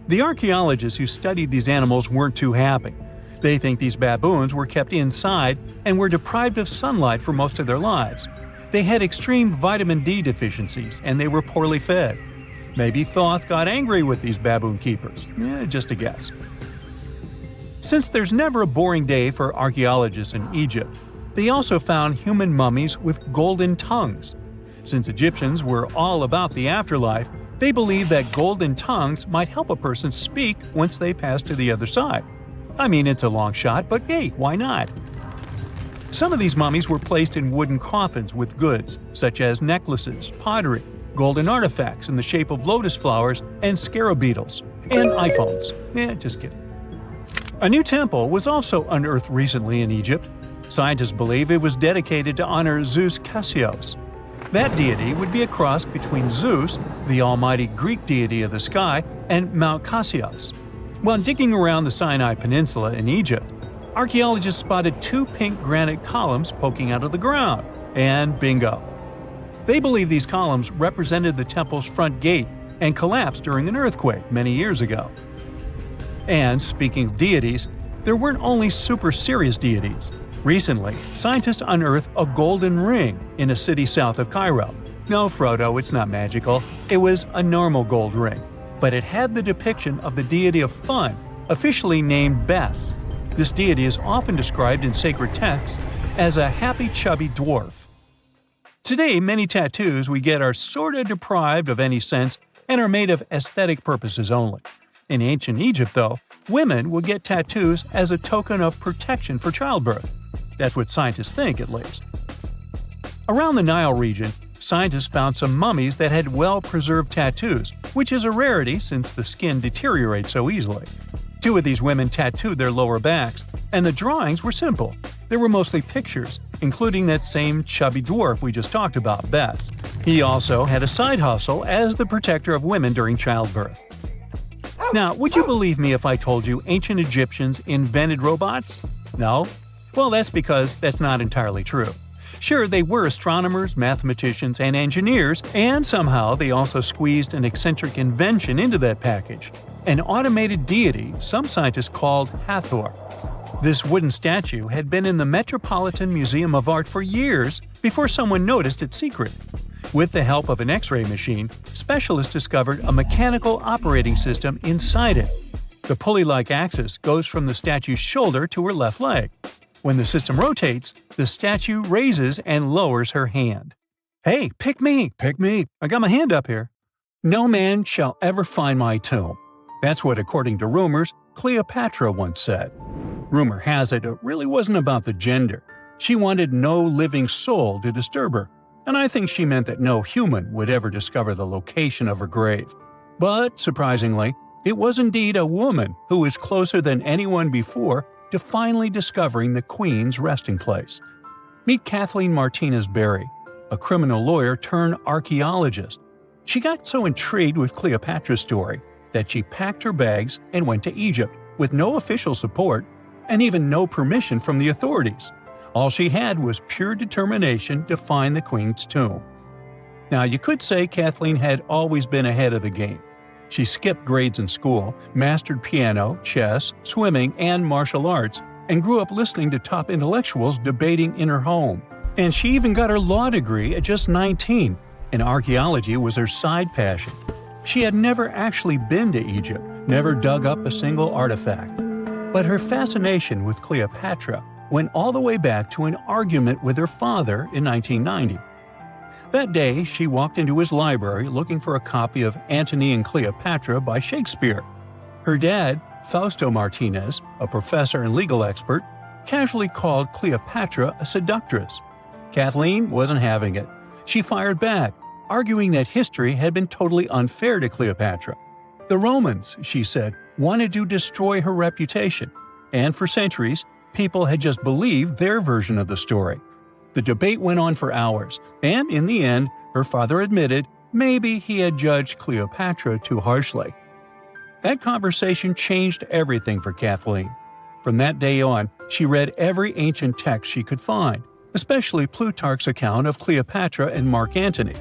The archaeologists who studied these animals weren't too happy. They think these baboons were kept inside and were deprived of sunlight for most of their lives. They had extreme vitamin D deficiencies and they were poorly fed. Maybe Thoth got angry with these baboon keepers. Just a guess. Since there's never a boring day for archaeologists in Egypt, they also found human mummies with golden tongues. Since Egyptians were all about the afterlife, they believed that golden tongues might help a person speak once they pass to the other side. I mean, it's a long shot, but hey, why not? Some of these mummies were placed in wooden coffins with goods, such as necklaces, pottery, golden artifacts in the shape of lotus flowers and scarab beetles, and iPhones. Just kidding. A new temple was also unearthed recently in Egypt. Scientists believe it was dedicated to honor Zeus Cassios. That deity would be a cross between Zeus, the almighty Greek deity of the sky, and Mount Cassios. While digging around the Sinai Peninsula in Egypt, archaeologists spotted 2 pink granite columns poking out of the ground, and bingo. They believe these columns represented the temple's front gate and collapsed during an earthquake many years ago. And speaking of deities, there weren't only super serious deities. Recently, scientists unearthed a golden ring in a city south of Cairo. No, Frodo, it's not magical. It was a normal gold ring, but it had the depiction of the deity of fun, officially named Bes. This deity is often described in sacred texts as a happy, chubby dwarf. Today, many tattoos we get are sorta deprived of any sense and are made of aesthetic purposes only. In ancient Egypt, though, women would get tattoos as a token of protection for childbirth. That's what scientists think, at least. Around the Nile region, scientists found some mummies that had well-preserved tattoos, which is a rarity since the skin deteriorates so easily. 2 of these women tattooed their lower backs, and the drawings were simple. They were mostly pictures, including that same chubby dwarf we just talked about, Bess. He also had a side hustle as the protector of women during childbirth. Now, would you believe me if I told you ancient Egyptians invented robots? No? Well, that's because that's not entirely true. Sure, they were astronomers, mathematicians, and engineers, and somehow they also squeezed an eccentric invention into that package. An automated deity some scientists called Hathor. This wooden statue had been in the Metropolitan Museum of Art for years before someone noticed its secret. With the help of an X-ray machine, specialists discovered a mechanical operating system inside it. The pulley-like axis goes from the statue's shoulder to her left leg. When the system rotates, the statue raises and lowers her hand. Hey, pick me! Pick me! I got my hand up here. No man shall ever find my tomb. That's what, according to rumors, Cleopatra once said. Rumor has it really wasn't about the gender. She wanted no living soul to disturb her, and I think she meant that no human would ever discover the location of her grave. But, surprisingly, it was indeed a woman who was closer than anyone before to finally discovering the Queen's resting place. Meet Kathleen Martinez Berry, a criminal lawyer turned archaeologist. She got so intrigued with Cleopatra's story that she packed her bags and went to Egypt with no official support and even no permission from the authorities. All she had was pure determination to find the Queen's tomb. Now, you could say Kathleen had always been ahead of the game. She skipped grades in school, mastered piano, chess, swimming, and martial arts, and grew up listening to top intellectuals debating in her home. And she even got her law degree at just 19, and archaeology was her side passion. She had never actually been to Egypt, never dug up a single artifact. But her fascination with Cleopatra went all the way back to an argument with her father in 1990. That day, she walked into his library looking for a copy of Antony and Cleopatra by Shakespeare. Her dad, Fausto Martinez, a professor and legal expert, casually called Cleopatra a seductress. Kathleen wasn't having it. She fired back, arguing that history had been totally unfair to Cleopatra. The Romans, she said, wanted to destroy her reputation, and for centuries, people had just believed their version of the story. The debate went on for hours, and in the end, her father admitted maybe he had judged Cleopatra too harshly. That conversation changed everything for Kathleen. From that day on, she read every ancient text she could find, especially Plutarch's account of Cleopatra and Mark Antony.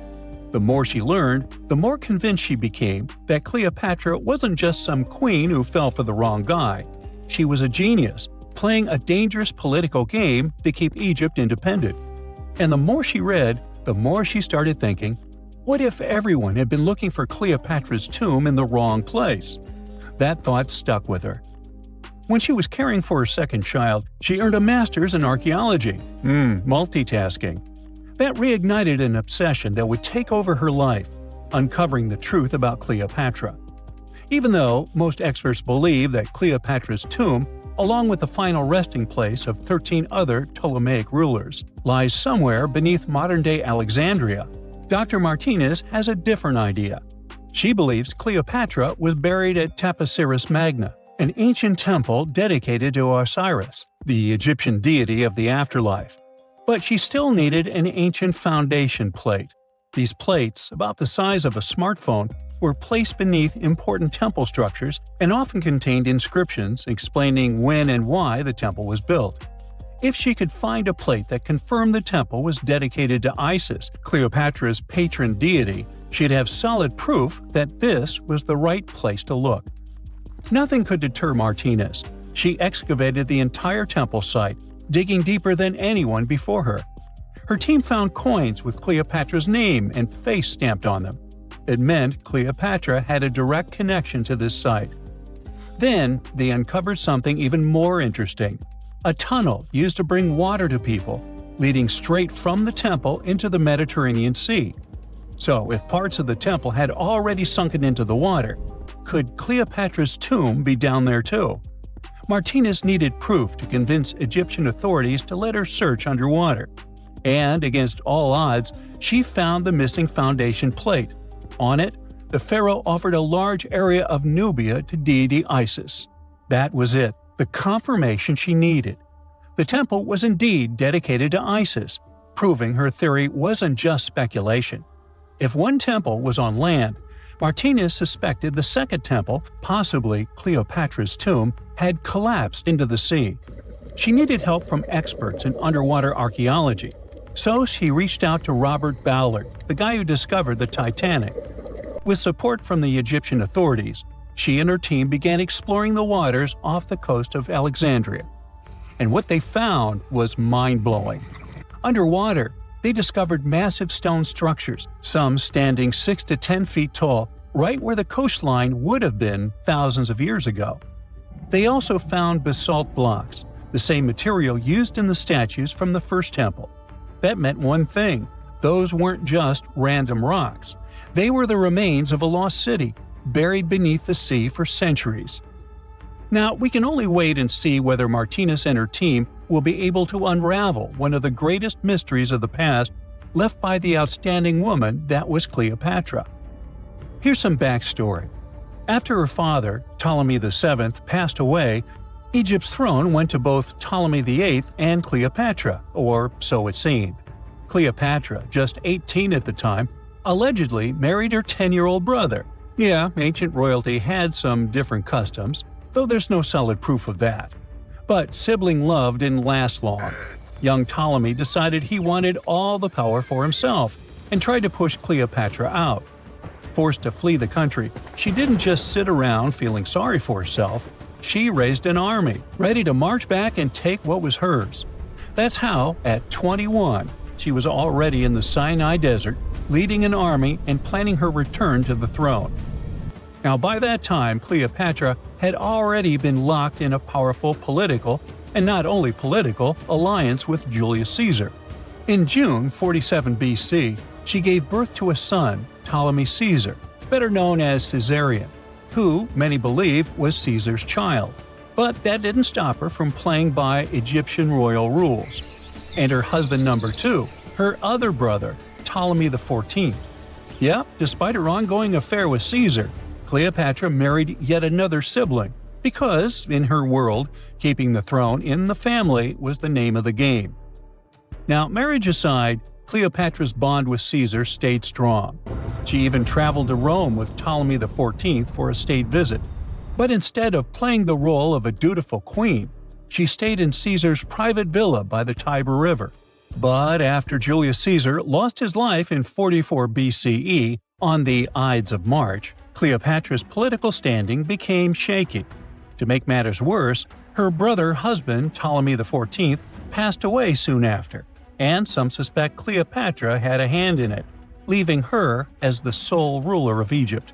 The more she learned, the more convinced she became that Cleopatra wasn't just some queen who fell for the wrong guy. She was a genius, playing a dangerous political game to keep Egypt independent. And the more she read, the more she started thinking, what if everyone had been looking for Cleopatra's tomb in the wrong place? That thought stuck with her. When she was caring for her second child, she earned a master's in archaeology. Multitasking. That reignited an obsession that would take over her life, uncovering the truth about Cleopatra. Even though most experts believe that Cleopatra's tomb, along with the final resting place of 13 other Ptolemaic rulers, lies somewhere beneath modern-day Alexandria, Dr. Martinez has a different idea. She believes Cleopatra was buried at Taposiris Magna, an ancient temple dedicated to Osiris, the Egyptian deity of the afterlife. But she still needed an ancient foundation plate. These plates, about the size of a smartphone, were placed beneath important temple structures and often contained inscriptions explaining when and why the temple was built. If she could find a plate that confirmed the temple was dedicated to Isis, Cleopatra's patron deity, she'd have solid proof that this was the right place to look. Nothing could deter Martinez. She excavated the entire temple site, digging deeper than anyone before her. Her team found coins with Cleopatra's name and face stamped on them. It meant Cleopatra had a direct connection to this site. Then, they uncovered something even more interesting. A tunnel used to bring water to people, leading straight from the temple into the Mediterranean Sea. So, if parts of the temple had already sunken into the water, could Cleopatra's tomb be down there too? Martinez needed proof to convince Egyptian authorities to let her search underwater. And against all odds, she found the missing foundation plate. On it, the pharaoh offered a large area of Nubia to deity Isis. That was it, the confirmation she needed. The temple was indeed dedicated to Isis, proving her theory wasn't just speculation. If one temple was on land, Martinez suspected the second temple, possibly Cleopatra's tomb, had collapsed into the sea. She needed help from experts in underwater archaeology, so she reached out to Robert Ballard, the guy who discovered the Titanic. With support from the Egyptian authorities, she and her team began exploring the waters off the coast of Alexandria. And what they found was mind-blowing. Underwater, they discovered massive stone structures, some standing 6 to 10 feet tall, right where the coastline would have been thousands of years ago. They also found basalt blocks, the same material used in the statues from the first temple. That meant one thing: those weren't just random rocks. They were the remains of a lost city, buried beneath the sea for centuries. Now, we can only wait and see whether Martinez and her team will be able to unravel one of the greatest mysteries of the past left by the outstanding woman that was Cleopatra. Here's some backstory. After her father, Ptolemy VII, passed away, Egypt's throne went to both Ptolemy VIII and Cleopatra, or so it seemed. Cleopatra, just 18 at the time, allegedly married her 10-year-old brother. Yeah, ancient royalty had some different customs, though there's no solid proof of that. But sibling love didn't last long. Young Ptolemy decided he wanted all the power for himself and tried to push Cleopatra out. Forced to flee the country, she didn't just sit around feeling sorry for herself. She raised an army, ready to march back and take what was hers. That's how, at 21, she was already in the Sinai Desert, leading an army and planning her return to the throne. Now, by that time, Cleopatra had already been locked in a powerful political, and not only political, alliance with Julius Caesar. In June 47 BC, she gave birth to a son, Ptolemy Caesar, better known as Caesarion, who, many believe, was Caesar's child. But that didn't stop her from playing by Egyptian royal rules. And her husband number 2, her other brother, Ptolemy XIV. Yep, despite her ongoing affair with Caesar, Cleopatra married yet another sibling, because, in her world, keeping the throne in the family was the name of the game. Now, marriage aside, Cleopatra's bond with Caesar stayed strong. She even traveled to Rome with Ptolemy XIV for a state visit. But instead of playing the role of a dutiful queen, she stayed in Caesar's private villa by the Tiber River. But after Julius Caesar lost his life in 44 BCE on the Ides of March, Cleopatra's political standing became shaky. To make matters worse, her brother-husband Ptolemy XIV passed away soon after, and some suspect Cleopatra had a hand in it, leaving her as the sole ruler of Egypt.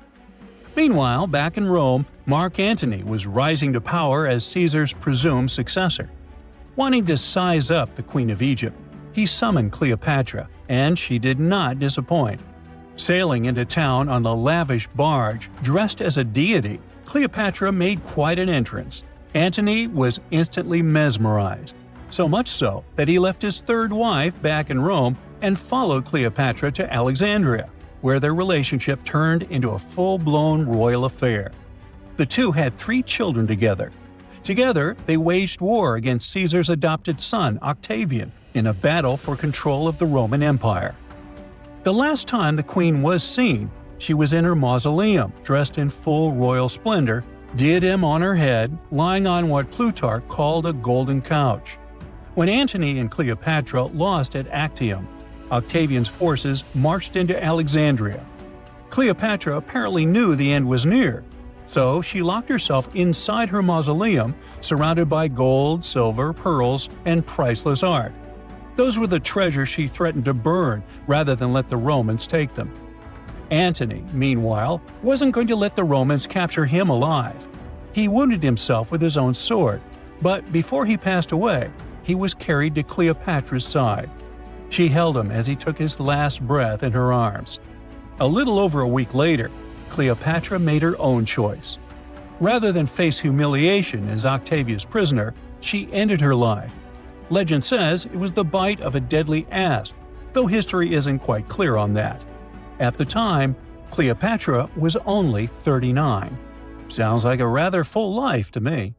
Meanwhile, back in Rome, Mark Antony was rising to power as Caesar's presumed successor. Wanting to size up the Queen of Egypt, he summoned Cleopatra, and she did not disappoint. Sailing into town on a lavish barge dressed as a deity, Cleopatra made quite an entrance. Antony was instantly mesmerized, so much so that he left his third wife back in Rome and followed Cleopatra to Alexandria, where their relationship turned into a full-blown royal affair. The two had 3 children together. Together, they waged war against Caesar's adopted son, Octavian, in a battle for control of the Roman Empire. The last time the queen was seen, she was in her mausoleum, dressed in full royal splendor, diadem on her head, lying on what Plutarch called a golden couch. When Antony and Cleopatra lost at Actium, Octavian's forces marched into Alexandria. Cleopatra apparently knew the end was near, so she locked herself inside her mausoleum, surrounded by gold, silver, pearls, and priceless art. Those were the treasures she threatened to burn rather than let the Romans take them. Antony, meanwhile, wasn't going to let the Romans capture him alive. He wounded himself with his own sword, but before he passed away, he was carried to Cleopatra's side. She held him as he took his last breath in her arms. A little over a week later, Cleopatra made her own choice. Rather than face humiliation as Octavia's prisoner, she ended her life. Legend says it was the bite of a deadly asp, though history isn't quite clear on that. At the time, Cleopatra was only 39. Sounds like a rather full life to me.